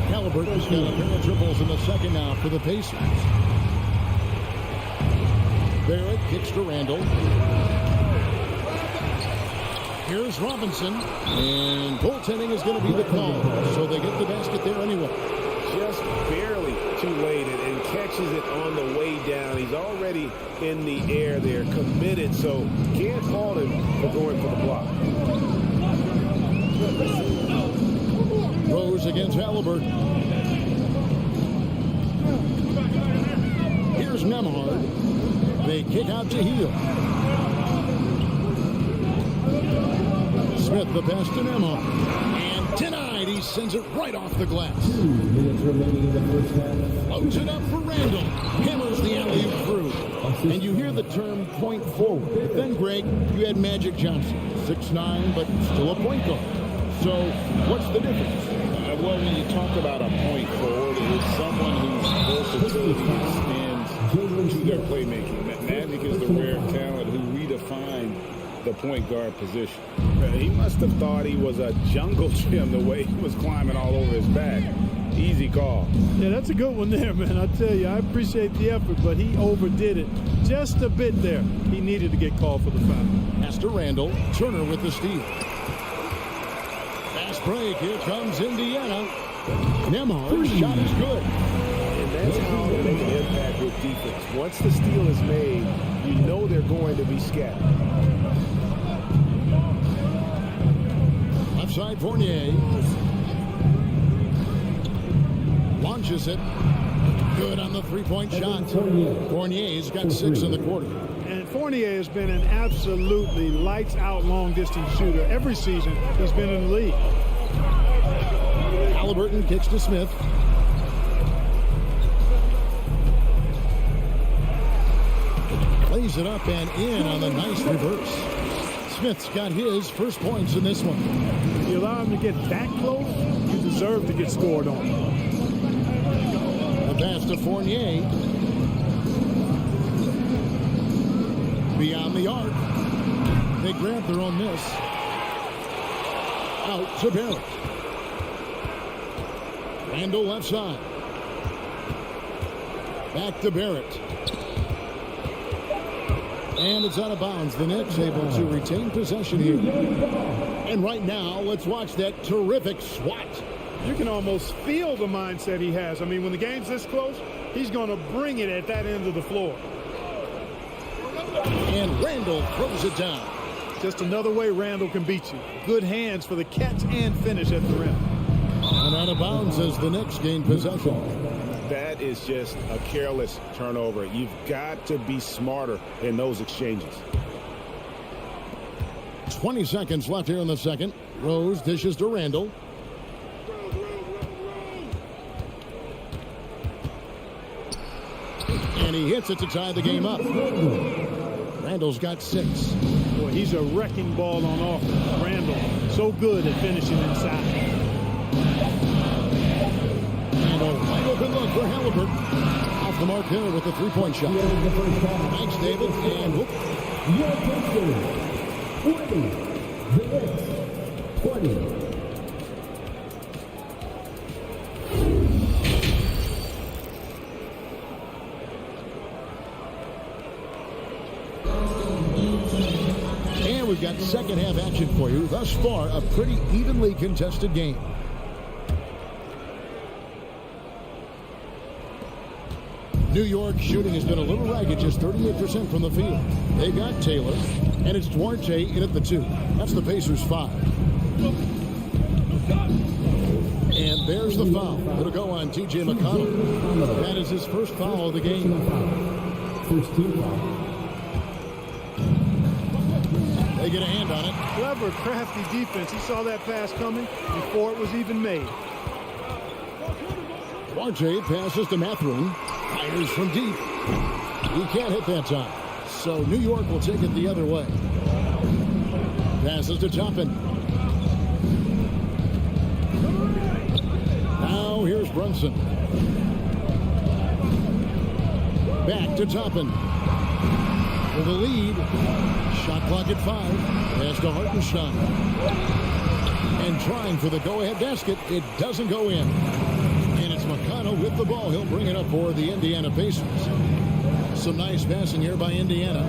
Halliburton's got a pair of triples in the second now for the Pacers. Barrett kicks to Randall. Here's Robinson, and goaltending is going to be the call, so they get the basket there anyway. Just barely too late and catches it on the way down. He's already in the air there, committed, so can't fault him for going for the block. Rose against Halliburton. Here's Nemhard. They kick out to Hill. Smith the pass to Nemhard. And denied. He sends it right off the glass. 2 minutes remaining in the first half. Floats it up for Randall. Hammers the alley-oop through. And you hear the term point forward. But then, Greg, you had Magic Johnson. 6'9", but still a point guard. So what's the difference? Well, when you talk about a point forward, it's someone whose versatility extends to their playmaking. Magic is the rare talent who redefined the point guard position. He must have thought he was a jungle gym the way he was climbing all over his back. Easy call. Yeah, that's a good one there, man. I tell you, I appreciate the effort, but he overdid it just a bit there. He needed to get called for the foul. Pass to Randall. Turner with the steal. Fast break. Here comes Indiana. Nembhard's shot is good. And that's how they make an impact with defense. Once the steal is made, you know they're going to be scattered. Left side, Fournier. Launches it. Good on the three-point shot. Fournier's got 6 in the quarter. And Fournier has been an absolutely lights-out long-distance shooter every season he's been in the league. Halliburton kicks to Smith. Plays it up and in on the nice reverse. Smith's got his first points in this one. You allow him to get that close, you deserve to get scored on. A pass to Fournier. Beyond the arc. They grab their own miss. Out to Barrett. Randall left side. Back to Barrett. And it's out of bounds. The Knicks able to retain possession here. And right now, let's watch that terrific swat. You can almost feel the mindset he has. I mean, when the game's this close, he's going to bring it at that end of the floor. And Randall throws it down. Just another way Randall can beat you. Good hands for the catch and finish at the rim. And out of bounds as the Knicks gain possession. That is just a careless turnover. You've got to be smarter in those exchanges. 20 seconds left here in the second. Rose dishes to Randall. And he hits it to tie the game up. Randall's got 6. Boy, he's a wrecking ball on offense. Randall, so good at finishing inside. And a wide open look for Halliburton. Off the mark there with a three-point shot. Thanks, David. And whoop. Your picture, 20. The Knicks, 20. And we've got second half action for you. Thus far, a pretty evenly contested game. New York shooting has been a little ragged, just 38% from the field. They got Taylor, and it's Duarte in at the 2. That's the Pacers' 5. And there's the foul. It'll go on T.J. McConnell. That is his first foul of the game. First team foul. They get a hand on it. Clever, crafty defense. He saw that pass coming before it was even made. Duarte passes to Mathurin. Fires from deep. He can't hit that time. So New York will take it the other way. Passes to Toppin. Now here's Brunson. Back to Toppin. For the lead. Shot clock at 5. Pass to Hartenstein. And trying for the go-ahead basket. It doesn't go in. And it's McConnell with the ball. He'll bring it up for the Indiana Pacers. Some nice passing here by Indiana.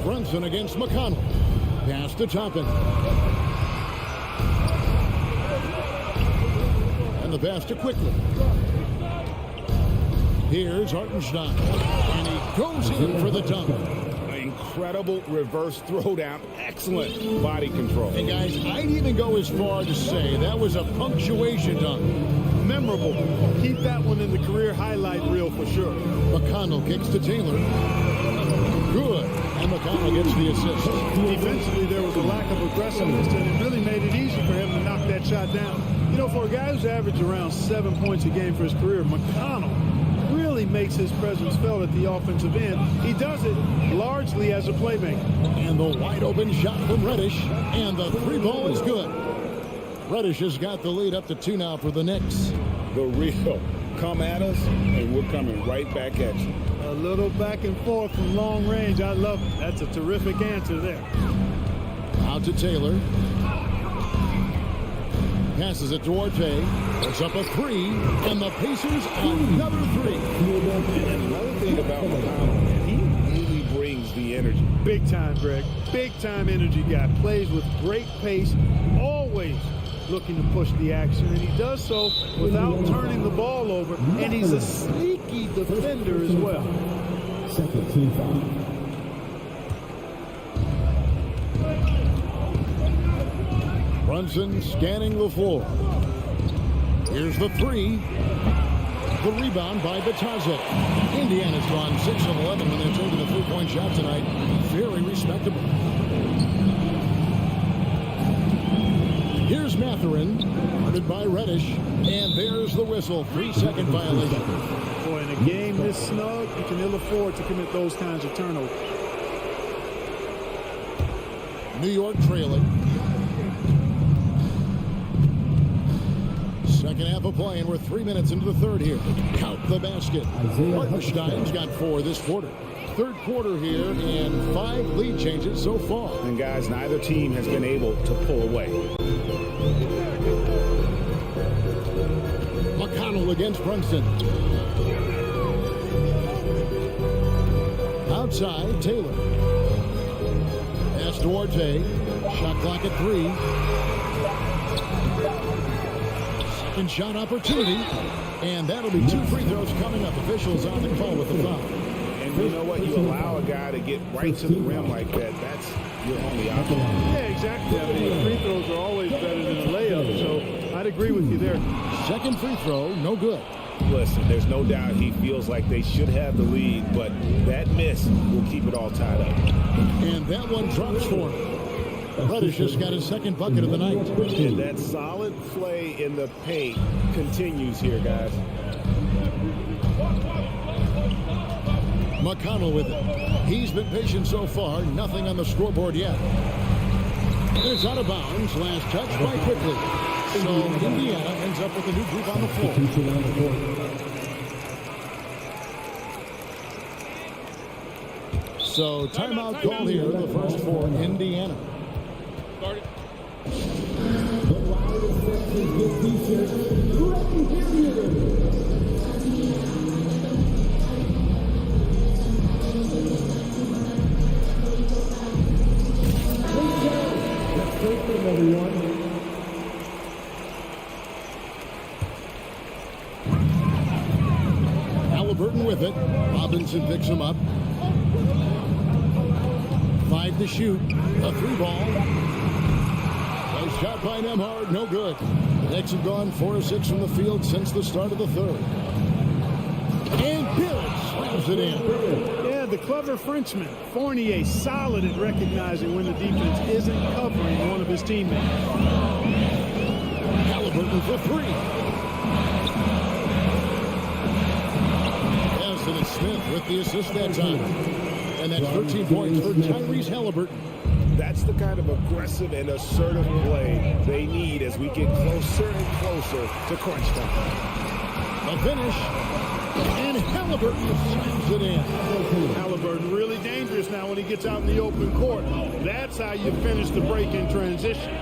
Brunson against McConnell. Pass to Toppin. And the pass to Quickly. Here's Hartenstein. And he goes in for the dunk. Incredible reverse throwdown. Excellent body control. And guys, I'd even go as far to say that was a punctuation dunk. Memorable. Keep that one in the career highlight reel for sure. McConnell kicks to Taylor. Good. And McConnell gets the assist. Defensively, there was a lack of aggressiveness, and it really made it easy for him to knock that shot down. You know, for a guy who's averaged around 7 points a game for his career, McConnell really makes his presence felt at the offensive end. He does it largely as a playmaker. And the wide open shot from Reddish. And the three ball is good. Reddish has got the lead up to 2 now for the Knicks. The real come at us, and we're coming right back at you. A little back and forth from long range. I love it. That's a terrific answer there. Out to Taylor. Passes it to Orte. Puts up a 3. And the Pacers another 3. And another thing about McConnell, he really brings the energy. Big time, Greg. Big time energy guy. Plays with great pace. Always looking to push the action. And he does so without turning the ball over. And he's a sneaky defender as well. Second team foul. Brunson scanning the floor. Here's the 3. The rebound by Bataza. Indiana's drawn 6 of 11 when they're taking the 3-point shot tonight. Very respectable. Here's Mathurin, guarded by Reddish. And there's the whistle. 3-second violation. Boy, in a game this snug, you can ill afford to commit those kinds of turnovers. New York trailing. Second half of play, and we're 3 minutes into the third here. Count the basket. Hartenstein's got 4 this quarter. Third quarter here, and 5 lead changes so far. And guys, neither team has been able to pull away. McConnell against Brunson. Outside, Taylor. Pass to Orte. Shot clock at 3. Second shot opportunity. And that'll be 2 free throws coming up. Officials on the call with the foul. And you know what? You allow a guy to get right to the rim like that. That's your only option. Yeah, exactly. I mean, free throws are always better than a layup, so I'd agree with you there. Second free throw, no good. Listen, there's no doubt he feels like they should have the lead, but that miss will keep it all tied up. And that one drops for him. Reddish has got his second bucket of the night. And that solid play in the paint continues here, guys. McConnell with it. He's been patient so far. Nothing on the scoreboard yet. And it's out of bounds. Last touch by Quickly. So Indiana ends up with a new group on the floor. So timeout call here. The first for Indiana. Halliburton with it. Robinson picks him up. 5 to shoot. A 3 ball. Nice shot by Nembhard. No good. The Knicks have gone 4 of 6 from the field since the start of the third. And Billings slams it in. Yeah, the clever Frenchman. Fournier solid at recognizing when the defense isn't covering one of his teammates. Halliburton for 3. And Smith with the assist that time. And that's 13 points for Tyrese Halliburton. That's the kind of aggressive and assertive play they need as we get closer and closer to crunch time. The finish. And Halliburton slams it in. Halliburton really dangerous now when he gets out in the open court. That's how you finish the break in transition.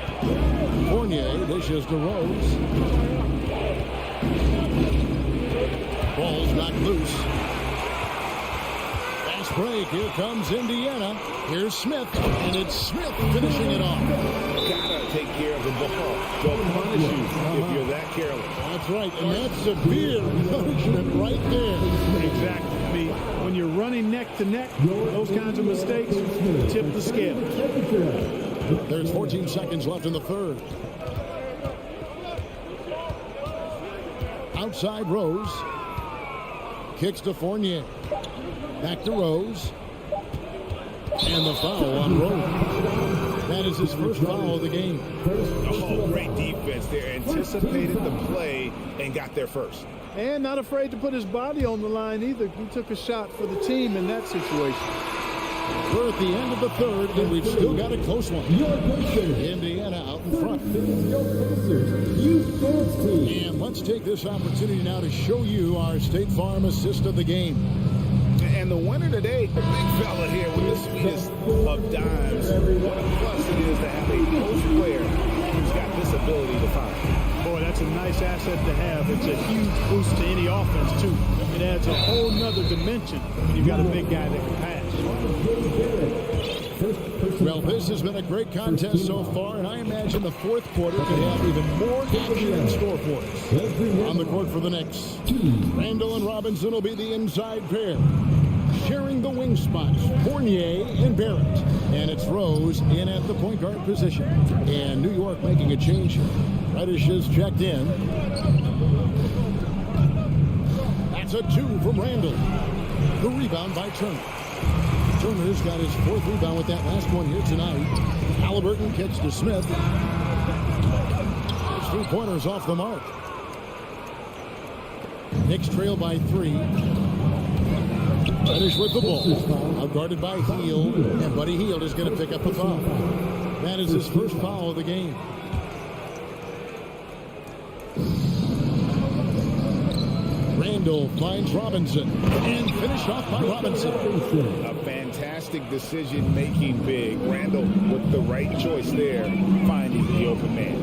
Fournier dishes to Rose. Ball's knocked loose. Fast break. Here comes Indiana. Here's Smith. And it's Smith finishing it off. Gotta take care of the ball. Don't punish you if you're that careless. That's right. And that's severe punishment right there. Exactly. I mean, when you're running neck to neck, those kinds of mistakes tip the scale. There's 14 seconds left in the third. Outside Rose. kicks to Fournier. Back to Rose. And the foul on Rose. That is his first foul of the game. Oh, great defense there. Anticipated the play and got there first. And not afraid to put his body on the line either. He took a shot for the team in that situation. We're at the end of the third, and we've still got a close one. Indiana out in front. And let's take this opportunity now to show you our State Farm assist of the game. And the winner today, the big fella here with the sweetest of dimes. What a plus it is to have a post player who's got this ability to find. Boy, that's a nice asset to have. It's a huge boost to any offense, too. It adds a whole nother dimension when you've got a big guy that can pass. Well, this has been a great contest so far, and I imagine the fourth quarter could have even more action in store for us. On the court for the Knicks, Randall and Robinson will be the inside pair. Sharing the wing spots, Fournier and Barrett. And it's Rose in at the point guard position. And New York making a change. Reddish is checked in. That's a 2 from Randall. The rebound by Turner. Turner's got his 4th rebound with that last one here tonight. Halliburton kicks to Smith. His 3-pointers off the mark. Knicks trail by 3. Reddish with the ball. Outguarded by Hield. And Buddy Hield is going to pick up the foul. That is his first foul of the game. Randall finds Robinson. And finished off by Robinson. A fantastic decision-making big. Randall with the right choice there, finding the open man.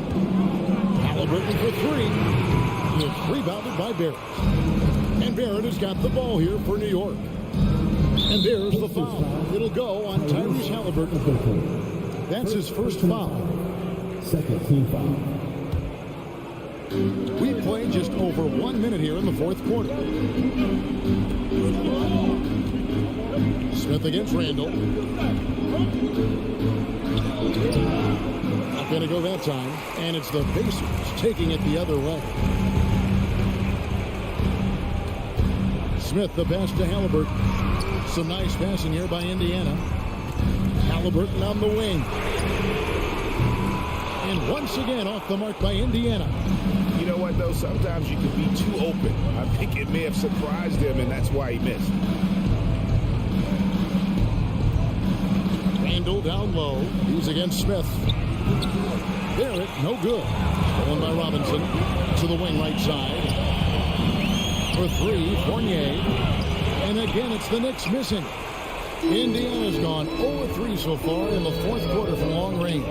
Halliburton for 3. It's rebounded by Barrett. And Barrett has got the ball here for New York. And there's the foul. It'll go on Tyrese Halliburton. That's his first foul. Second team foul. We play just over 1 minute here in the fourth quarter. Smith against Randall. Not going to go that time. And it's the Pacers taking it the other way. Smith the pass to Halliburton. Some nice passing here by Indiana. Halliburton on the wing. And once again off the mark by Indiana. You know what, though? Sometimes you can be too open. I think it may have surprised him, and that's why he missed. Randall down low. He's against Smith. Barrett, no good. Stolen by Robinson to the wing right side. For 3, Fournier. And again, it's the Knicks missing. Indiana's gone 0-3 so far in the fourth quarter from long range.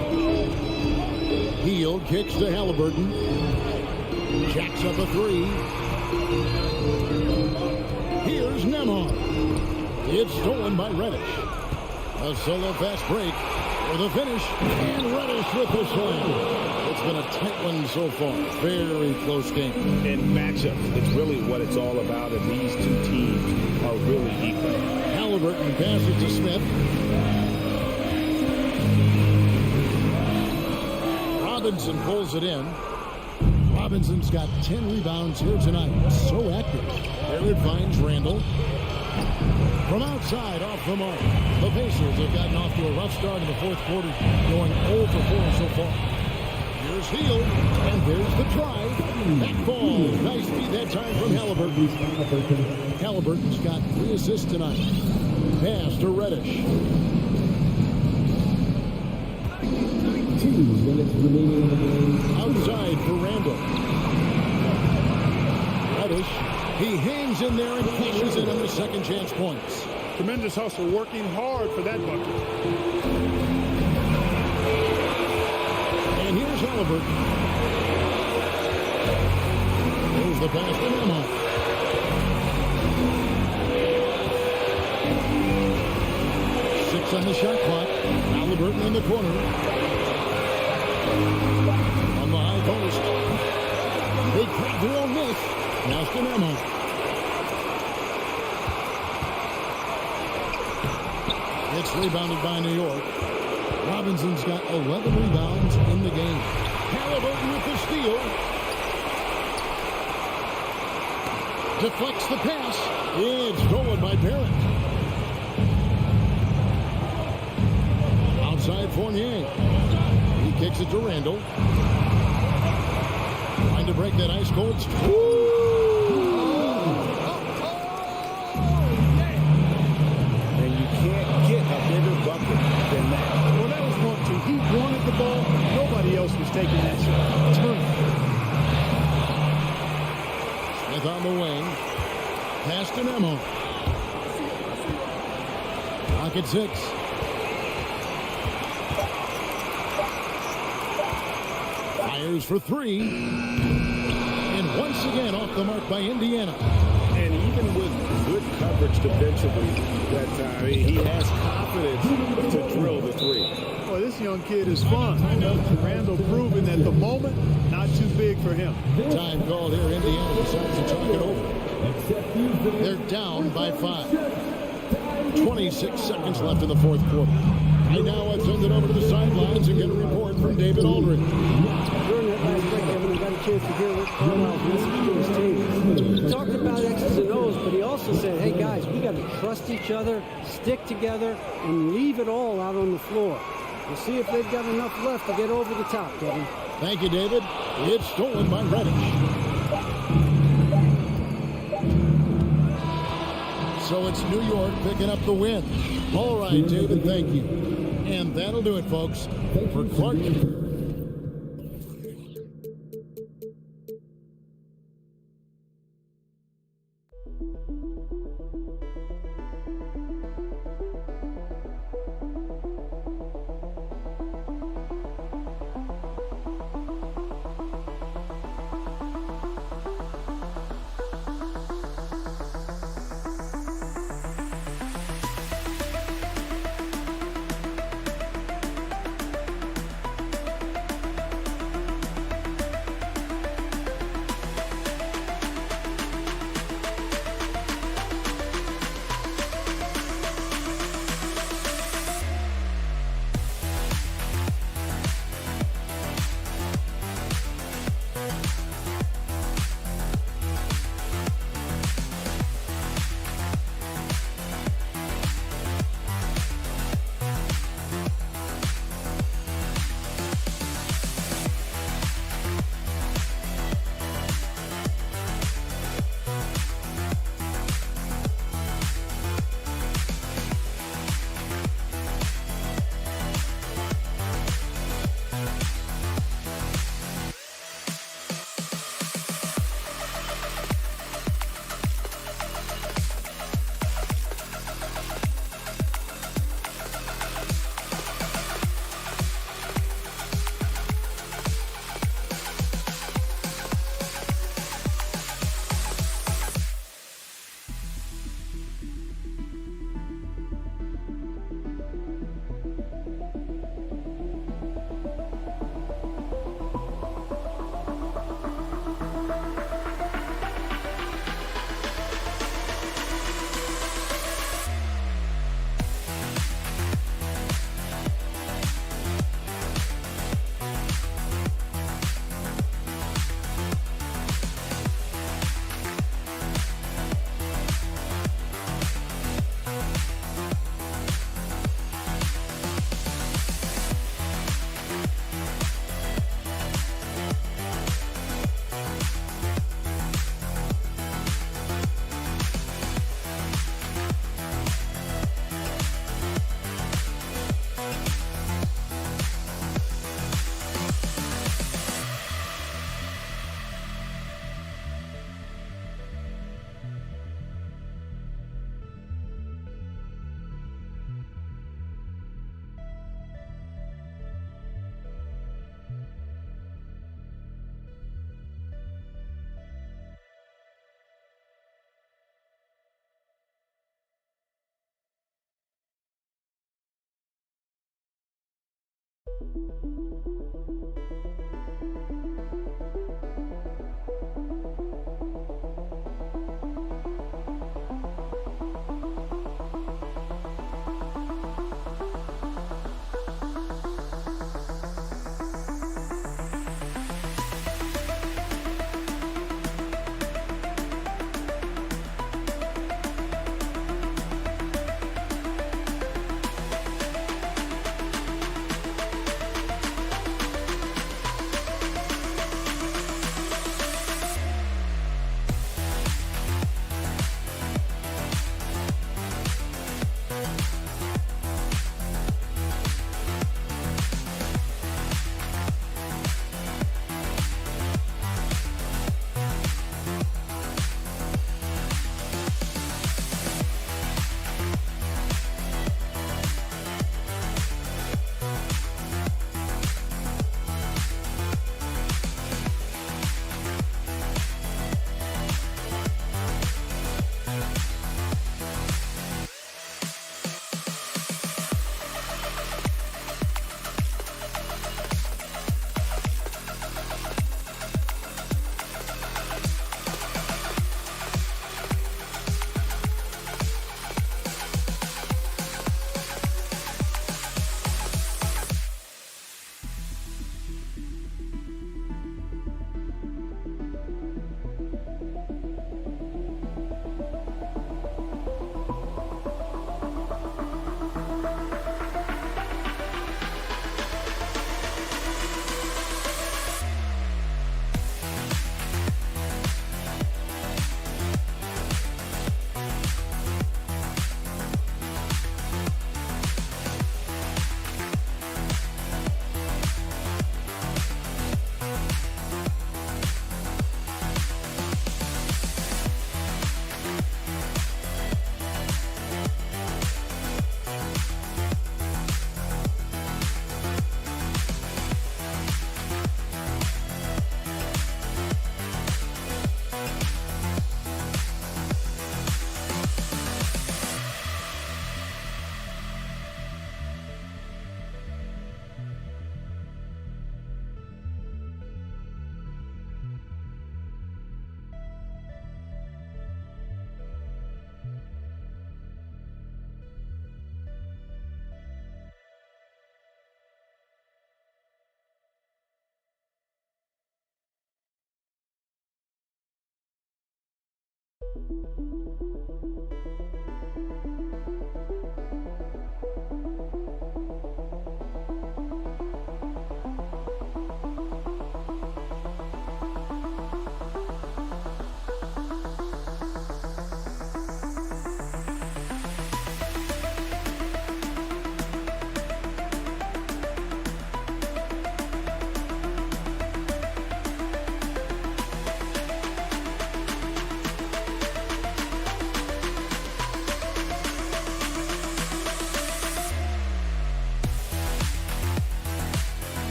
Hield kicks to Halliburton. Jacks up a 3. Here's Nembhard. It's stolen by Reddish. A solo fast break for the finish. And Reddish with the slam. It's been a tight one so far. Very close game. And matchups, it's really what it's all about, and these two teams are really equal. Halliburton passes to Smith. Robinson pulls it in. Robinson's got 10 rebounds here tonight. So active. Barrett finds Randall. From outside, off the mark. The Pacers have gotten off to a rough start in the fourth quarter, going 0 for 4 so far. Here's Hield, and there's the drive. That ball, nice feed that time from Halliburton. Halliburton's got 3 assists tonight. Pass to Reddish. 2 minutes remaining in the game. Outside for Randall. Reddish, he hangs in there and cashes in on the second chance points. Tremendous hustle, working hard for that bucket. And here's Halliburton. There's the pass to Nembhard. Six on the shot clock. Halliburton in the corner. On the high post. Big crowd drill miss. Now to Nembhard. It's rebounded by New York. Robinson's got 11 rebounds in the game. Halliburton with the steal. Deflects the pass. It's stolen by Barrett. Outside Fournier. He kicks it to Randall. Trying to break that ice cold. And you can't get a bigger bucket than that. Well, that was 1-2. He wanted the ball. Nobody else was taking that shot. Turn. Smith on the wing. Pass to Memo. Pocket 6. Fires for 3. And once again off the mark by Indiana. And even with good coverage defensively that time, he has confidence to drill the 3. Boy, this young kid is fun. Randall proving that the moment, not too big for him. Time called here. Indiana decides to talk it over. They're down by 5. 26 seconds left in the fourth quarter. And now let's send it over to the sidelines and get a report from David Aldridge. During that last break, Kevin, I got a chance to hear Rick Carlisle's message to his team. He talked about X's and O's, but he also said, hey, guys, we got to trust each other, stick together, and leave it all out on the floor. We'll see if they've got enough left to get over the top, Kevin. Thank you, David. It's stolen by Reddish. So it's New York picking up the win. All right, David, thank you. And that'll do it, folks, for Clark.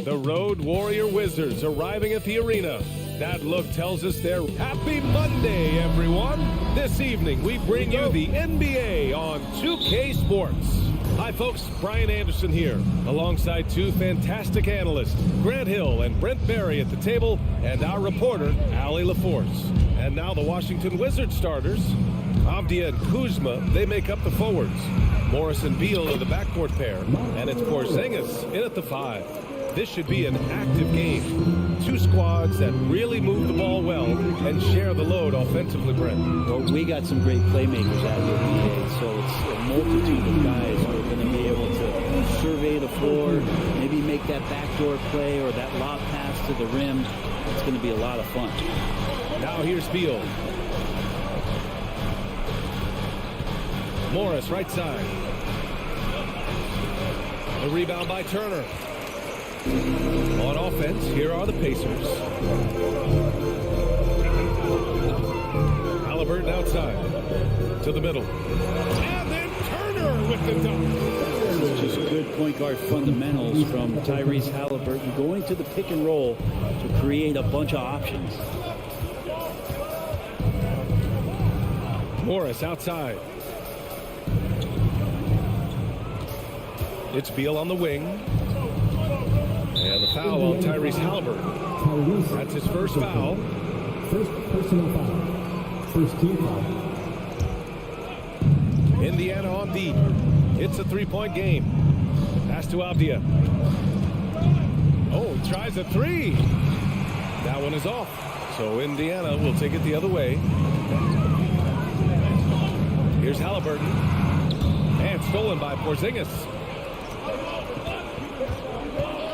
The Road Warrior Wizards arriving at the arena. That look tells us they're happy Monday, everyone. This evening, we bring you the NBA on 2K Sports. Hi, folks. Brian Anderson here, alongside two fantastic analysts, Grant Hill and Brent Barry at the table, and our reporter, Allie LaForce. And now the Washington Wizards starters. Avdia and Kuzma, they make up the forwards. Morris and Beal are the backcourt pair, and it's Porzingis in at the 5. This should be an active game. Two squads that really move the ball well and share the load offensively, Brent. Well, we got some great playmakers out here today, so it's a multitude of guys who are going to be able to survey the floor, maybe make that backdoor play or that lob pass to the rim. It's going to be a lot of fun. Now here's Beal. Morris, right side. The rebound by Turner. On offense, here are the Pacers. Halliburton outside to the middle. And then Turner with the dunk. This is just good point guard fundamentals from Tyrese Halliburton, going to the pick and roll to create a bunch of options. Morris outside. It's Beal on the wing. And the foul on Tyrese Halliburton. That's his first foul. First personal foul. First team foul. Indiana on deep. It's a three-point game. Pass to Avdia. Oh, tries a three. That one is off. So Indiana will take it the other way. Here's Halliburton. And stolen by Porzingis.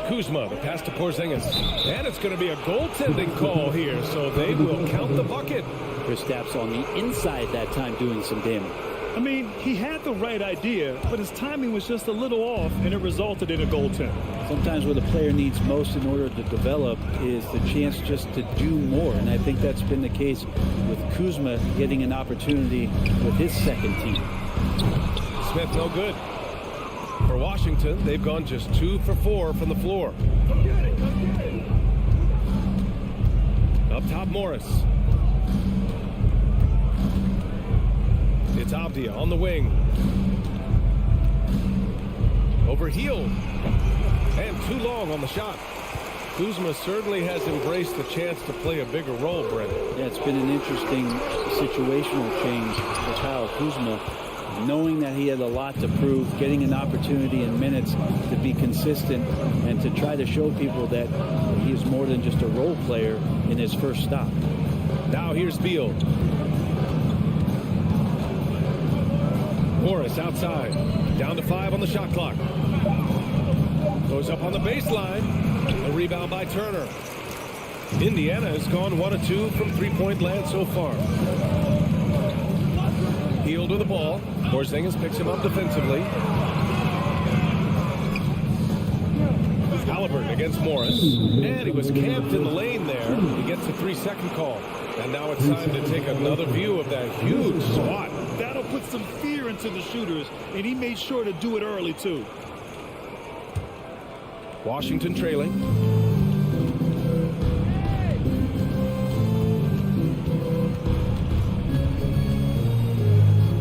Kuzma, the pass to Porzingis. And it's going to be a goaltending call here, so they will count the bucket. Kristaps on the inside that time doing some damage. I mean, he had the right idea, but his timing was just a little off, and it resulted in a goaltend. Sometimes what a player needs most in order to develop is the chance just to do more, and I think that's been the case with Kuzma getting an opportunity with his second team. Smith no good. For Washington, they've gone just 2 for 4 from the floor. Up top, Morris. It's Avdia on the wing. Over heel. And too long on the shot. Kuzma certainly has embraced the chance to play a bigger role, Brent. Yeah, it's been an interesting situational change for Kyle Kuzma, knowing that he had a lot to prove, getting an opportunity in minutes to be consistent and to try to show people that he is more than just a role player in his first stop. Now here's Beal. Morris outside. Down to 5 on the shot clock. Goes up on the baseline. A rebound by Turner. Indiana has gone 1 of 2 from three-point land so far. Healed with the ball. Porzingis picks him up defensively. Halliburton against Morris. And he was camped in the lane there. He gets a 3-second call. And now it's time to take another view of that huge spot. That'll put some fear into the shooters, and he made sure to do it early, too. Washington trailing.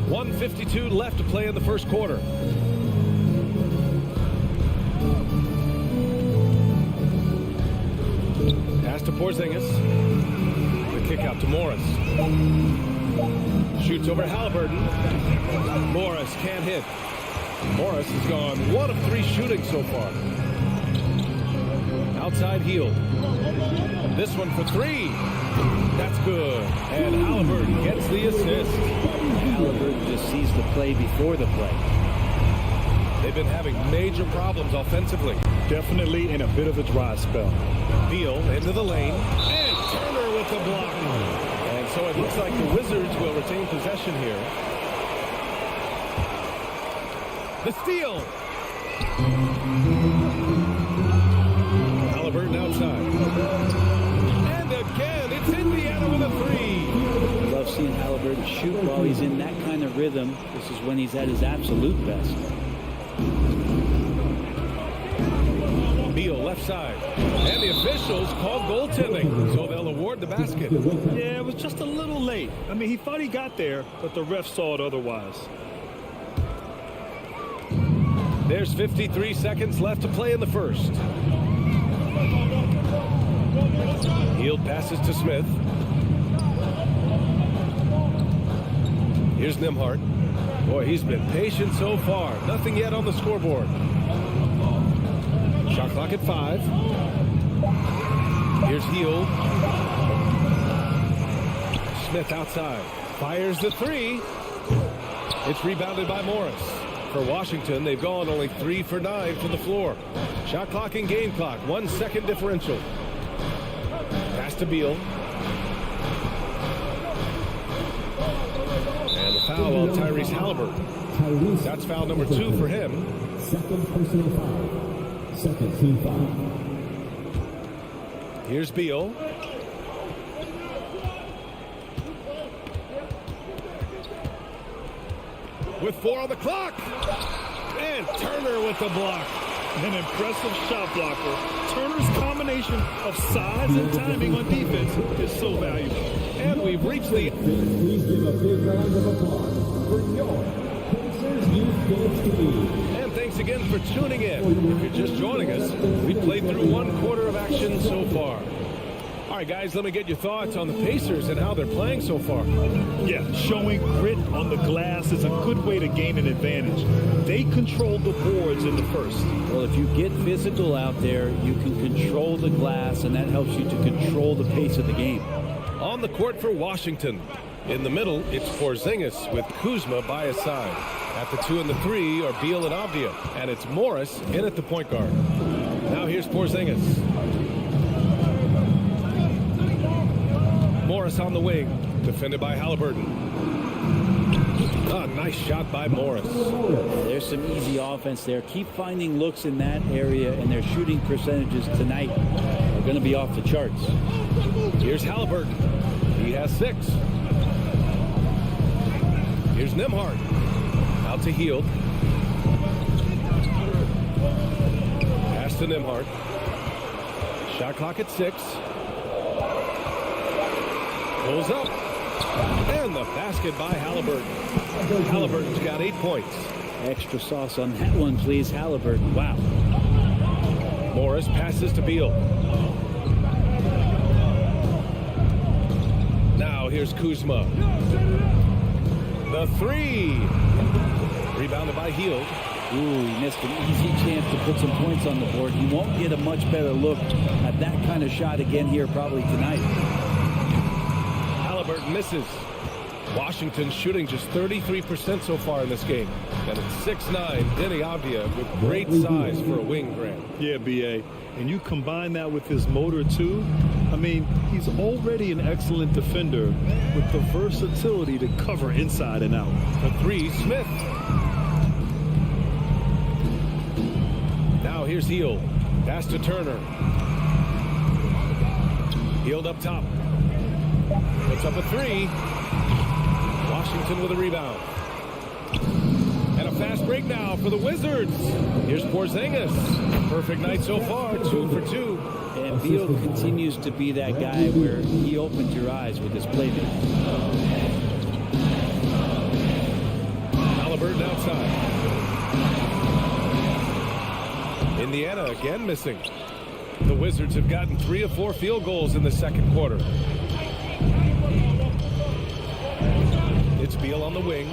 .152 left to play in the first quarter. Pass to Porzingis. The kick out to Morris. Shoots over Halliburton. Morris can't hit. Morris has gone 1 of 3 shooting so far. Outside heel. This one for 3. That's good. And Halliburton gets the assist. Halliburton just sees the play before the play. They've been having major problems offensively. Definitely in a bit of a dry spell. Beal into the lane. And Turner with the block. And so it looks like the Wizards will retain possession here. The steal. Halliburton outside. And again, it's Indiana with a 3. Love seeing Halliburton shoot while he's in that kind of rhythm. This is when he's at his absolute best. Beal left side. And the officials called goaltending, so they'll award the basket. Yeah, it was just a little late. I mean, he thought he got there, but the ref saw it otherwise. There's 53 seconds left to play in the first. Hield passes to Smith. Here's Nembhard. Boy, he's been patient so far. Nothing yet on the scoreboard. Shot clock at 5. Here's Hield. Smith outside. Fires the 3. It's rebounded by Morris. For Washington, they've gone only 3 for 9 from the floor. Shot clock and game clock. 1 second differential. Pass to Beal. And the foul on Tyrese Halliburton. That's foul number 2 for him. Second personal foul. Second team foul. Here's Beal. With 4 on the clock. And Turner with the block. An impressive shot blocker. Turner's combination of size and timing on defense is so valuable. And we've reached the... Please give a big round of applause for your Pacers Youth Dance Team. And thanks again for tuning in. If you're just joining us, we've played through 1 quarter of action so far. All right, guys, let me get your thoughts on the Pacers and how they're playing so far. Yeah, showing grit on the glass is a good way to gain an advantage. They controlled the boards in the first. Well, if you get physical out there, you can control the glass, and that helps you to control the pace of the game. On the court for Washington. In the middle, it's Porzingis with Kuzma by his side. At the 2 and the 3 are Beal and Avdia. And it's Morris in at the point guard. Now here's Porzingis. Morris on the wing, defended by Halliburton. Nice shot by Morris. There's some easy offense there. Keep finding looks in that area, and their shooting percentages tonight are going to be off the charts. Here's Halliburton. He has 6. Here's Nembhard. Out to Hield. Pass to Nembhard. Shot clock at 6. Pulls up. And the basket by Halliburton. Halliburton's got 8 points. Extra sauce on that one, please, Halliburton. Wow. Morris passes to Beal. Now here's Kuzma. The 3. Rebounded by Hield. Ooh, he missed an easy chance to put some points on the board. He won't get a much better look at that kind of shot again here probably tonight. Halliburton misses. Washington shooting just 33% so far in this game. And it's 6'9", Denny Avdia with great size for a wing grab. Yeah, B.A. And you combine that with his motor, too. I mean, he's already an excellent defender with the versatility to cover inside and out. The 3, Smith. Now here's Hield. Pass to Turner. Hield up top. Puts up a 3. Washington with a rebound. And a fast break now for the Wizards. Here's Porzingis. Perfect night so far, 2 for 2. And Beal continues to be that guy where he opened your eyes with his playmaking. Halliburton outside. Indiana again missing. The Wizards have gotten 3 of 4 field goals in the second quarter. It's Beal on the wing.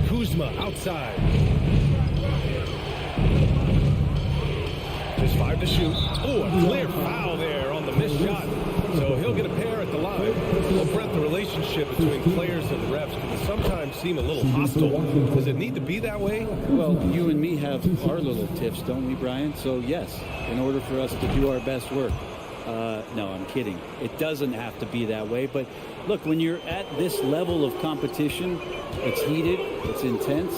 Kuzma outside. Just 5 to shoot. Oh, a clear foul there on the missed shot. So he'll get a pair at the line. Well, Brett, the relationship between players and refs can sometimes seem a little hostile. Does it need to be that way? Well, you and me have our little tips, don't we, Brian? So, yes, in order for us to do our best work. No, I'm kidding. It doesn't have to be that way. But, look, when you're at this level of competition, it's heated, it's intense.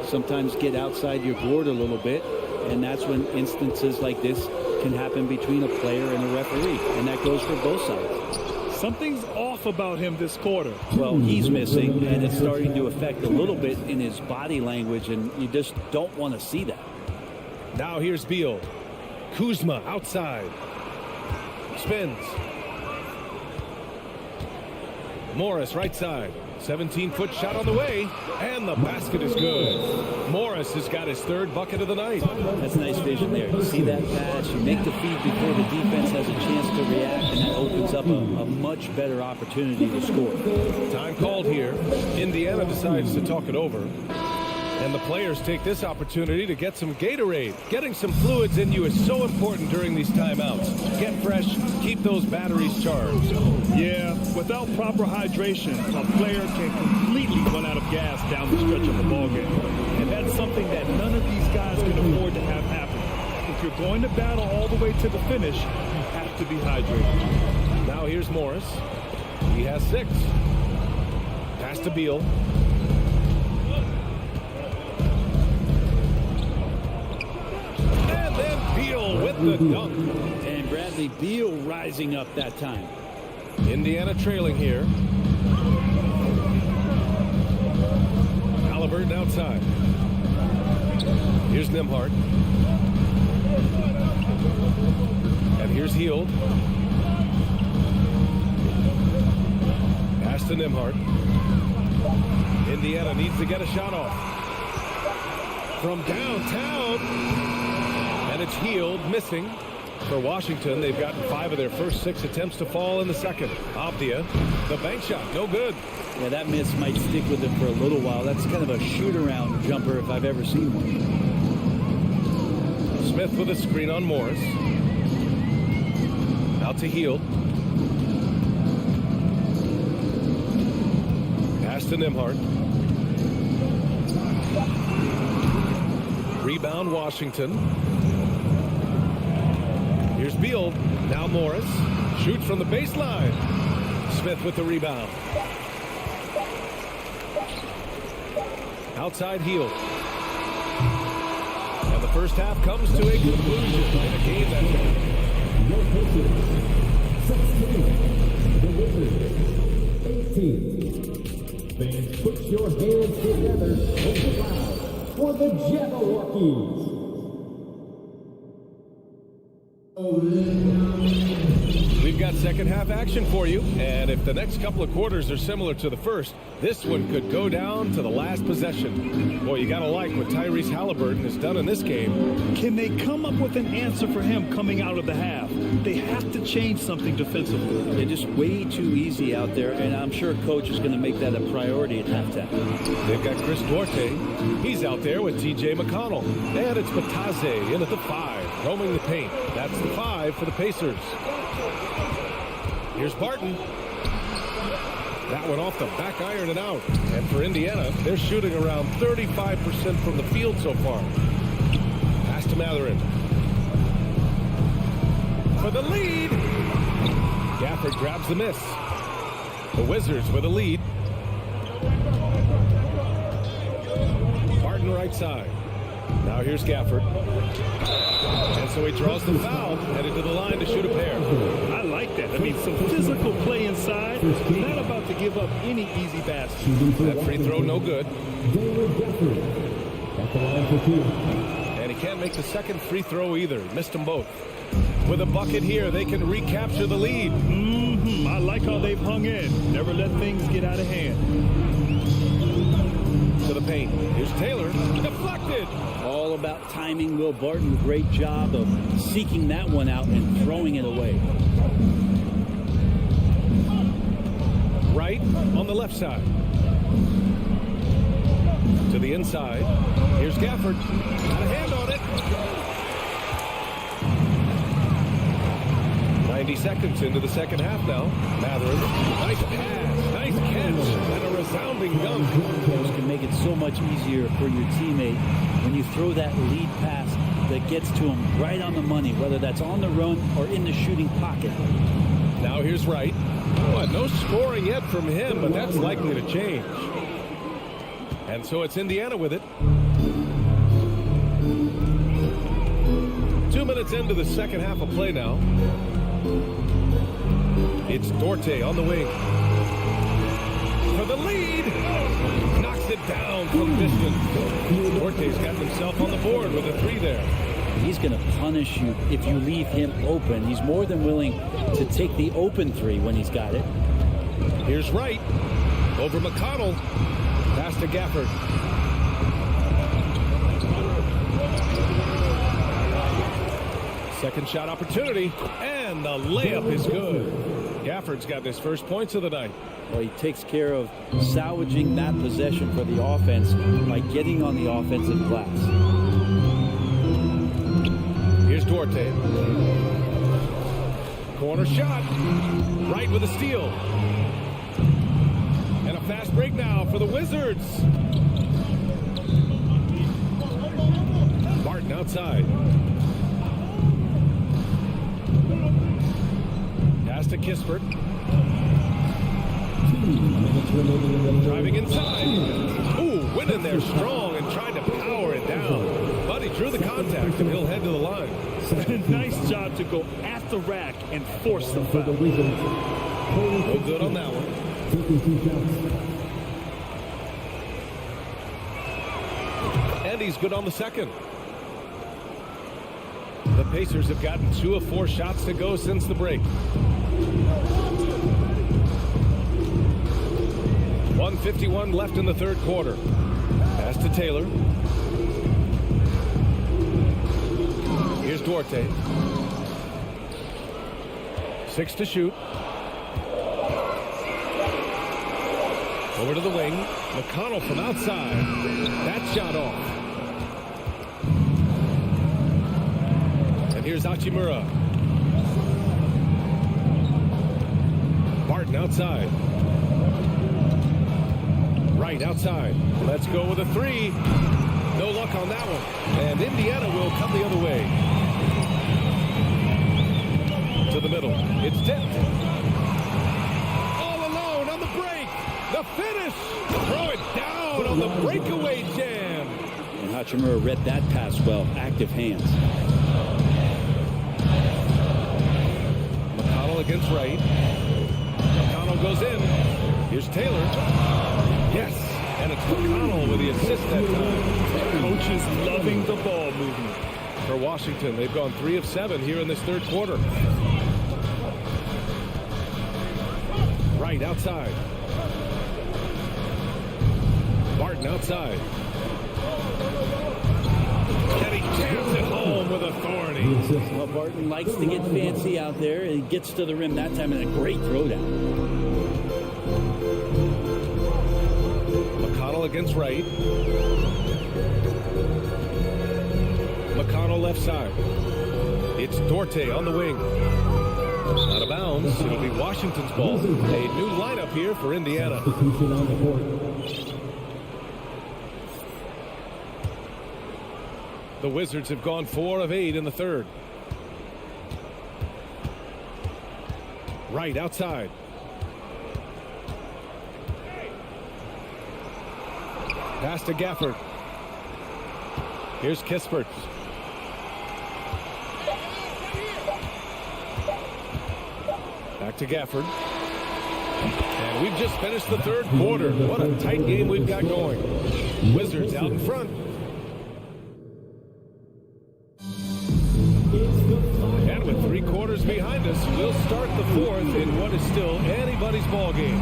Sometimes get outside your board a little bit. And that's when instances like this can happen between a player and a referee. And that goes for both sides. Something's off about him this quarter. Well, he's missing, and it's starting to affect a little bit in his body language, and you just don't want to see that. Now here's Beal. Kuzma outside. Spins. Morris right side. 17-foot shot on the way, and the basket is good. Morris has got his 3rd bucket of the night. That's nice vision there. You see that pass, you make the feed before the defense has a chance to react, and that opens up a much better opportunity to score. Time called here. Indiana decides to talk it over. And the players take this opportunity to get some Gatorade. Getting some fluids in you is so important during these timeouts. Get fresh, keep those batteries charged. Yeah, without proper hydration, a player can completely run out of gas down the stretch of a ballgame. And that's something that none of these guys can afford to have happen. If you're going to battle all the way to the finish, you have to be hydrated. Now here's Morris. He has 6. Pass to Beal. Beal with the dunk. And Bradley Beal rising up that time. Indiana trailing here. Halliburton outside. Here's Nembhard. And here's Hield. Pass to Nembhard. Indiana needs to get a shot off. From downtown. And it's Hield missing. For Washington, they've gotten 5 of their first 6 attempts to fall in the second. Abdia, the bank shot, no good. Yeah, that miss might stick with him for a little while. That's kind of a shoot-around jumper if I've ever seen one. Smith with a screen on Morris. Out to Hield. Pass to Nembhard. Rebound Washington. Here's Beal. Now Morris. Shoots from the baseline. Smith with the rebound. Outside Hield. And the first half comes to a conclusion in a game that... Your pitcher, 16, the Wizards, 18. Fans, put your hands together and loud for the Jabberwockies. We've got second half action for you, and if the next couple of quarters are similar to the first, this one could go down to the last possession. Boy, you gotta like what Tyrese Halliburton has done in this game. Can they come up with an answer for him coming out of the half? They have to change something defensively. They're just way too easy out there, and I'm sure coach is going to make that a priority at halftime. They've got Chris Duarte. He's out there with T.J. McConnell. And it's Bataze in at the 5, roaming the paint. That's the 5 for the Pacers. Here's Barton. That one off the back iron and out. And for Indiana, they're shooting around 35% from the field so far. Pass to Matherin. For the lead. Gafford grabs the miss. The Wizards with a lead. Barton right side. Now here's Gafford. And so he draws the foul, headed to the line to shoot a pair. I like that. I mean, some physical play inside. Not about to give up any easy basket. That free throw no good. And he can't make the second free throw either. Missed them both. With a bucket here, they can recapture the lead. I like how they've hung in. Never let things get out of hand. To the paint. Here's Taylor. Deflected. All about timing. Will Barton, great job of seeking that one out and throwing it away. Right on the left side. To the inside. Here's Gafford. Got a hand on it. 90 seconds into the second half now. Matherin. Nice pass. Nice catch. And a resounding dunk. Those can make it so much easier for your teammate when you throw that lead pass that gets to him right on the money, whether that's on the run or in the shooting pocket. Now here's Wright. Well, no scoring yet from him, but that's likely to change. And so it's Indiana with it. 2 minutes into the second half of play now. It's Duarte on the wing. For the lead. Knocks it down from distance. Duarte's got himself on the board with a 3 there. He's going to punish you if you leave him open. He's more than willing to take the open 3 when he's got it. Here's Wright. Over McConnell. Pass to Gafford. Second shot opportunity. And the layup is good. Gafford's got his first points of the night. Well, he takes care of salvaging that possession for the offense by getting on the offensive glass. Here's Duarte. Corner shot. Right with a steal. And a fast break now for the Wizards. Barton outside. Pass to Kispert. Driving inside. Ooh, went in there strong and tried to power it down. But he drew the contact, and he'll head to the line. Nice job to go at the rack and force the foul. No good on that one. And he's good on the second. The Pacers have gotten 2 of 4 shots to go since the break. 1:51 left in the third quarter. Pass to Taylor. Here's Duarte. 6 to shoot. Over to the wing. McConnell from outside. That shot off. And here's Hachimura. Barton outside. Right outside. Let's go with a 3. No luck on that one. And Indiana will come the other way. To the middle. It's tipped. All alone on the break. The finish. Throw it down on the breakaway jam. And Hachimura read that pass well. Active hands. McConnell against Wright. McConnell goes in. Here's Taylor. Yes. And it's McConnell with the assist that time. Coach is loving the ball movement. For Washington, they've gone 3 of 7 here in this third quarter. Right outside. Barton outside. And he jams it home with authority. Well, Barton likes to get fancy out there. He gets to the rim that time in a great throwdown. McConnell against Wright. McConnell left side. It's Duarte on the wing. Out of bounds. It'll be Washington's ball. A new lineup here for Indiana. The Wizards have gone 4 of 8 in the third. Right outside. Pass to Gafford. Here's Kispert. Back to Gafford. And we've just finished the third quarter. What a tight game we've got going. Wizards out in front. And with 3 quarters behind us, we'll start the fourth in what is still anybody's ball game.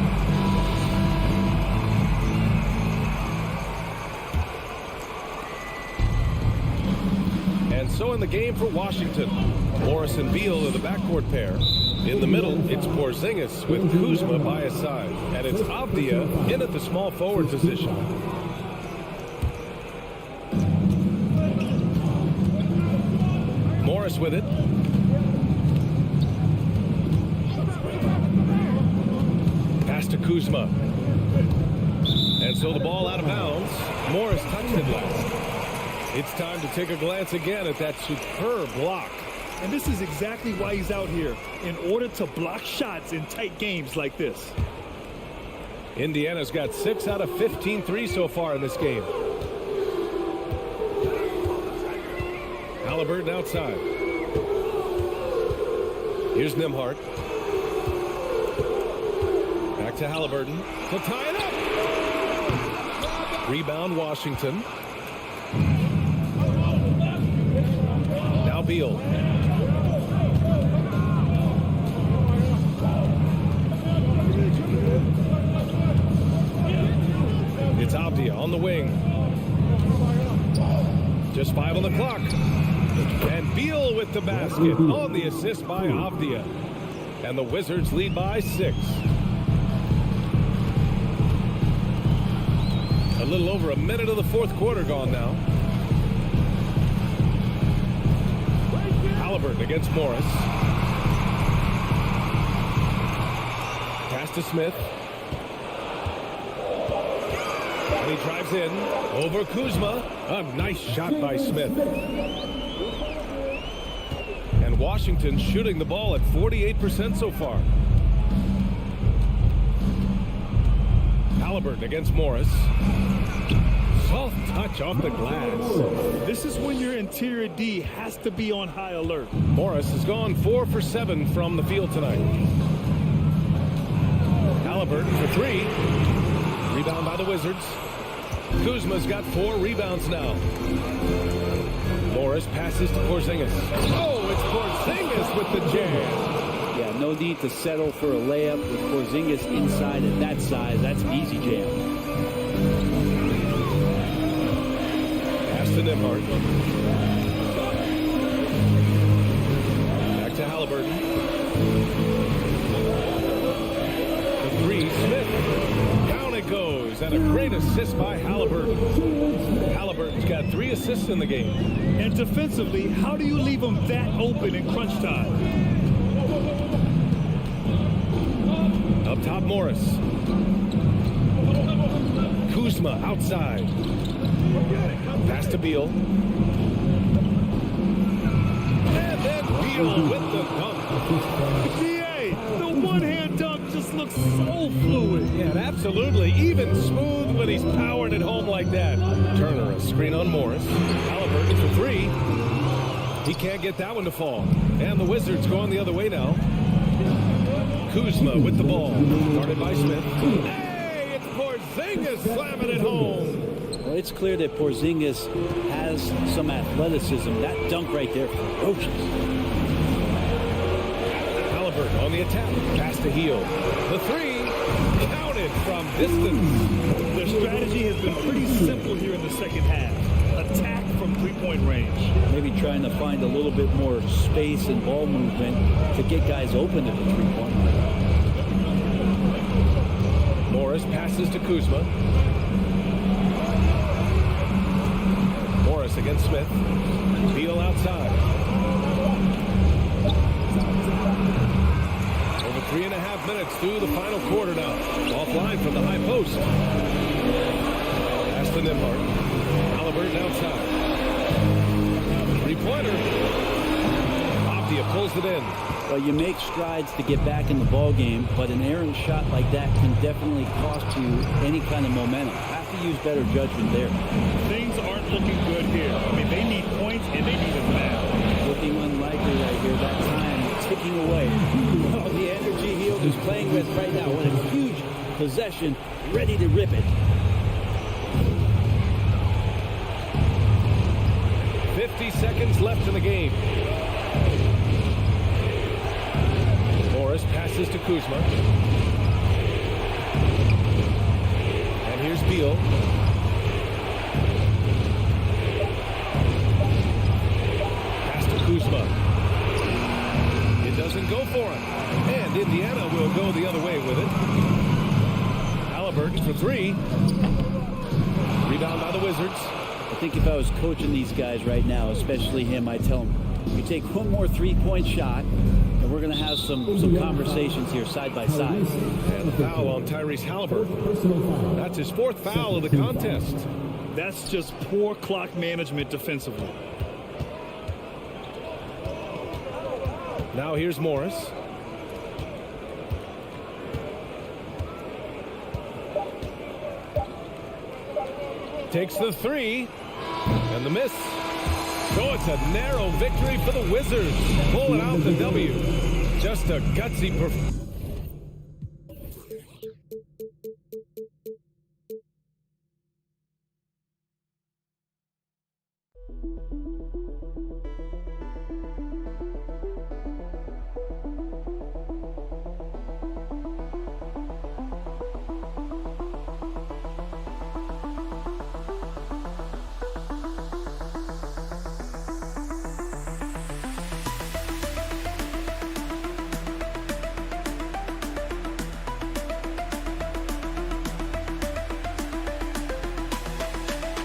And so in the game for Washington, Morris and Beal are the backcourt pair. In the middle, it's Porzingis with Kuzma by his side. And it's Avdia in at the small forward position. Morris with it. Pass to Kuzma. And so the ball out of bounds. Morris touched it last. It's time to take a glance again at that superb block. And this is exactly why he's out here, in order to block shots in tight games like this. Indiana's got 6 out of 15 threes so far in this game. Halliburton outside. Here's Nembhard. Back to Halliburton to tie it up. Rebound Washington. Now Beal. It's Avdia on the wing. Just 5 on the clock. And Beal with the basket on the assist by Avdia. And the Wizards lead by 6. A little over a minute of the fourth quarter gone now. Halliburton against Morris. Pass to Smith. And he drives in over Kuzma. A nice shot by Smith. And Washington shooting the ball at 48% so far. Halliburton against Morris. 12th touch off the glass. This is when your interior D has to be on high alert. Morris has gone 4 for 7 from the field tonight. Halliburton for 3. Rebound by the Wizards. Kuzma's got 4 rebounds now. Morris passes to Porzingis. Oh, it's Porzingis with the jam. Yeah, no need to settle for a layup with Porzingis inside at that size. That's an easy jam. Pass to Nembhard. Back to Halliburton. The 3, Smith. Down it goes, and a great assist by Halliburton. Halliburton's got 3 assists in the game. And defensively, how do you leave them that open in crunch time? Up top, Morris. Kuzma outside. Pass to Beal. And then Beal with the dunk. DA, the one-hand dunk just looks so fluid. Yeah, absolutely. Even smooth when he's powering it home like that. Turner, a screen on Morris. Halliburton for 3. He can't get that one to fall. And the Wizards going the other way now. Kuzma with the ball. Guarded by Smith. Hey, it's Porzingis slamming it home. Well, it's clear that Porzingis has some athleticism. That dunk right there, ferocious. Halliburton on the attack. Pass to Heel. The 3 counted from distance. Their strategy has been pretty simple here in the second half. Attack from three-point range. Maybe trying to find a little bit more space and ball movement to get guys open at the three-point line. Morris passes to Kuzma. Morris against Smith. Beal outside. Over 3.5 minutes through the final quarter now. Offline from the high post. Pass to Nembhard. Halliburton outside. Three-pointer. Abdia pulls it in. Well, you make strides to get back in the ball game, but an errant shot like that can definitely cost you any kind of momentum. Have to use better judgment there. Things aren't looking good here. I mean, they need points, and they need them now. Looking unlikely right here. That time ticking away. Oh, the energy Hield is playing with right now. What a huge possession, ready to rip it. 50 seconds left in the game. Morris passes to Kuzma. And here's Beal. Pass to Kuzma. It doesn't go for him. And Indiana will go the other way with it. Halliburton for 3. Rebound by the Wizards. I think if I was coaching these guys right now, especially him, I'd tell him, you take one more three-point shot, and we're going to have some conversations here side by side. And a foul on Tyrese Halliburton. That's his 4th foul of the contest. That's just poor clock management defensively. Now here's Morris. Takes the 3. And the miss. So it's a narrow victory for the Wizards. Pulling out the W. Just a gutsy performance.